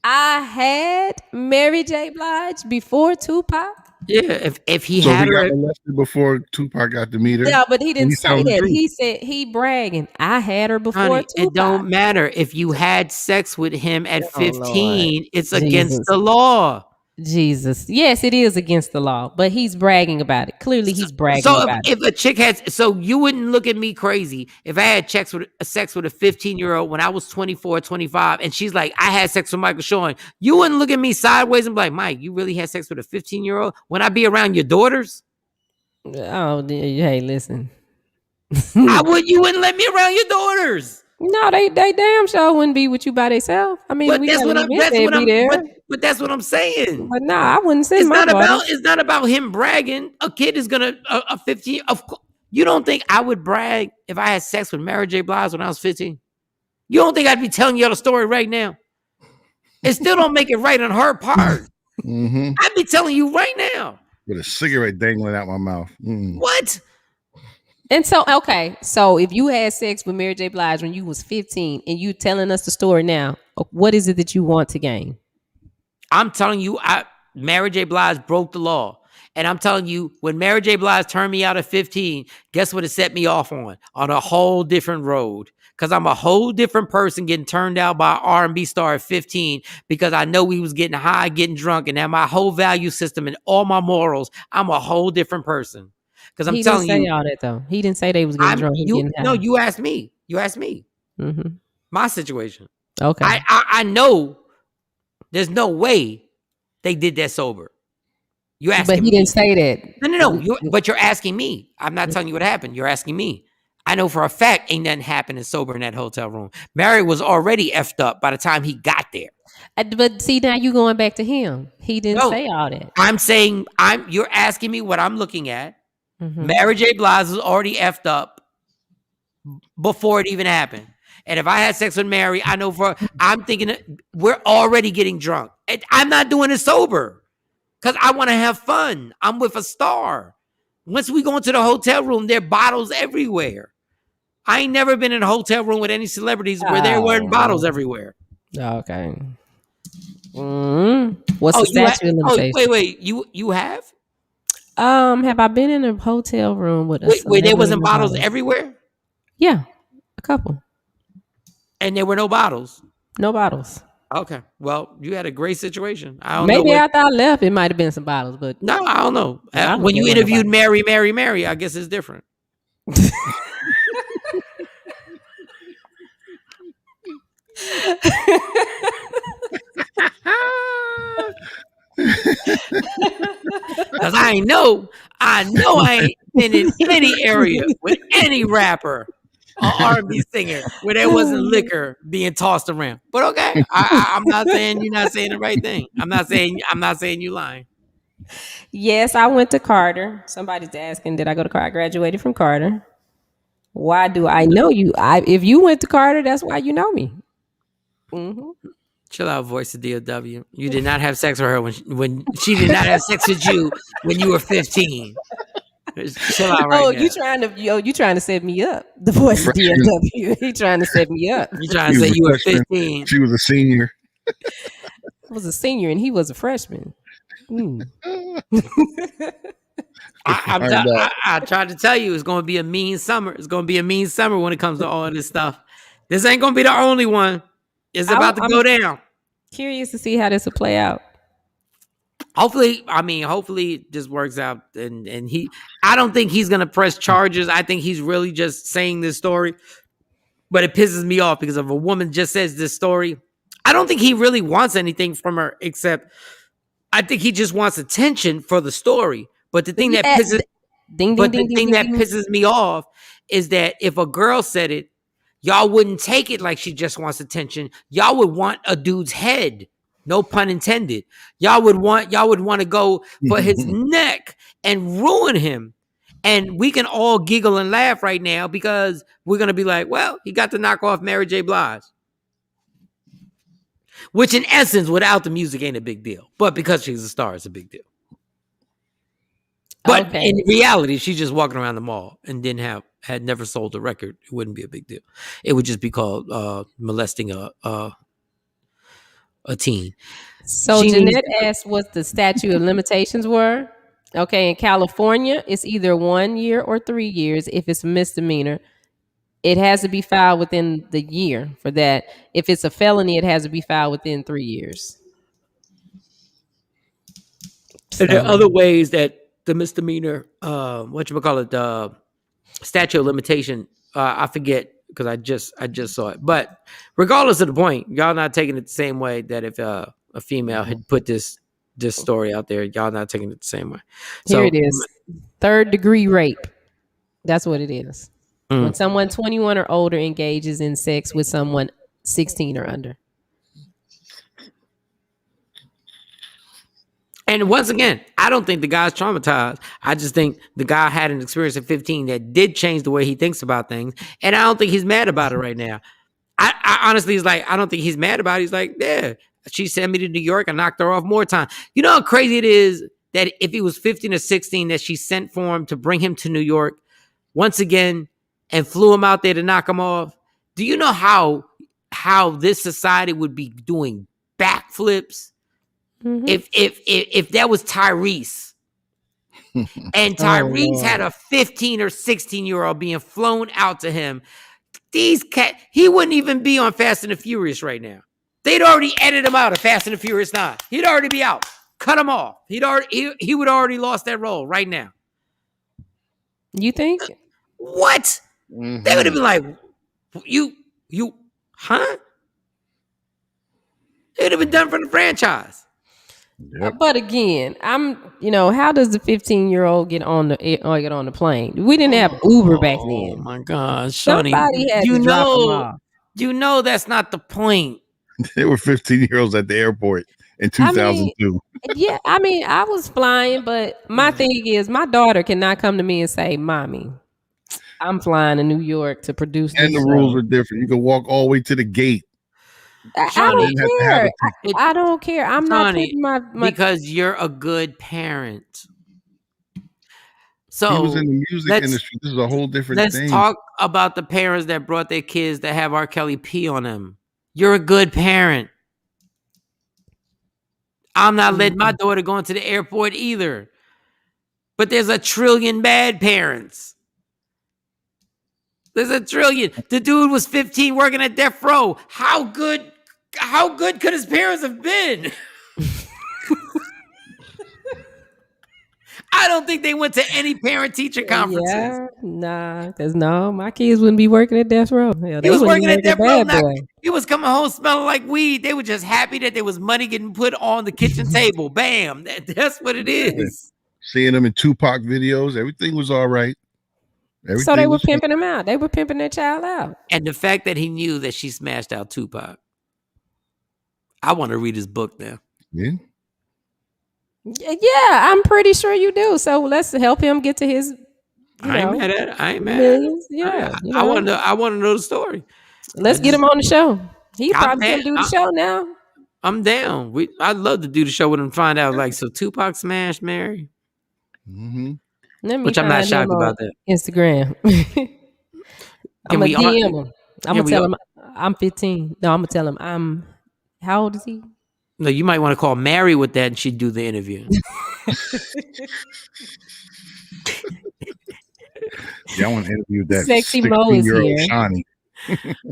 I had Mary J. Blige before Tupac. Yeah, if he so had he her got molested before Tupac got to meet her. Yeah, but he didn't say that. He said he bragging. I had her before Honey, Tupac. it don't matter if you had sex with him at 15. It's Jesus. against the law. Jesus. Yes, it is against the law, but he's bragging about it. Clearly, he's bragging about it. If a chick has, so you wouldn't look at me crazy if I had sex with a 15-year-old when I was 24, 25, and she's like, I had sex with Michael Shawn. You wouldn't look at me sideways and be like, Mike, you really had sex with a 15-year-old when I be around your daughters? Oh, hey, listen. You wouldn't let me around your daughters. No, they damn sure wouldn't be with you by themselves. I mean, but that's what I'm saying. But no, I wouldn't say it's not about him bragging. A kid is gonna a 15. Of course, you don't think I would brag if I had sex with Mary J. Blige when I was 15? You don't think I'd be telling you the story right now? It still don't make it right on her part. I'd be telling you right now with a cigarette dangling out my mouth. What? And so, okay, so if you had sex with Mary J. Blige when you was 15 and you telling us the story now, what is it that you want to gain? I'm telling you, Mary J. Blige broke the law. And I'm telling you, when Mary J. Blige turned me out at 15, guess what it set me off on? On a whole different road. Because I'm a whole different person getting turned out by an R&B star at 15 because I know he was getting high, getting drunk, and now my whole value system and all my morals, I'm a whole different person. Because I'm telling you, he didn't say all that though. He didn't say they was getting drunk. No, you asked me. Mm-hmm. My situation. Okay. I know there's no way they did that sober. You asked me. But he didn't say that. No. But you're asking me. I'm not telling you what happened. You're asking me. I know for a fact ain't nothing happening sober in that hotel room. Mary was already effed up by the time he got there. But see, now you going back to him. He didn't say all that. I'm saying you're asking me what I'm looking at. Mm-hmm. Mary J. Blige was already effed up before it even happened. And if I had sex with Mary, I'm thinking we're already getting drunk. I'm not doing it sober because I want to have fun. I'm with a star. Once we go into the hotel room, there are bottles everywhere. I ain't never been in a hotel room with any celebrities where there weren't bottles everywhere. Okay. What's the statute of limitations? Wait. You have? Have I been in a hotel room with a Wait, there celebrity wasn't and bottles everywhere? Yeah, a couple. And there were no bottles? No bottles. Okay. Well, you had a great situation. I don't Maybe know. after I left, it might have been some bottles, but No, I don't know. there When you wasn't interviewed nobody. Mary, I guess it's different. Because I know I ain't been in any area with any rapper or R&B singer where there wasn't liquor being tossed around. But okay, I'm not saying you're not saying the right thing. I'm not saying you lying. Yes, I went to Carter. Somebody's asking, did I go to Carter? I graduated from Carter. Why do I know you? If you went to Carter, that's why you know me. Mm-hmm. Chill out, voice of DOW. You did not have sex with her when she did not have sex with you when you were 15. Chill out right now. You trying to set me up? The voice of DOW. He trying to set me up. You trying to say you were 15? She was a senior. I was a senior and he was a freshman. I tried to tell you it's going to be a mean summer. It's going to be a mean summer when it comes to all of this stuff. This ain't going to be the only one. It's about to go down. Curious to see how this will play out. Hopefully it just works out. And I don't think he's going to press charges. I think he's really just saying this story. But it pisses me off because if a woman just says this story, I don't think he really wants anything from her except I think he just wants attention for the story. But the thing that pisses me off is that if a girl said it, y'all wouldn't take it like she just wants attention. Y'all would want a dude's head. No pun intended. Y'all would want to go for his neck and ruin him. And we can all giggle and laugh right now because we're going to be like, well, he got to knock off Mary J. Blige. Which in essence, without the music ain't a big deal. But because she's a star, it's a big deal. But in reality, she's just walking around the mall and had never sold a record. It wouldn't be a big deal. It would just be called molesting a teen. So Jeanette asked what the statute of limitations were. Okay, in California, it's either 1 year or 3 years if it's a misdemeanor. It has to be filed within the year for that. If it's a felony, it has to be filed within 3 years. So. There are other ways that the misdemeanor, statute of limitation, I forget because I just saw it. But regardless of the point, y'all not taking it the same way that if a female had put this story out there, y'all not taking it the same way. Here it is. 3rd degree rape. That's what it is. When someone 21 or older engages in sex with someone 16 or under. And once again, I don't think the guy's traumatized. I just think the guy had an experience at 15 that did change the way he thinks about things. And I don't think he's mad about it right now. I honestly, I don't think he's mad about it. He's like, yeah, she sent me to New York. I knocked her off more times. You know how crazy it is that if he was 15 or 16 that she sent for him to bring him to New York once again and flew him out there to knock him off? Do you know how this society would be doing backflips if that was Tyrese and Tyrese had a 15 or 16-year-old being flown out to him? He wouldn't even be on Fast and the Furious right now. They'd already edited him out of Fast and the Furious 9. He'd already be out. Cut him off. He would already lost that role right now. You think? What? Mm-hmm. They would have been like, you, huh? It would have been done for the franchise. Yep. But again, how does the 15-year-old get on the plane? We didn't have Uber back then. Oh my gosh, Shawnee, somebody had to drop them off. You know that's not the point. There were 15-year-olds at the airport in 2002. I was flying, but my thing is, my daughter cannot come to me and say, "Mommy, I'm flying to New York to produce." And the rules are different. You can walk all the way to the gate. I don't care. I don't care. I'm not putting my because you're a good parent. So he was in the music industry. This is a whole different thing. Let's talk about the parents that brought their kids that have R. Kelly pee on them. You're a good parent. I'm not letting my daughter go into the airport either. But there's a trillion bad parents. There's a trillion. The dude was 15 working at death row. How good could his parents have been? I don't think they went to any parent-teacher conferences. Yeah, nah, because my kids wouldn't be working at death row. Hell, He was working at death row. boy. He was coming home smelling like weed. They were just happy that there was money getting put on the kitchen table. Bam. That's what it is. Seeing them in Tupac videos, everything was all right. So they were pimping him out. They were pimping their child out. And the fact that he knew that she smashed out Tupac. I want to read his book now. Yeah. Yeah, I'm pretty sure you do. So let's help him get to his. I ain't mad at it. I ain't mad. Millions. Yeah. I want to know the story. Let's get him on the show. He probably can do the show now. I'm down. I'd love to do the show with him. Find out so Tupac smashed Mary. Mm-hmm. Which I'm not shocked about that. Instagram. I'm gonna DM him. I'm gonna tell him I'm 15. No, I'm gonna tell him how old is he? No, you might want to call Mary with that and she'd do the interview. Yeah, I want to interview that Sexy Mo is here. Shawnee.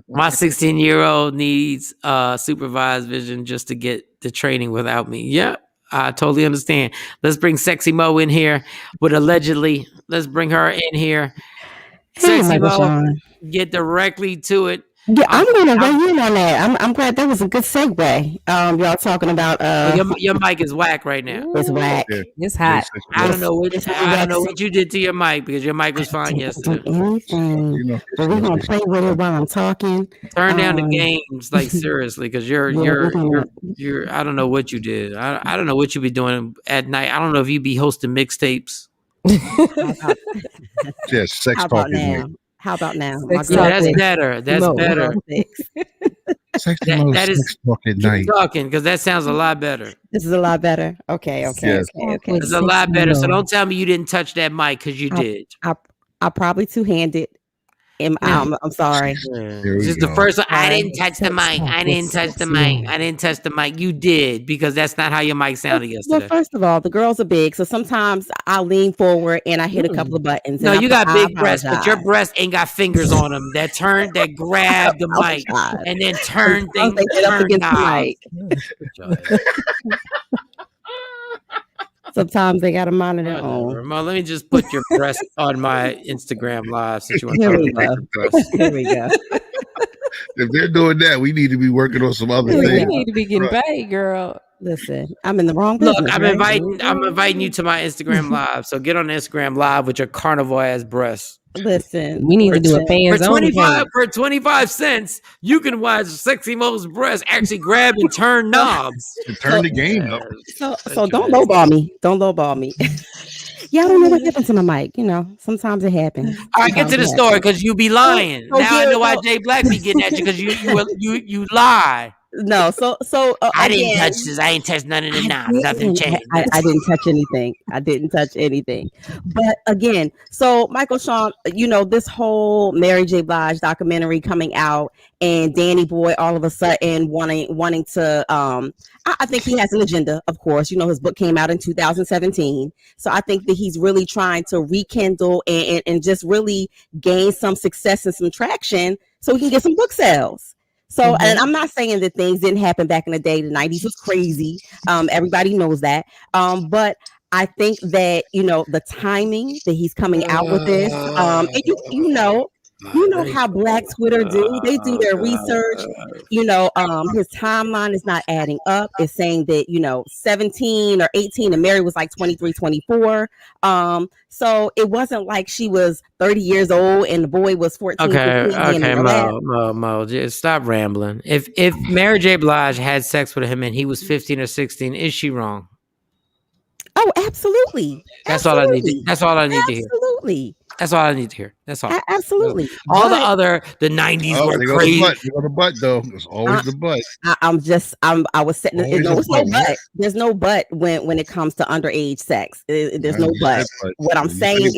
My 16-year-old needs supervised vision just to get the training without me. Yeah, I totally understand. Let's bring Sexy Mo in here with allegedly. Let's bring her in here. Sexy Mo, get directly to it. Yeah, I'm going to weigh in on that. I'm glad that was a good segue. Y'all talking about your mic is whack right now. It's whack. Yeah. It's hot. I don't know what you did to your mic because your mic was fine yesterday. Anything, but we're gonna play with it while I'm talking. Turn down the games, like seriously, because you're I don't know what you did. I don't know what you be doing at night. I don't know if you be hosting mixtapes. Yes, sex talk is night. How about now? Yeah, that's better. That's better. That is talk at night. Talking because that sounds a lot better. This is a lot better. Okay. Yes. It's a lot better. So don't tell me you didn't touch that mic because you did. I probably two-handed. I'm sorry. This is the first one. I didn't touch the mic. I didn't touch the mic. I didn't touch the mic. You did because that's not how your mic sounded yesterday. Well, first of all, the girls are big, so sometimes I'll lean forward and I hit a couple of buttons. No, you got big breasts, but your breasts ain't got fingers on them that grab the mic and then turn things up against the mic. Sometimes they got to monitor their own. Ramon, let me just put your breast on my Instagram live since you want to talk about your breast. Here we go. If they're doing that, we need to be working on some other things. We need to be getting paid, girl. Listen, I'm in the wrong business. Look, I'm inviting you to my Instagram live. So get on Instagram live with your carnival ass breasts. Listen, we need to do a fans only. For 25 cents, you can watch Sexy Mo's breasts actually grab and turn knobs. Turn the game up. So don't lowball me. Don't lowball me. Yeah, I don't know what happened to my mic. Sometimes it happens. All right, get to the story because you be lying. Now I know why Jay Black be getting at you because you lie. No, I didn't touch this. I ain't touched none of the knobs. Nothing changed. I didn't touch anything. I didn't touch anything. But again, so Michael Shawn, this whole Mary J. Blige documentary coming out, and Danny Boy all of a sudden wanting to. I think he has an agenda. Of course, his book came out in 2017, so I think that he's really trying to rekindle and just really gain some success and some traction, so he can get some book sales. So, and I'm not saying that things didn't happen back in the day. The 90s was crazy. Everybody knows that. But I think that, the timing that he's coming out with this, and you know how Black Twitter do. They do their research. His timeline is not adding up. It's saying that, 17 or 18 and Mary was like 23, 24. So it wasn't like she was 30 years old and the boy was 14. Okay, Mo, just stop rambling. If Mary J. Blige had sex with him and he was 15 or 16, is she wrong? Oh, absolutely. That's all I need to hear. Absolutely. That's all I need to hear. That's all. Absolutely. All the But other the 90s were They go the crazy. butt. They go the butt though. It's always the butt. I was saying, Always no, a it's no butt. but. There's no but when it comes to underage sex. There's no but. What I'm saying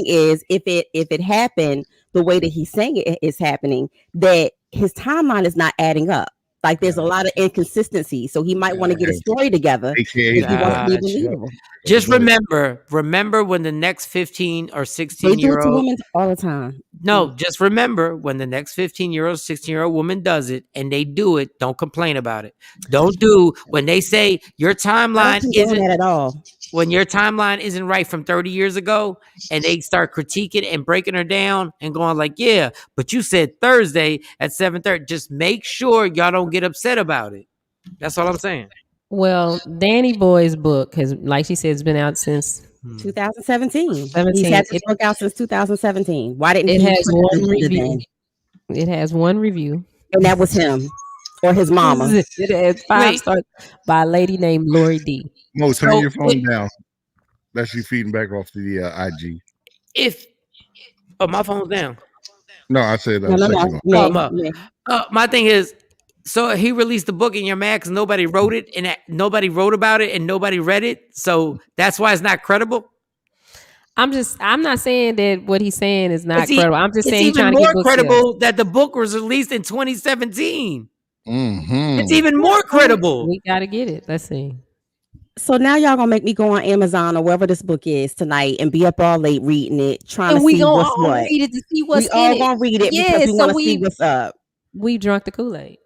is, if it happened the way that he's saying it is happening, that his timeline is not adding up. Like there's a lot of inconsistency, so he might want to get a story together. If he wants to be believable. Just remember when the next 15 or 16-year-old women all the time. No, just remember when the next 15-year-old, 16-year-old woman does it and they do it, don't complain about it. Don't do when they say your timeline isn't at all. When your timeline isn't right from 30 years ago and they start critiquing and breaking her down and going like, yeah, but you said Thursday at 7:30. Just make sure y'all don't get upset about it. That's all I'm saying. Well, Danny Boy's book has, like she said, it's been out since 2017. He's had this book out since 2017. Why didn't it he? Has one review. It has one review, and that was him or his mama. It has 5 stars by a lady named Lori D. Mo, turn your phone down. That's you feeding back off the IG. My phone's down. No, I said my thing is, so he released the book and you're mad because nobody wrote it and nobody wrote about it and nobody read it. So that's why it's not credible. I'm not saying that what he's saying is not credible. I'm just saying it's even more credible that the book was released in 2017. Mm-hmm. It's even more credible. We got to get it. Let's see. So now y'all gonna make me go on Amazon or wherever this book is tonight and be up all late reading it, trying to see what's what. Read it to see what's we all gonna read it because we want to see what's up. We drunk the Kool-Aid.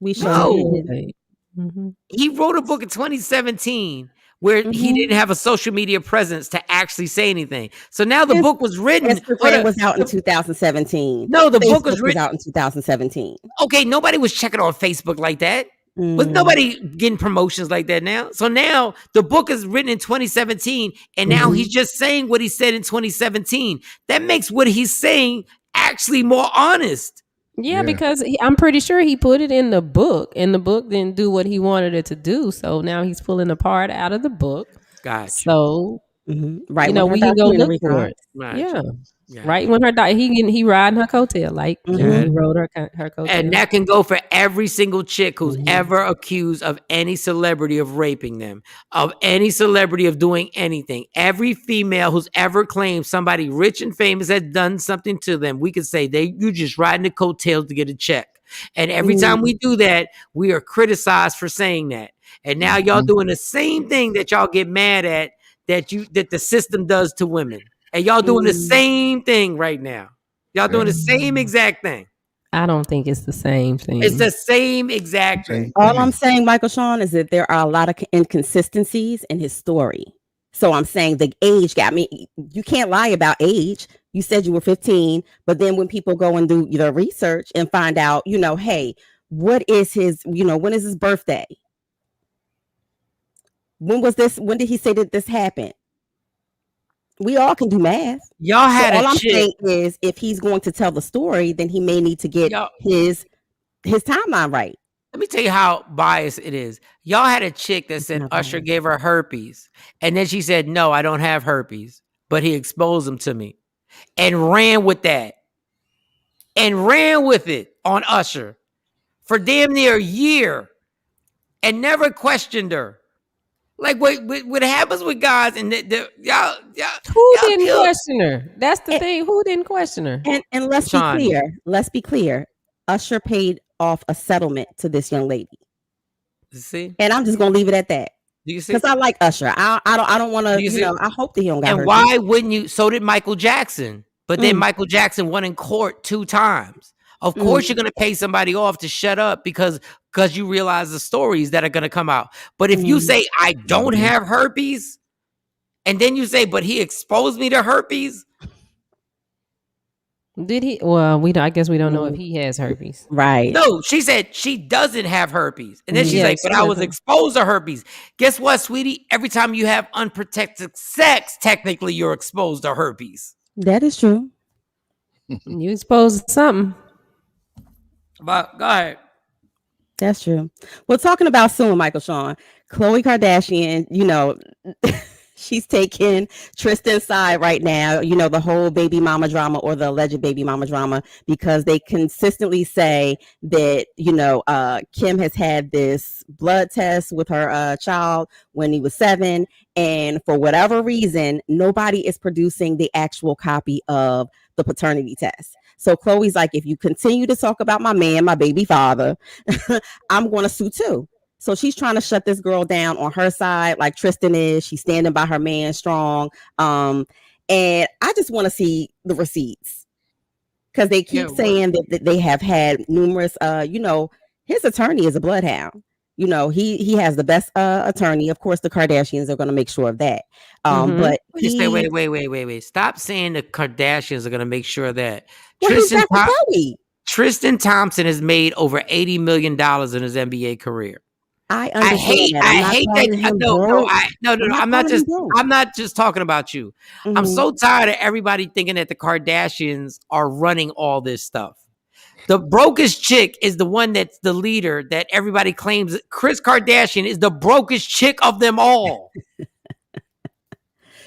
We should. Mm-hmm. He wrote a book in 2017 where he didn't have a social media presence to actually say anything. So now the book was written. Instagram was out in 2017. No, the book was out in 2017. Okay, nobody was checking on Facebook like that. Was nobody getting promotions like that now? So now the book is written in 2017, and now he's just saying what he said in 2017. That makes what he's saying actually more honest. Yeah, because I'm pretty sure he put it in the book, and the book didn't do what he wanted it to do. So now he's pulling a part out of the book. Gotcha. So, right, you know, we can go look for it. Right. Yeah. Right when her he riding her coattail like he rode her coattail. And that can go for every single chick who's ever accused of any celebrity of raping them, of any celebrity of doing anything. Every female who's ever claimed somebody rich and famous has done something to them, we could say you just riding the coattails to get a check. And every time we do that, we are criticized for saying that. And now y'all doing the same thing that y'all get mad at that the system does to women. And y'all doing the same thing right now. Y'all doing the same exact thing. I don't think it's the same thing. It's the same exact thing. All I'm saying, Michael Shawn, is that there are a lot of inconsistencies in his story. So I'm saying the age gap. I mean, you can't lie about age. You said you were 15, but then when people go and do the research and find out, hey, what is his, when is his birthday? When was this? When did he say that this happened? We all can do math. Y'all had all I'm saying is, if he's going to tell the story, then he may need to get his timeline right. Let me tell you how biased it is. Y'all had a chick that said Usher gave her herpes, and then she said, "No, I don't have herpes, but he exposed them to me," and ran with that, and ran with it on Usher for damn near a year, and never questioned her. Like what happens with guys and y'all who didn't question her? That's the thing. Who didn't question her? And let's Shawn. be clear. Let's be clear. Usher paid off a settlement to this young lady. See, and I'm just gonna leave it at that. Do you see? Because I like Usher. I don't want to. I hope that he don't got. And why wouldn't you? So did Michael Jackson. But then Michael Jackson won in court 2 times. Of course, you're going to pay somebody off to shut up because you realize the stories that are going to come out. But if you say, I don't have herpes, and then you say, but he exposed me to herpes. Did he? Well, I guess we don't know if he has herpes. Right. No, she said she doesn't have herpes. And then she's like, but I was exposed to herpes. Guess what, sweetie? Every time you have unprotected sex, technically you're exposed to herpes. That is true. You exposed to something. But go ahead. That's true. Well, talking about suing Michael Shawn, Khloe Kardashian, She's taking Tristan's side right now, you know, the whole baby mama drama or the alleged baby mama drama, because they consistently say that, you know, Kim has had this blood test with her child when he was 7. And for whatever reason, nobody is producing the actual copy of the paternity test. So Chloe's like, if you continue to talk about my man, my baby father, I'm going to sue too. So she's trying to shut this girl down on her side, like Tristan is. She's standing by her man strong. And I just want to see the receipts, because they keep saying that they have had numerous, you know, his attorney is a bloodhound. You know, he has the best attorney. Of course, the Kardashians are going to make sure of that. But just say, wait. Stop saying the Kardashians are going to make sure of that. Well, Tristan Thompson has made over $80 million in his NBA career. I hate that. I'm not just talking about you. Mm-hmm. I'm so tired of everybody thinking that the Kardashians are running all this stuff. The brokest chick is the one that's the leader that everybody claims. Kris Kardashian is the brokest chick of them all.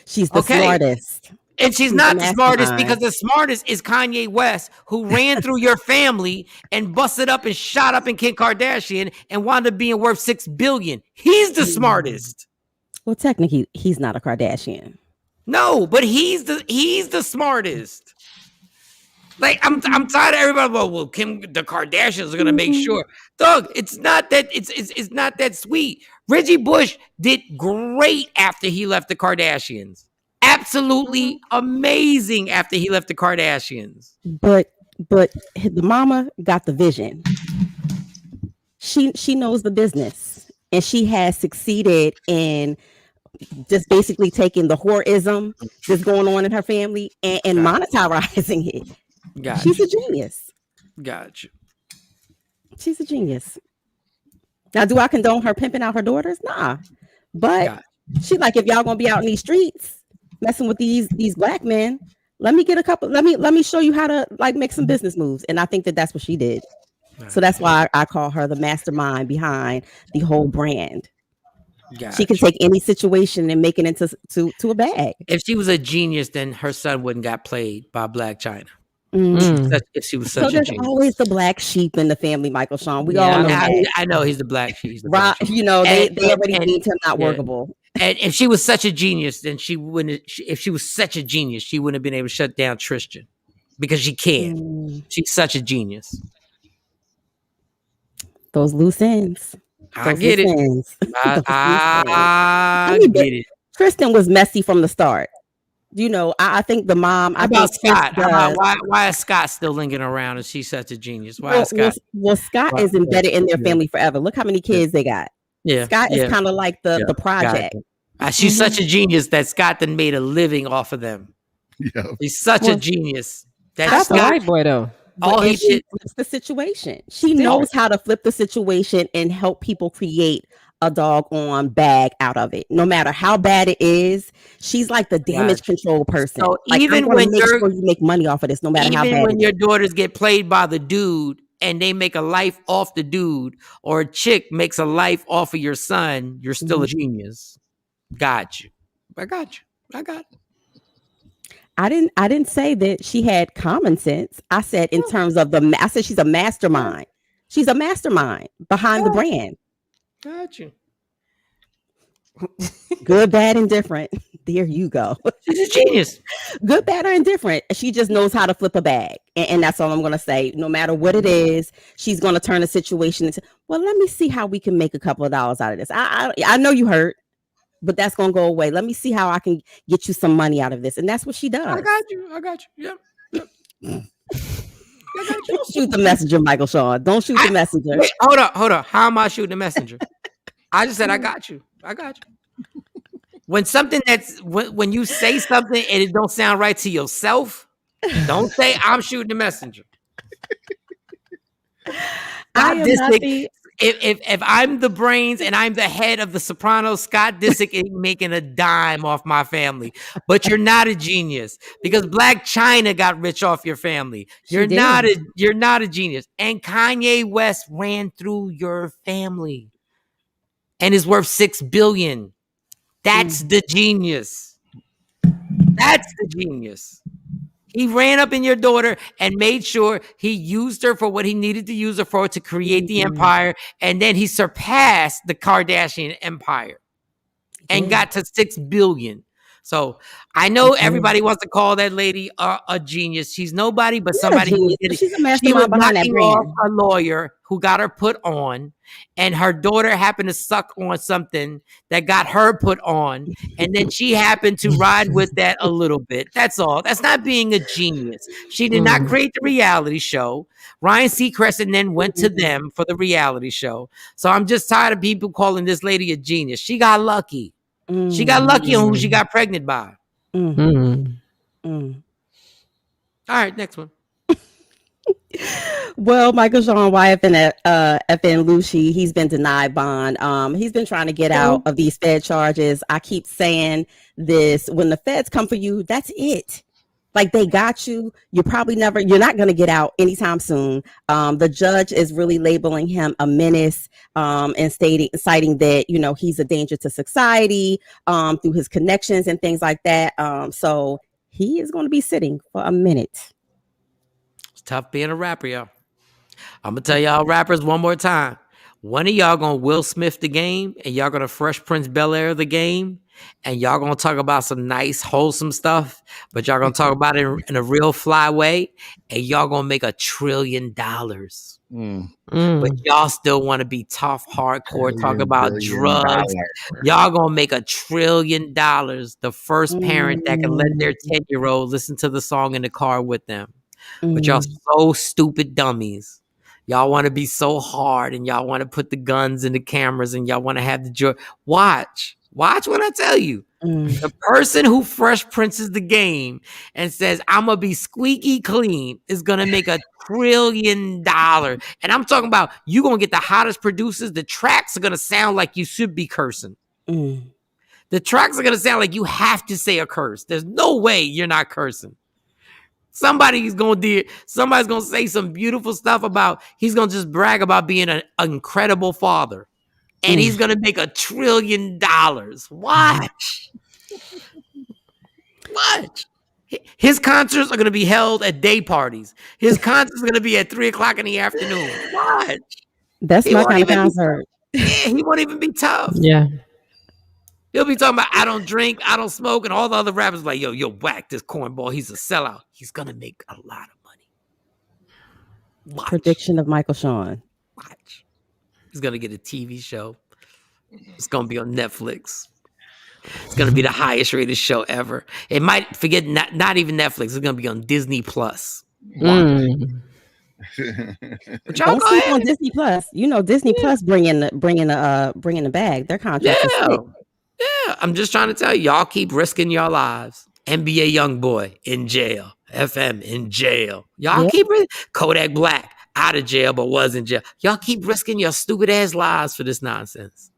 She's the smartest. And she's not the smartest, because the smartest is Kanye West, who ran through your family and busted up and shot up in Kim Kardashian and wound up being worth $6 billion. He's the smartest. Well, technically, he's not a Kardashian. No, but he's the smartest. Like, I'm tired of everybody. Well, Kim, the Kardashians are gonna make sure. Doug, it's not that it's not that sweet. Reggie Bush did great after he left the Kardashians. Absolutely amazing after he left the Kardashians. But the mama got the vision. She knows the business, and she has succeeded in just basically taking the whoreism that's going on in her family and monetizing it. She's a genius. Gotcha. She's a genius. Now, do I condone her pimping out her daughters? Nah. But she like, if y'all gonna be out in these streets messing with these black men, let me get a couple. Let me show you how to like make some business moves. And I think that's what she did. So that's why I call her the mastermind behind the whole brand. Gotcha. She can take any situation and make it into to a bag. If she was a genius, then her son wouldn't got played by Black China. If she was such a genius. There's always the black sheep in the family, Michael Shawn. We all know that. I know he's the black sheep. You know, they already deemed him not workable. And if she was such a genius, then she wouldn't. If she was such a genius, she wouldn't have been able to shut down Tristan, because she can't. She's such a genius. Those loose ends. I get it. I get it. Tristan was messy from the start. You know, I think the mom. How about Scott? Why is Scott still lingering around? And she's such a genius. Why is Scott? Well, Scott is embedded in their family forever. Look how many kids they got. Yeah, Scott is kind of like the project. She's such a genius that Scott then made a living off of them. Yeah, he's such a genius. That's a white boy though. All he did flips the situation. She knows how to flip the situation and help people create a doggone bag out of it. No matter how bad it is, she's like the damage control person. So like, even when you make money off of this, no matter how bad. Even when your daughters get played by the dude and they make a life off the dude, or a chick makes a life off of your son, you're still a genius. Got you. I got it. I didn't say that she had common sense. I said in terms of I said she's a mastermind. She's a mastermind behind the brand. Got you. Good, bad, and different. There you go. She's a genius. Good, bad, or indifferent. She just knows how to flip a bag. And that's all I'm going to say. No matter what it is, she's going to turn a situation into, well, let me see how we can make a couple of dollars out of this. I know you hurt, but that's going to go away. Let me see how I can get you some money out of this. And that's what she does. I got you. Yep. Don't shoot the messenger, Michael Shawn. Don't shoot the messenger. Wait, hold up. How am I shooting the messenger? I just said I got you. When something when you say something and it don't sound right to yourself, don't say I'm shooting the messenger. If I'm the brains and I'm the head of the Sopranos, Scott Disick ain't making a dime off my family. But you're not a genius, because Black China got rich off your family. You're not a genius. And Kanye West ran through your family and is worth $6 billion. That's the genius. That's the genius. He ran up in your daughter and made sure he used her for what he needed to use her for to create the empire. And then he surpassed the Kardashian empire and got to 6 billion. So I know everybody wants to call that lady a genius. She's nobody but somebody who did it. She's a She was mastermind behind that knocking brand. off a lawyer who got her put on, and her daughter happened to suck on something that got her put on, and then she happened to ride with that a little bit. That's all. That's not being a genius. She did not create the reality show. Ryan Seacrest and then went to them for the reality show. So I'm just tired of people calling this lady a genius. She got lucky. She got lucky on who she got pregnant by. All right, next one. Well, Michael Shawn Wyatt and FN Lucci, he's been denied bond. He's been trying to get out of these Fed charges. I keep saying this: when the Feds come for you, that's it. Like, they got you. You're not going to get out anytime soon. The judge is really labeling him a menace and citing that, he's a danger to society through his connections and things like that. So he is going to be sitting for a minute. It's tough being a rapper, y'all. I'm going to tell y'all rappers one more time. One of y'all going to Will Smith the game, and y'all going to Fresh Prince Bel-Air the game, and y'all going to talk about some nice, wholesome stuff, but y'all going to talk about it in a real fly way, and y'all going to make $1 trillion. But y'all still want to be tough, hardcore, talk about drugs. Y'all going to make $1 trillion. The first parent that can let their 10-year-old listen to the song in the car with them. But y'all so stupid dummies. Y'all want to be so hard, and y'all want to put the guns and the cameras, and y'all want to have the joy. Watch what I tell you. The person who Fresh Princes the game and says, I'm going to be squeaky clean is going to make $1 trillion. And I'm talking about, you're going to get the hottest producers. The tracks are going to sound like you should be cursing. The tracks are going to sound like you have to say a curse. There's no way you're not cursing. Somebody's going to say some beautiful stuff about, he's going to just brag about being an incredible father. And he's going to make $1 trillion. Watch. His concerts are going to be held at day parties. His concerts are going to be at 3:00 in the afternoon. Watch. That's my kind of concert. He won't even be tough. Yeah. He'll be talking about, I don't drink, I don't smoke, and all the other rappers like, yo, whack this cornball. He's a sellout. He's going to make a lot of money. Watch. Prediction of Michael Shawn. Watch. He's going to get a TV show. It's going to be on Netflix. It's going to be the highest rated show ever. It might, not even Netflix. It's going to be on Disney Plus. But y'all go ahead on Disney Plus. Disney Plus bringing the bag. Their contract is sick. Yeah, I'm just trying to tell you, y'all keep risking your lives. NBA YoungBoy in jail. FM in jail. Y'all keep Kodak Black out of jail but was in jail. Y'all keep risking your stupid ass lives for this nonsense.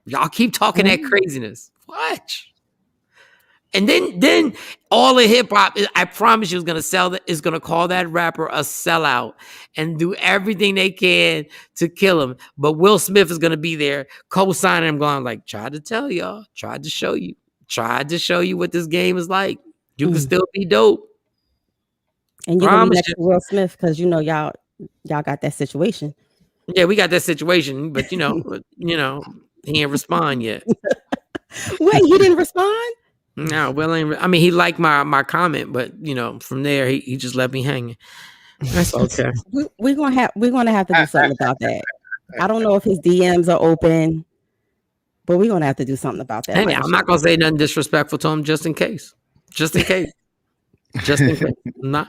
Y'all keep talking that craziness. Watch. And then all of hip hop, I promise you, is gonna call that rapper a sellout and do everything they can to kill him. But Will Smith is gonna be there co-signing him, going like, tried to tell y'all, tried to show you what this game is like. You can still be dope. And you're gonna be next to Will Smith because y'all got that situation. Yeah, we got that situation, but he ain't respond yet. Wait, he didn't respond? No, he liked my comment, but from there he just left me hanging. That's okay. We're gonna have to do something about that. I don't know if his DMs are open, but we're gonna have to do something about that. Hey, I'm not gonna say nothing disrespectful to him, just in case. Nah.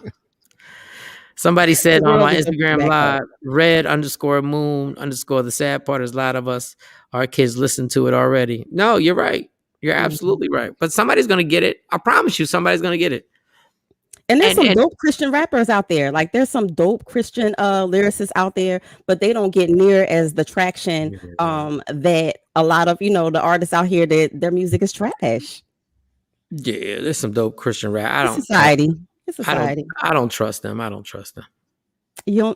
Somebody said on my Instagram live, red_moon_ the sad part is a lot of us, our kids listen to it already. No, you're right. You're absolutely right. But somebody's going to get it. I promise you, somebody's going to get it. And there's some dope Christian rappers out there. Like, there's some dope Christian lyricists out there, but they don't get near as the traction that a lot of, the artists out here, that their music is trash. Yeah, there's some dope Christian rap. It's society. I don't trust them. You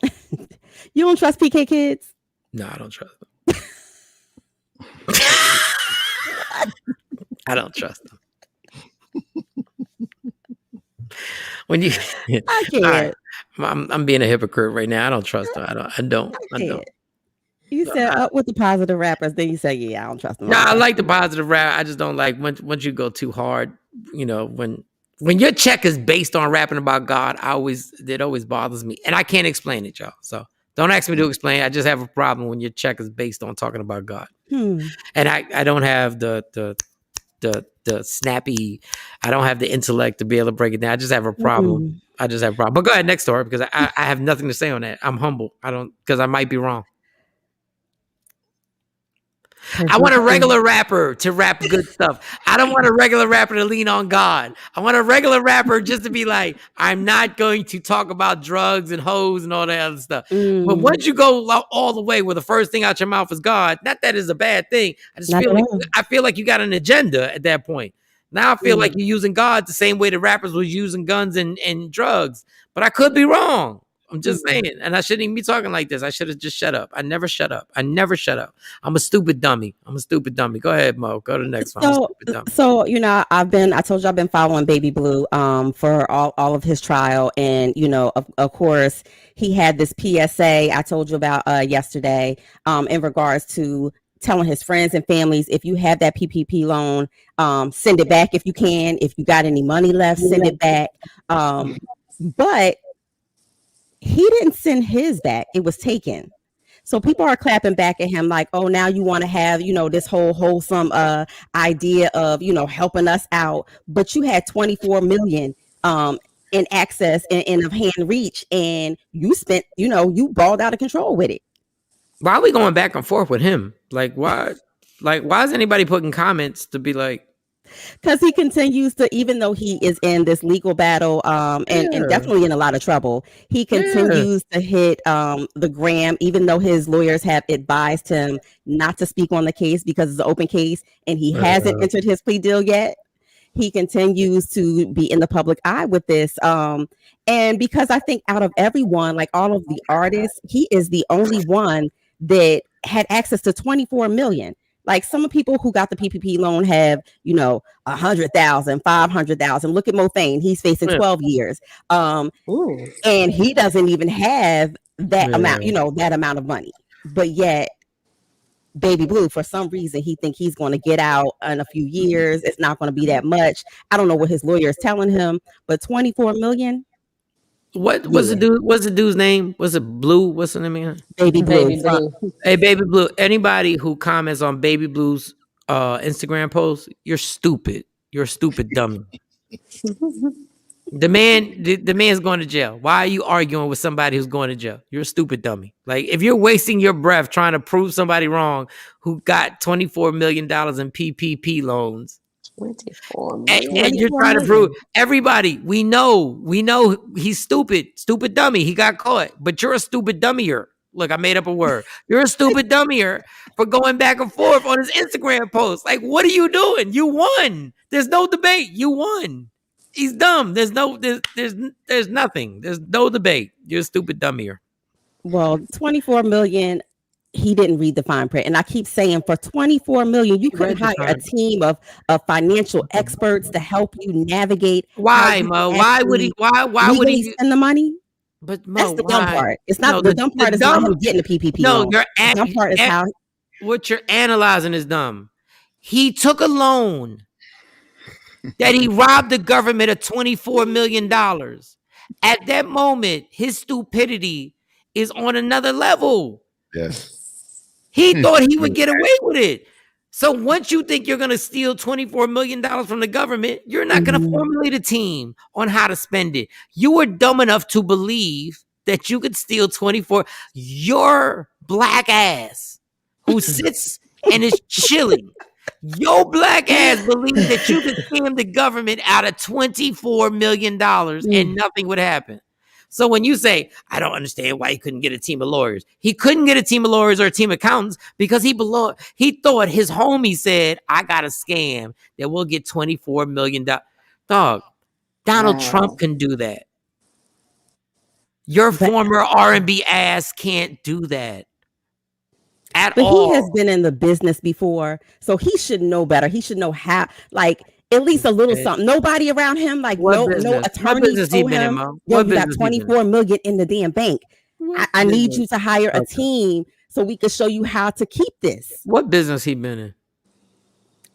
don't trust PK Kids? No, I don't trust them. I don't trust him. When you, I all right, can't. I'm being a hypocrite right now. I don't trust him. I don't. You said up with the positive rappers, then you say, yeah, I don't trust them. No, I Okay. like the positive rap. I just don't like once you go too hard. You know, when your check is based on rapping about God, it always bothers me, and I can't explain it, y'all. So don't ask me to explain. I just have a problem when your check is based on talking about God, and I don't have the snappy. I don't have the intellect to be able to break it down. I just have a problem. I just have a problem. But go ahead, next story, because I have nothing to say on that. I'm humble. I don't, because I might be wrong. I want a regular rapper to rap good stuff. I don't want a regular rapper to lean on God. I want a regular rapper just to be like, I'm not going to talk about drugs and hoes and all that other stuff. But once you go all the way where the first thing out your mouth is God, not that is a bad thing. I feel like you got an agenda at that point. Now I feel like you're using God the same way the rappers was using guns and drugs. But I could be wrong. I'm just saying, and I shouldn't even be talking like this. I should have just shut up. I never shut up. I'm a stupid dummy. Go ahead, Mo. Go to the next one. I'm a stupid dummy. So I told you I've been following Baby Blue for all of his trial, and of course he had this PSA I told you about yesterday in regards to telling his friends and families, if you have that PPP loan, send it back if you can. If you got any money left, send it back. But he didn't send his back. It was taken. So people are clapping back at him like, oh, now you want to have, this whole wholesome idea of, helping us out. But you had 24 million in access and of hand reach, and you spent, you balled out of control with it. Why are we going back and forth with him? Like, why? Why is anybody putting comments to be like? Because he continues to, even though he is in this legal battle and definitely in a lot of trouble, he continues to hit the gram, even though his lawyers have advised him not to speak on the case because it's an open case and he hasn't entered his plea deal yet. He continues to be in the public eye with this. And because I think out of everyone, like all of the artists, he is the only one that had access to 24 million. Like some people who got the PPP loan have, 100,000, 500,000. Look at Mo Fane. He's facing 12 years. And he doesn't even have that amount, that amount of money. But yet Baby Blue, for some reason, he think he's going to get out in a few years. It's not going to be that much. I don't know what his lawyer is telling him, but 24 million. What's the dude's name? Was it Blue? What's the name again? Baby Blue. Hey, Baby Blue. Anybody who comments on Baby Blue's Instagram post, you're stupid. You're a stupid dummy. The man's going to jail. Why are you arguing with somebody who's going to jail? You're a stupid dummy. Like, if you're wasting your breath trying to prove somebody wrong who got $24 million in PPP loans, 24 million. and you're trying to prove everybody, we know he's stupid dummy. He got caught, but you're a stupid dummier. Look, I made up a word. You're a stupid dummier for going back and forth on his Instagram post. Like, what are you doing? You won. There's no debate. You won. He's dumb. There's nothing. There's no debate. You're a stupid dummier. Well, 24 million. He didn't read the fine print. And I keep saying for 24 million, you could hire a team of financial experts to help you navigate. Why, Mo? Why would he spend the money? But Mo, that's the dumb part. It's not the dumb part. Is not him getting the PPP. No, the dumb part is how what you're analyzing is dumb. He took a loan that he robbed the government of $24 million. At that moment, his stupidity is on another level. Yes. He thought he would get away with it. So once you think you're going to steal $24 million from the government, you're not going to formulate a team on how to spend it. You were dumb enough to believe that you could steal 24. Your black ass who sits and is chilling. Your black ass believed that you could scam the government out of $24 million and nothing would happen. So when you say, I don't understand why he couldn't get a team of lawyers. He couldn't get a team of lawyers or a team of accountants because he thought his homie said, I got a scam that will get $24 million. Dog, Donald Trump can do that. Your former R&B ass can't do that. at But all. he has been in the business before, so he should know better. He should know how, like, at least a little something. Nobody around him, like What no business? What attorney business he told been in, him, Mo? yo, What you got business he been in? 24 million in the damn bank. I need you to hire a Okay. team so we can show you how to keep this. What business he been in?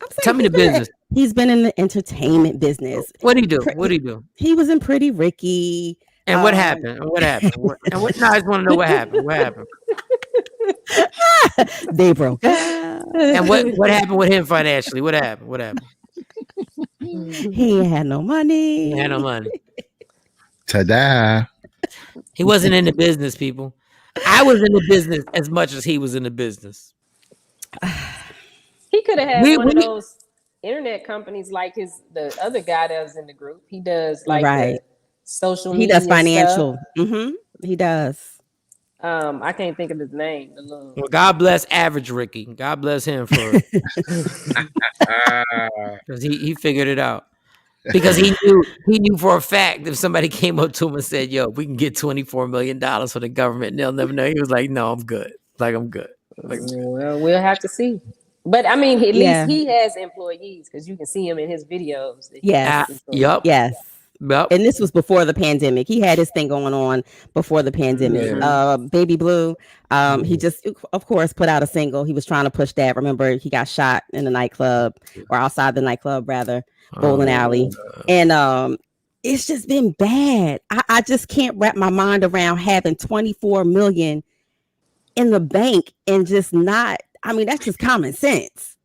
I'm saying Tell me the business. He's been in the entertainment business. What'd he do? What'd he do? He was in Pretty Ricky. And what happened? And what happened? No, I just want to know what happened. What happened? They broke up. And what happened with him financially? What happened? What happened? He ain't had no money. He had no money. Ta-da. He wasn't in the business, people. I was in the business as much as he was in the business. He could have had one of those internet companies like the other guy that was in the group. He does like the social media. He does financial. Stuff. He does. I can't think of his name. Well, God bless Average Ricky. God bless him for because he figured it out. Because he knew for a fact if somebody came up to him and said, "Yo, we can get $24 million for the government," and they'll never know. He was like, "No, I'm good. I'm good." Well, we'll have to see. But I mean, at least he has employees because you can see him in his videos. Yes. Yep. And this was before the pandemic. He had his thing going on before the pandemic. Baby Blue. He just, of course, put out a single. He was trying to push that. Remember, he got shot in the nightclub, or outside the nightclub, rather, bowling alley. And it's just been bad. I just can't wrap my mind around having 24 million in the bank and just not. I mean, that's just common sense.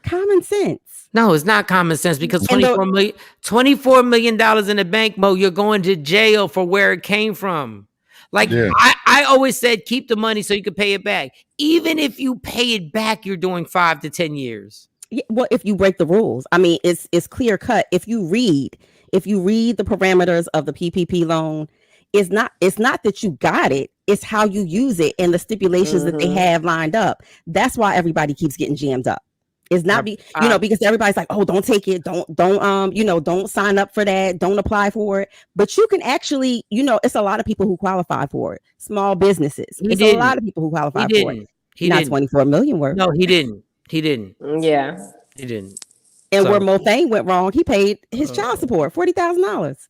Common sense. No, it's not common sense because $24 million in the bank, Mo, you're going to jail for where it came from. Like I always said, keep the money so you can pay it back. Even if you pay it back, you're doing 5 to 10 years. Yeah, well, if you break the rules, I mean, it's clear cut. If you read the parameters of the PPP loan, it's not that you got it. It's how you use it and the stipulations that they have lined up. That's why everybody keeps getting jammed up. It's not because everybody's like, oh, don't take it, don't sign up for that, don't apply for it. But you can actually, it's a lot of people who qualify for it. Small businesses. A lot of people who qualify for it. Not 24 million worth. No, he didn't. Yeah, he didn't. And where Mothane went wrong, he paid his child support $40,000.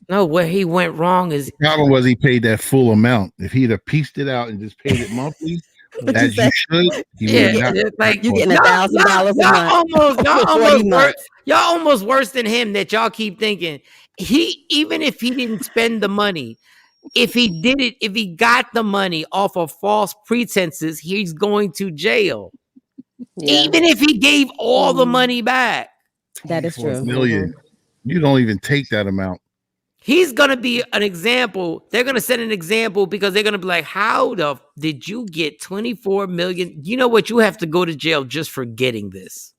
No, where he went wrong is the problem was he paid that full amount. If he'd have pieced it out and just paid it monthly, as you should, like you getting $1,000 a month. Y'all almost worse than him. That y'all keep thinking even if he didn't spend the money, if he got the money off of false pretenses, he's going to jail. Yeah. Even if he gave all the money back, that is true. Million. You don't even take that amount. He's going to be an example. They're going to set an example because they're going to be like, how did you get 24 million? You know what? You have to go to jail just for getting this.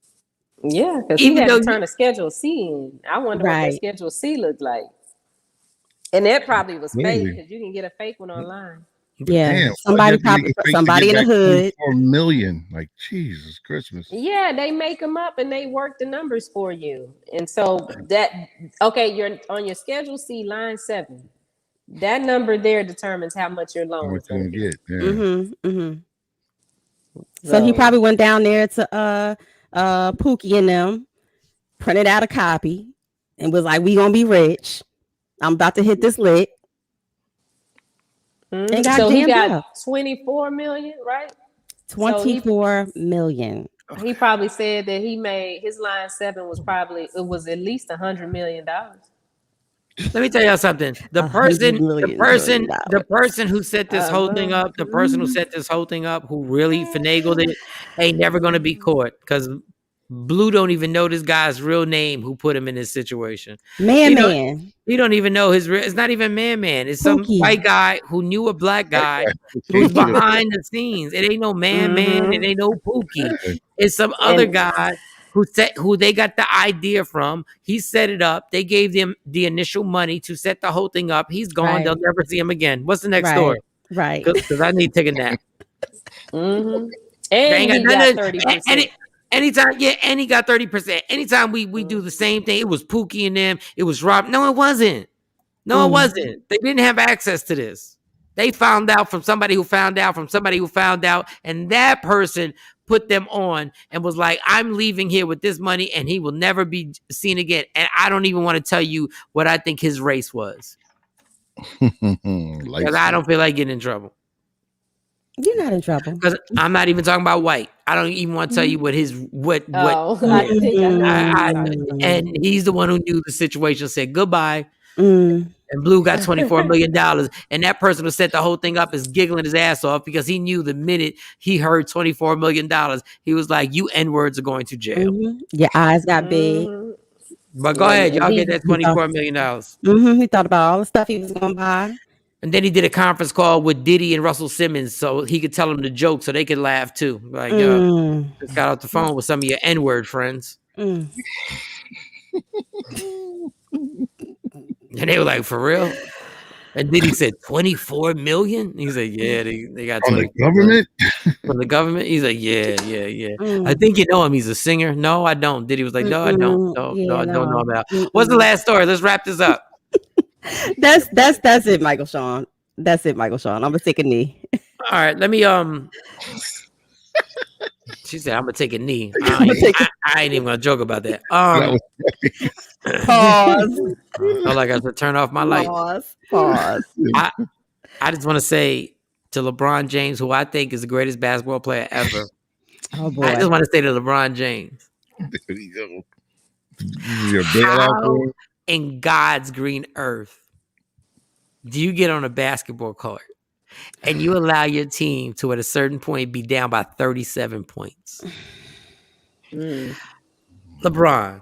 Yeah, because he had to turn a Schedule C in. I wonder what that Schedule C looked like. And that probably was fake because you can get a fake one online. Yeah, damn, somebody in the hood. 4 million, like Jesus Christmas. Yeah, they make them up and they work the numbers for you. And so you're on your Schedule C, line 7. That number there determines how much your loan is going to get. Yeah. So he probably went down there to Pookie and them, printed out a copy, and was like, "We gonna be rich. I'm about to hit this lick." So he got 24 million, right? 24 million. He probably said that he made his line 7 was at least $100 million. Let me tell y'all something. The person who set this whole thing up, who really finagled it, ain't never gonna be caught because Blue don't even know this guy's real name who put him in this situation. Man. He don't even know his real. It's not even Man. It's some white guy who knew a black guy who's behind the scenes. It ain't no Man. It ain't no Pookie. It's some other guy who they got the idea from. He set it up. They gave them the initial money to set the whole thing up. He's gone. Right. They'll never see him again. What's the next story? Right. Because I need to take a nap. And he got 30%. Anytime, and he got 30%. Anytime we do the same thing, it was Pookie and them, it was Rob. No, it wasn't. It wasn't. They didn't have access to this. They found out from somebody who found out from somebody who found out, and that person put them on and was like, I'm leaving here with this money and he will never be seen again. And I don't even want to tell you what I think his race was. Because I don't feel like getting in trouble. You're not in trouble. Because I'm not even talking about white. I don't even want to tell you what I think I know. And he's the one who knew the situation, said goodbye. And Blue got $24 million. And that person who set the whole thing up is giggling his ass off because he knew the minute he heard $24 million, he was like, you N-words are going to jail. Your eyes got big. But go ahead. Y'all get that $24 million. He thought about all the stuff he was going to buy. And then he did a conference call with Diddy and Russell Simmons so he could tell them the joke so they could laugh too. Like, yo, just got off the phone with some of your N-word friends. And they were like, for real? And then he said, 24 million? He said, yeah, they got 24 the government? From the government? He's like, yeah. I think you know him. He's a singer. No, I don't. Diddy was like, no, I don't. No, I don't know about. What's the last story? Let's wrap this up. That's it, Michael Shawn. That's it, Michael Shawn. I'm gonna take a knee. All right, let me She said, I'm gonna take a knee. I ain't even gonna joke about that. Pause. I like I have to turn off my light. Pause. I just want to say to LeBron James, who I think is the greatest basketball player ever. Oh boy. I just want to say to LeBron James. There you go. How in God's green earth do you get on a basketball court and you allow your team to at a certain point be down by 37 points? LeBron,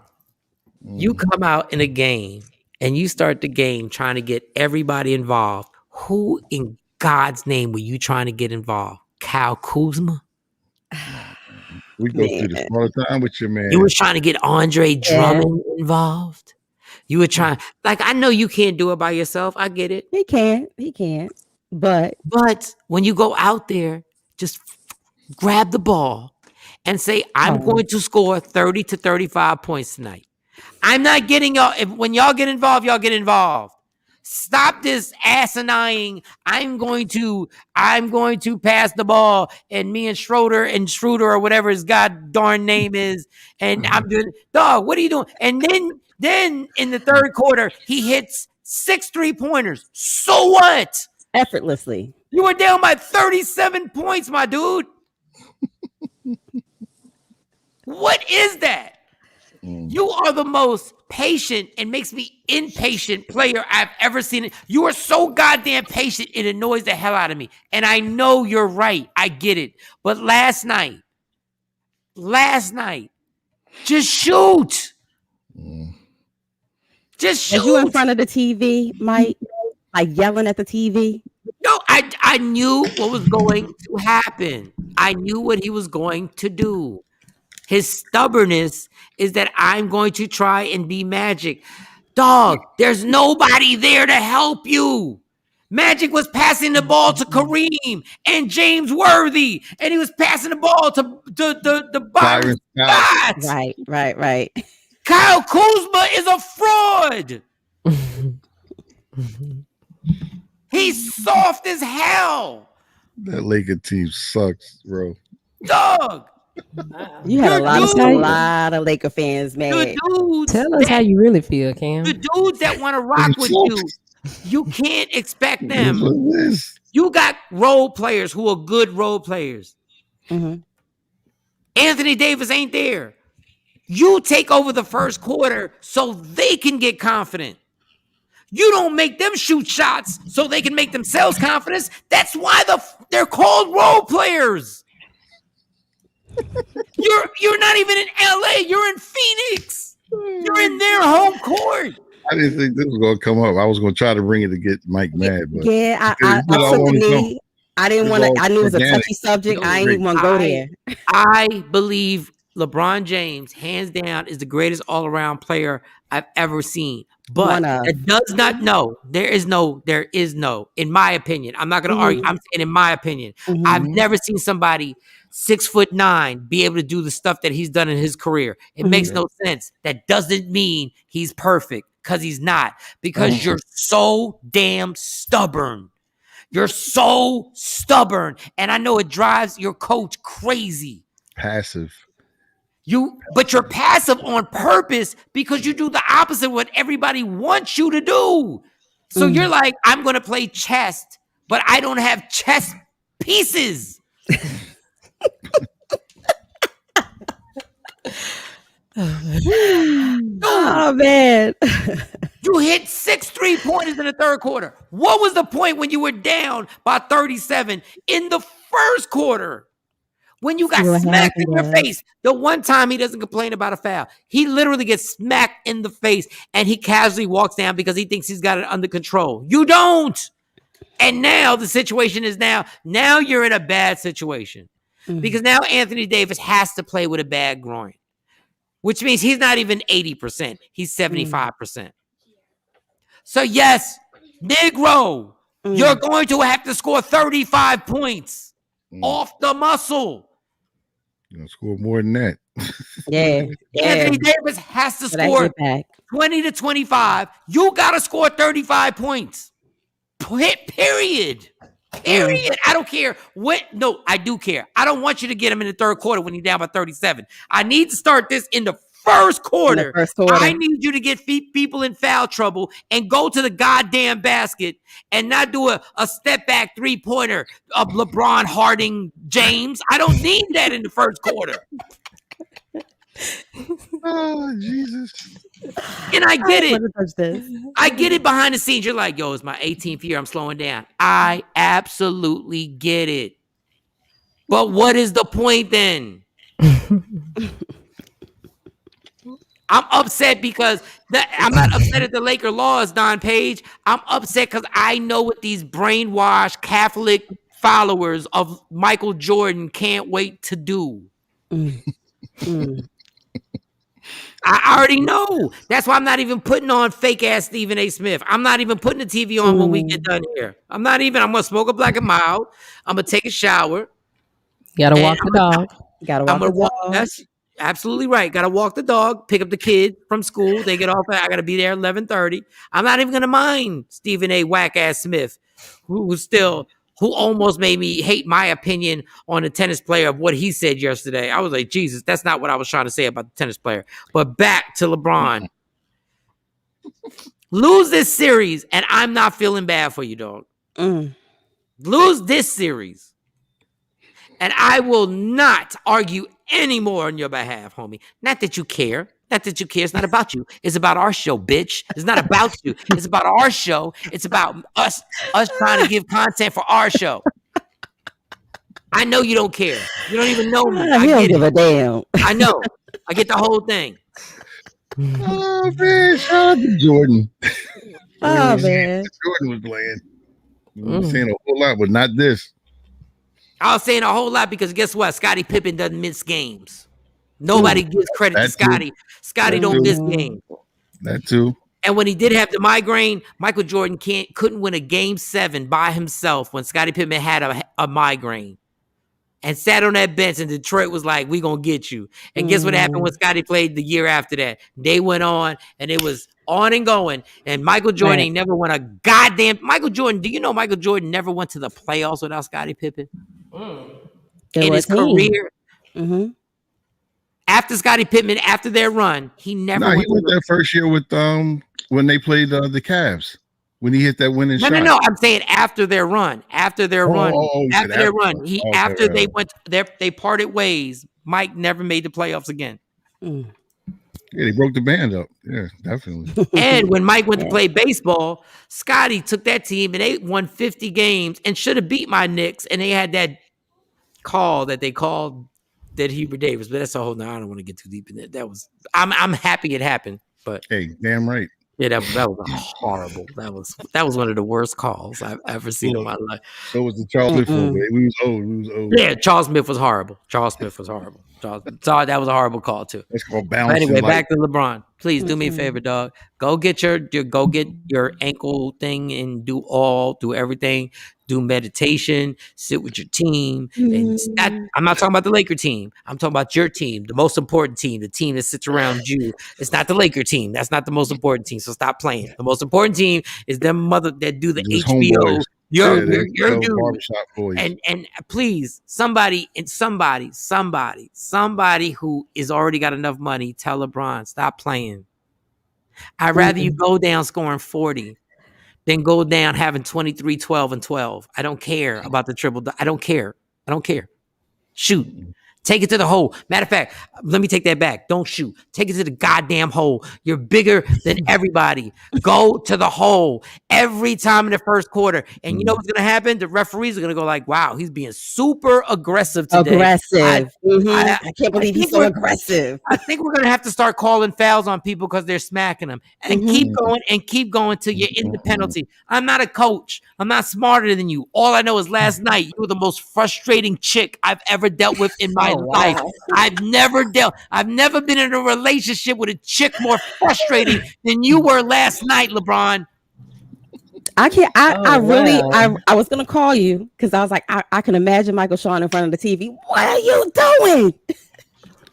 you come out in a game and you start the game trying to get everybody involved. Who in God's name were you trying to get involved? Kyle Kuzma? We go through this all the time with your man. You were trying to get Andre Drummond involved. You were trying, like, I know you can't do it by yourself. I get it. He can't. But when you go out there, just grab the ball and say, I'm going to score 30 to 35 points tonight. I'm not getting y'all. When y'all get involved, y'all get involved. Stop this asinine. I'm going to pass the ball, and me and Schroeder or whatever his god darn name is, and I'm doing. Dog, what are you doing? And then in the third quarter, he hits 6 3-pointers. So what? Effortlessly. You were down by 37 points, my dude. What is that? You are the most patient and makes me impatient player I've ever seen. You are so goddamn patient, it annoys the hell out of me. And I know you're right. I get it. But last night, just shoot. Just shoot. Was you in front of the TV, Mike? Like yelling at the TV? No, I knew what was going to happen. I knew what he was going to do. His stubbornness is that I'm going to try and be Magic. Dog, there's nobody there to help you. Magic was passing the ball to Kareem and James Worthy, and he was passing the ball to Byron Scott. Right. Kyle Kuzma is a fraud. He's soft as hell. That Laker team sucks, bro. Dog. You had a lot of Laker fans, man. Tell us how you really feel, Cam. The dudes that want to rock with you can't expect them. You got role players who are good role players. Anthony Davis ain't there. You take over the first quarter so they can get confident. You don't make them shoot shots so they can make themselves confident. That's why they're called role players. You're not even in LA. You're in Phoenix. You're in their home court. I didn't think this was going to come up. I was going to try to bring it to get Mike mad, but I took the knee. I didn't want to. I knew it was a touchy subject. I ain't even want to go there. I believe LeBron James, hands down, is the greatest all-around player I've ever seen. But it does not know. There is no, in my opinion. I'm not going to argue. I'm saying in my opinion. I've never seen somebody 6'9" be able to do the stuff that he's done in his career. It makes no sense. That doesn't mean he's perfect, because he's not. Because you're so damn stubborn. You're so stubborn. And I know it drives your coach crazy. Passive. But you're passive on purpose because you do the opposite of what everybody wants you to do. So you're like, I'm going to play chess, but I don't have chess pieces. Oh man. You hit 6 3-pointers in the third quarter. What was the point when you were down by 37 in the first quarter? When you got smacked in your face, the one time he doesn't complain about a foul, he literally gets smacked in the face and he casually walks down because he thinks he's got it under control. You don't. And now the situation is now you're in a bad situation because now Anthony Davis has to play with a bad groin, which means he's not even 80%. He's 75%. So yes, Negro, you're going to have to score 35 points off the muscle. You're going to score more than that. Yeah. Anthony Davis has to score 20 to 25. You got to score 35 points. Period. I don't care what. No, I do care. I don't want you to get him in the third quarter when you're down by 37. I need to start this in the first quarter. I need you to get people in foul trouble and go to the goddamn basket and not do a step back 3-pointer of LeBron, Harding, James. I don't need that in the first quarter. Oh, Jesus. And I get it. I get it behind the scenes. You're like, yo, it's my 18th year. I'm slowing down. I absolutely get it. But what is the point then? I'm upset because I'm not upset at the Laker laws, Don Page. I'm upset because I know what these brainwashed Catholic followers of Michael Jordan can't wait to do. I already know. That's why I'm not even putting on fake ass Stephen A. Smith. I'm not even putting the TV on when we get done here. I'm going to smoke a black and mild. I'm going to take a shower. You got to walk the dog. I'm going to walk the dog. That's absolutely right. Got to walk the dog, pick up the kid from school. They get off. I got to be there at 11:30. I'm not even going to mind Stephen A. Whack ass Smith, who almost made me hate my opinion on the tennis player of what he said yesterday. I was like, Jesus, that's not what I was trying to say about the tennis player. But back to LeBron. Lose this series, and I'm not feeling bad for you, dog. Lose this series, and I will not argue anymore on your behalf, homie. Not that you care. It's not about you. It's about our show, bitch. It's not about you. It's about our show. It's about us trying to give content for our show. I know you don't care. You don't even know me. He don't give a damn. I know. I get the whole thing. Oh, man. Shout out to Jordan. Oh, man. Jordan was playing. He was saying a whole lot, but not this. I was saying a whole lot because guess what? Scottie Pippen doesn't miss games. Nobody gives credit to Scottie. Scottie don't miss games. That too. And when he did have the migraine, Michael Jordan couldn't win a game 7 by himself when Scottie Pippen had a migraine and sat on that bench, and Detroit was like, we gonna get you. And guess what happened when Scottie played the year after that? They went on, and it was on and going. And Michael Jordan ain't never won a goddamn... Michael Jordan, do you know Michael Jordan never went to the playoffs without Scottie Pippen? In his career. After Scottie Pippen, after their run, he never went. He went that first year with when they played the Cavs, when he hit that winning shot. No. I'm saying after their run. After their run. They parted ways. Mike never made the playoffs again. Yeah, they broke the band up. Yeah, definitely. And when Mike went to play baseball, Scottie took that team and they won 50 games and should have beat my Knicks. And they had that call that they called that Hubert Davis, but that's a whole. No, I don't want to get too deep in that. I'm happy it happened, but hey, damn right. Yeah, that was horrible. That was one of the worst calls I've ever seen in my life. So was the Charles Smith one. We was old. Yeah, Charles Smith was horrible. That was a horrible call too. It's called balance. Anyway, back to LeBron. Please do me a favor, dog. Go get your ankle thing and do everything. Do meditation, sit with your team. And I'm not talking about the Laker team. I'm talking about your team, the most important team, the team that sits around you. It's not the Laker team. That's not the most important team. So stop playing. The most important team is them mother that do the HBO You're those dude. barbershop boys. And please, somebody who is already got enough money, tell LeBron, stop playing. I'd rather you go down scoring 40 than go down having 23, 12, and 12. I don't care about the triple. I don't care. Shoot. Take it to the hole. Matter of fact, let me take that back. Don't shoot. Take it to the goddamn hole. You're bigger than everybody. Go to the hole every time in the first quarter. And you know what's going to happen? The referees are going to go like, wow, he's being super aggressive today. I can't believe he's so aggressive. I think we're going to have to start calling fouls on people because they're smacking them. And keep going till you're in the penalty. I'm not a coach. I'm not smarter than you. All I know is last night, you were the most frustrating chick I've ever dealt with in my life. I've never been in a relationship with a chick more frustrating than you were last night, LeBron. I was gonna call you because I was like, I can imagine Michael Shawn in front of the TV. What are you doing?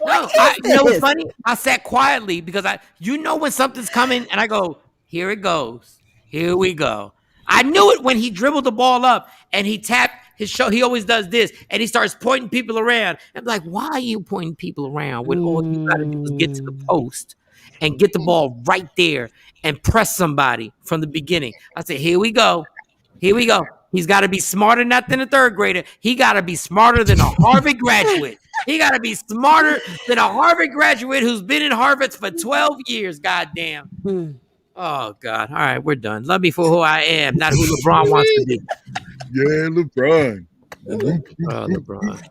You know what's funny? I sat quietly because when something's coming and I go, here it goes. Here we go. I knew it when he dribbled the ball up and he tapped his show. He always does this and he starts pointing people around. I'm like, why are you pointing people around when all you got to do is get to the post and get the ball right there and press somebody from the beginning? I said, here we go. He's got to be smarter not than a third grader. He got to be smarter than a Harvard graduate. He got to be smarter than a Harvard graduate who's been in Harvard for 12 years. Goddamn. Oh, God. All right, we're done. Love me for who I am, not who LeBron wants to be. Yeah, LeBron. LeBron.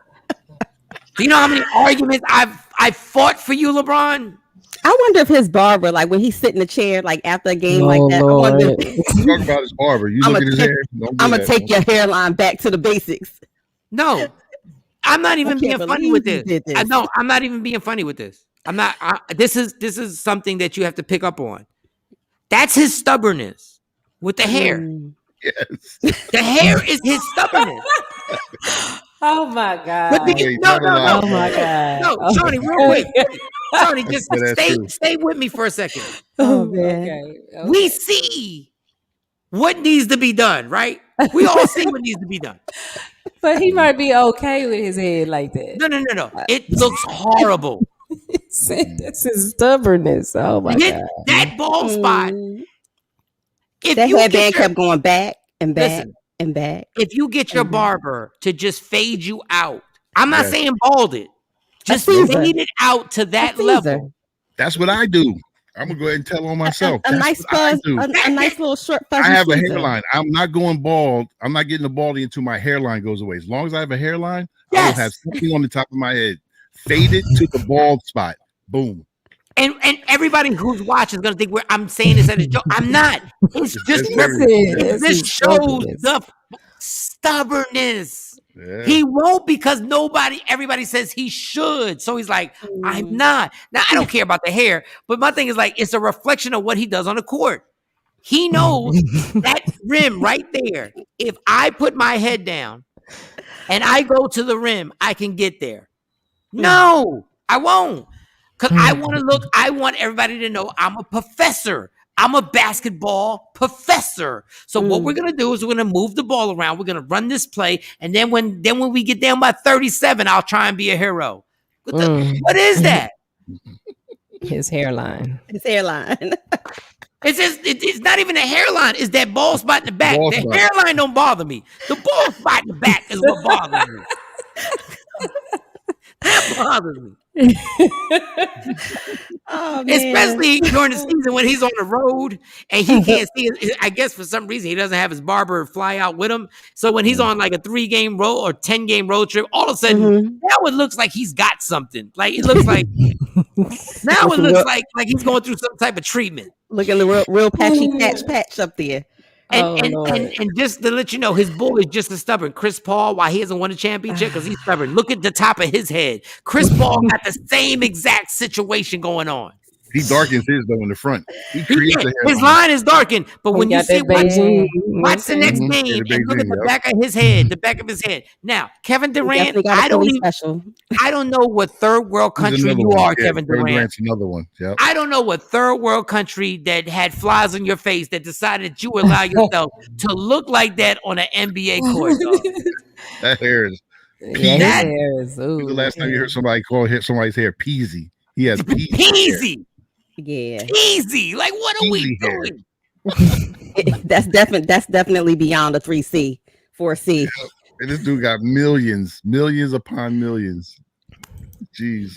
Do you know how many arguments I've fought for you, LeBron? I wonder if his barber, like when he sit in the chair, like after a game like that, I wonder. Talk about his barber. You look at his hair. I'm gonna take your hairline back to the basics. No, I'm not even being funny with this. No, I'm not even being funny with this. I'm not. This is something that you have to pick up on. That's his stubbornness with the hair. Yes. The hair is his stubbornness. Oh my God. But no. Oh my God. No, Shawnee, real quick. Shawnee, just stay with me for a second. Oh man. Okay. We see what needs to be done, right? We all see what needs to be done. But he might be okay with his head like that. No. It looks horrible. That's his stubbornness. Oh my God. That bald spot. If that you headband kept going back and back. Listen, and back. If you get your barber to just fade you out, I'm not saying bald it, just fade it out to that level. That's what I do. I'm gonna go ahead and tell on myself. A nice fuzz, a nice little short fuzzy. I have a hairline. I'm not going bald. I'm not getting the baldy until my hairline goes away. As long as I have a hairline, I will have something on the top of my head. Fade it to the bald spot. Boom. And everybody who's watching is gonna think I'm saying this as a joke. I'm not. It's just this shows the stubbornness. Yeah. He won't because everybody says he should. So he's like, I'm not. Now I don't care about the hair, but my thing is like it's a reflection of what he does on the court. He knows that rim right there. If I put my head down and I go to the rim, I can get there. No, I won't. Because I want everybody to know I'm a professor. I'm a basketball professor. So what we're going to do is we're going to move the ball around. We're going to run this play. And then when we get down by 37, I'll try and be a hero. What is that? His hairline. It's not even a hairline. It's that bald spot in the back. The hairline don't bother me. The bald spot in the back is what bothers me. That bothers me. Especially during the season when he's on the road and he can't see it. I guess for some reason he doesn't have his barber fly out with him. So when he's on like a 3-game road or 10-game road trip, all of a sudden now it looks like he's got something. Like it looks like now it looks like he's going through some type of treatment. Looking the real patchy patch up there. And just to let you know, his boy is just as stubborn. Chris Paul, why he hasn't won a championship? Because he's stubborn. Look at the top of his head. Chris Paul got the same exact situation going on. He darkens his though in the front. He creates a his line is darkened, but when you see watch the next Mhm. game Yeah, the and look at Beijing, the yep. back of his head, the back of his head. Now, Kevin Durant, definitely got a I don't Philly even, special. I don't know what third world He's country another you one. are, Yeah, Kevin Durant. Durant's another one. Yep. I don't know what third world country that had flies on your face that decided that you allow yourself to look like that on an NBA court, dog. That hair is Yeah, peasy. his hair is. When's the last time you heard somebody hit somebody's hair peasy? He has peasy. Peasy. Yeah. Peasy. Like, what are we Peasy hair. doing? That's definitely beyond a 3C, 4C. And this dude got millions upon millions. Jeez.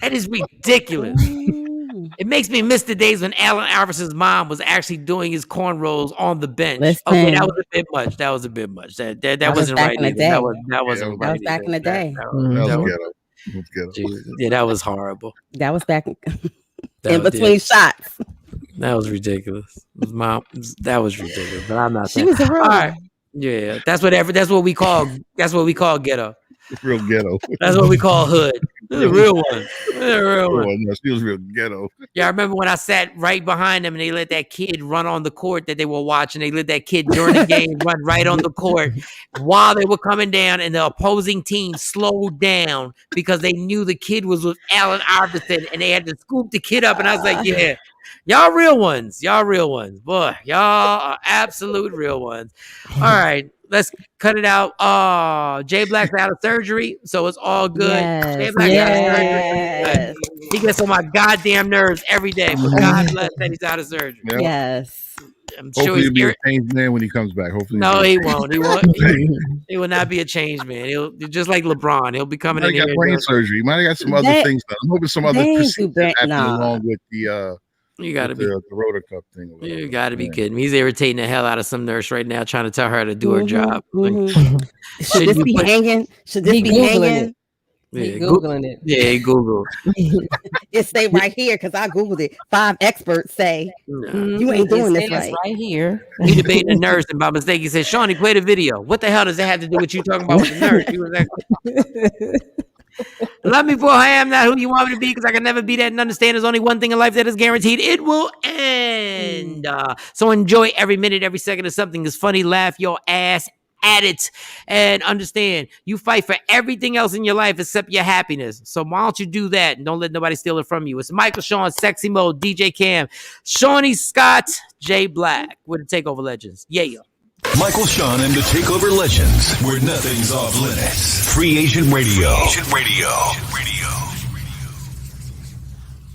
That is ridiculous. It makes me miss the days when Allen Iverson's mom was actually doing his cornrows on the bench. Listen. Okay, that was a bit much. That was That wasn't back right in the either. day. That wasn't right. That was back in the day. That was that was- ghetto. That was ghetto. Jesus. Yeah, that was horrible. That was back That in was- between shots. That was ridiculous. Mom, that was ridiculous. But I'm not She saying. was a real All right. Yeah, that's what we call ghetto. Real ghetto. That's what we call hood. The real one. The real one. No, she was real ghetto. Yeah, I remember when I sat right behind them and they let that kid run on the court that they were watching. They let that kid during the game run right on the court while they were coming down, and the opposing team slowed down because they knew the kid was with Allen Iverson and they had to scoop the kid up. And I was like, yeah, y'all real ones. Y'all real ones. Boy, y'all are absolute real ones. All right. Let's cut it out. Jay Black's out of surgery, so it's all good. Yes. Jay Black's out of surgery. He gets on my goddamn nerves every day, but God bless that he's out of surgery. Yep. Yes. I'm sure Hopefully he's he'll be a changed man when he comes back. Hopefully. No, he won't. He won't. He will not be a changed man. He'll just like LeBron. He'll be coming in He might here. have got brain surgery. He might have got some other things done. I'm hoping some other procedures happen along with the You gotta be the Rotor Cup thing. You gotta be kidding me. He's irritating the hell out of some nurse right now, trying to tell her to do her job. Like, Should this be hanging? Should this be hanging? Yeah, Googling it. Yeah, Google. It stay right here because I googled it. 5 experts say you ain't doing this right. Right here. He debating a nurse, and by mistake, he said, "Shawnee, play the video." What the hell does that have to do with you talking about with the nurse? He was like, love me for who I am, not who you want me to be, because I can never be that and understand there's only one thing in life that is guaranteed. It will end. So enjoy every minute, every second of something is funny. Laugh your ass at it and understand you fight for everything else in your life except your happiness. So why don't you do that and don't let nobody steal it from you? It's Michael Shawn, Sexy Mode, DJ Cam, Shawnee Scott, Jay Black. We're the TakeOver Legends. Yeah. Michael Shawn and the TakeOver Legends, where nothing's off limits. Free Agent Radio.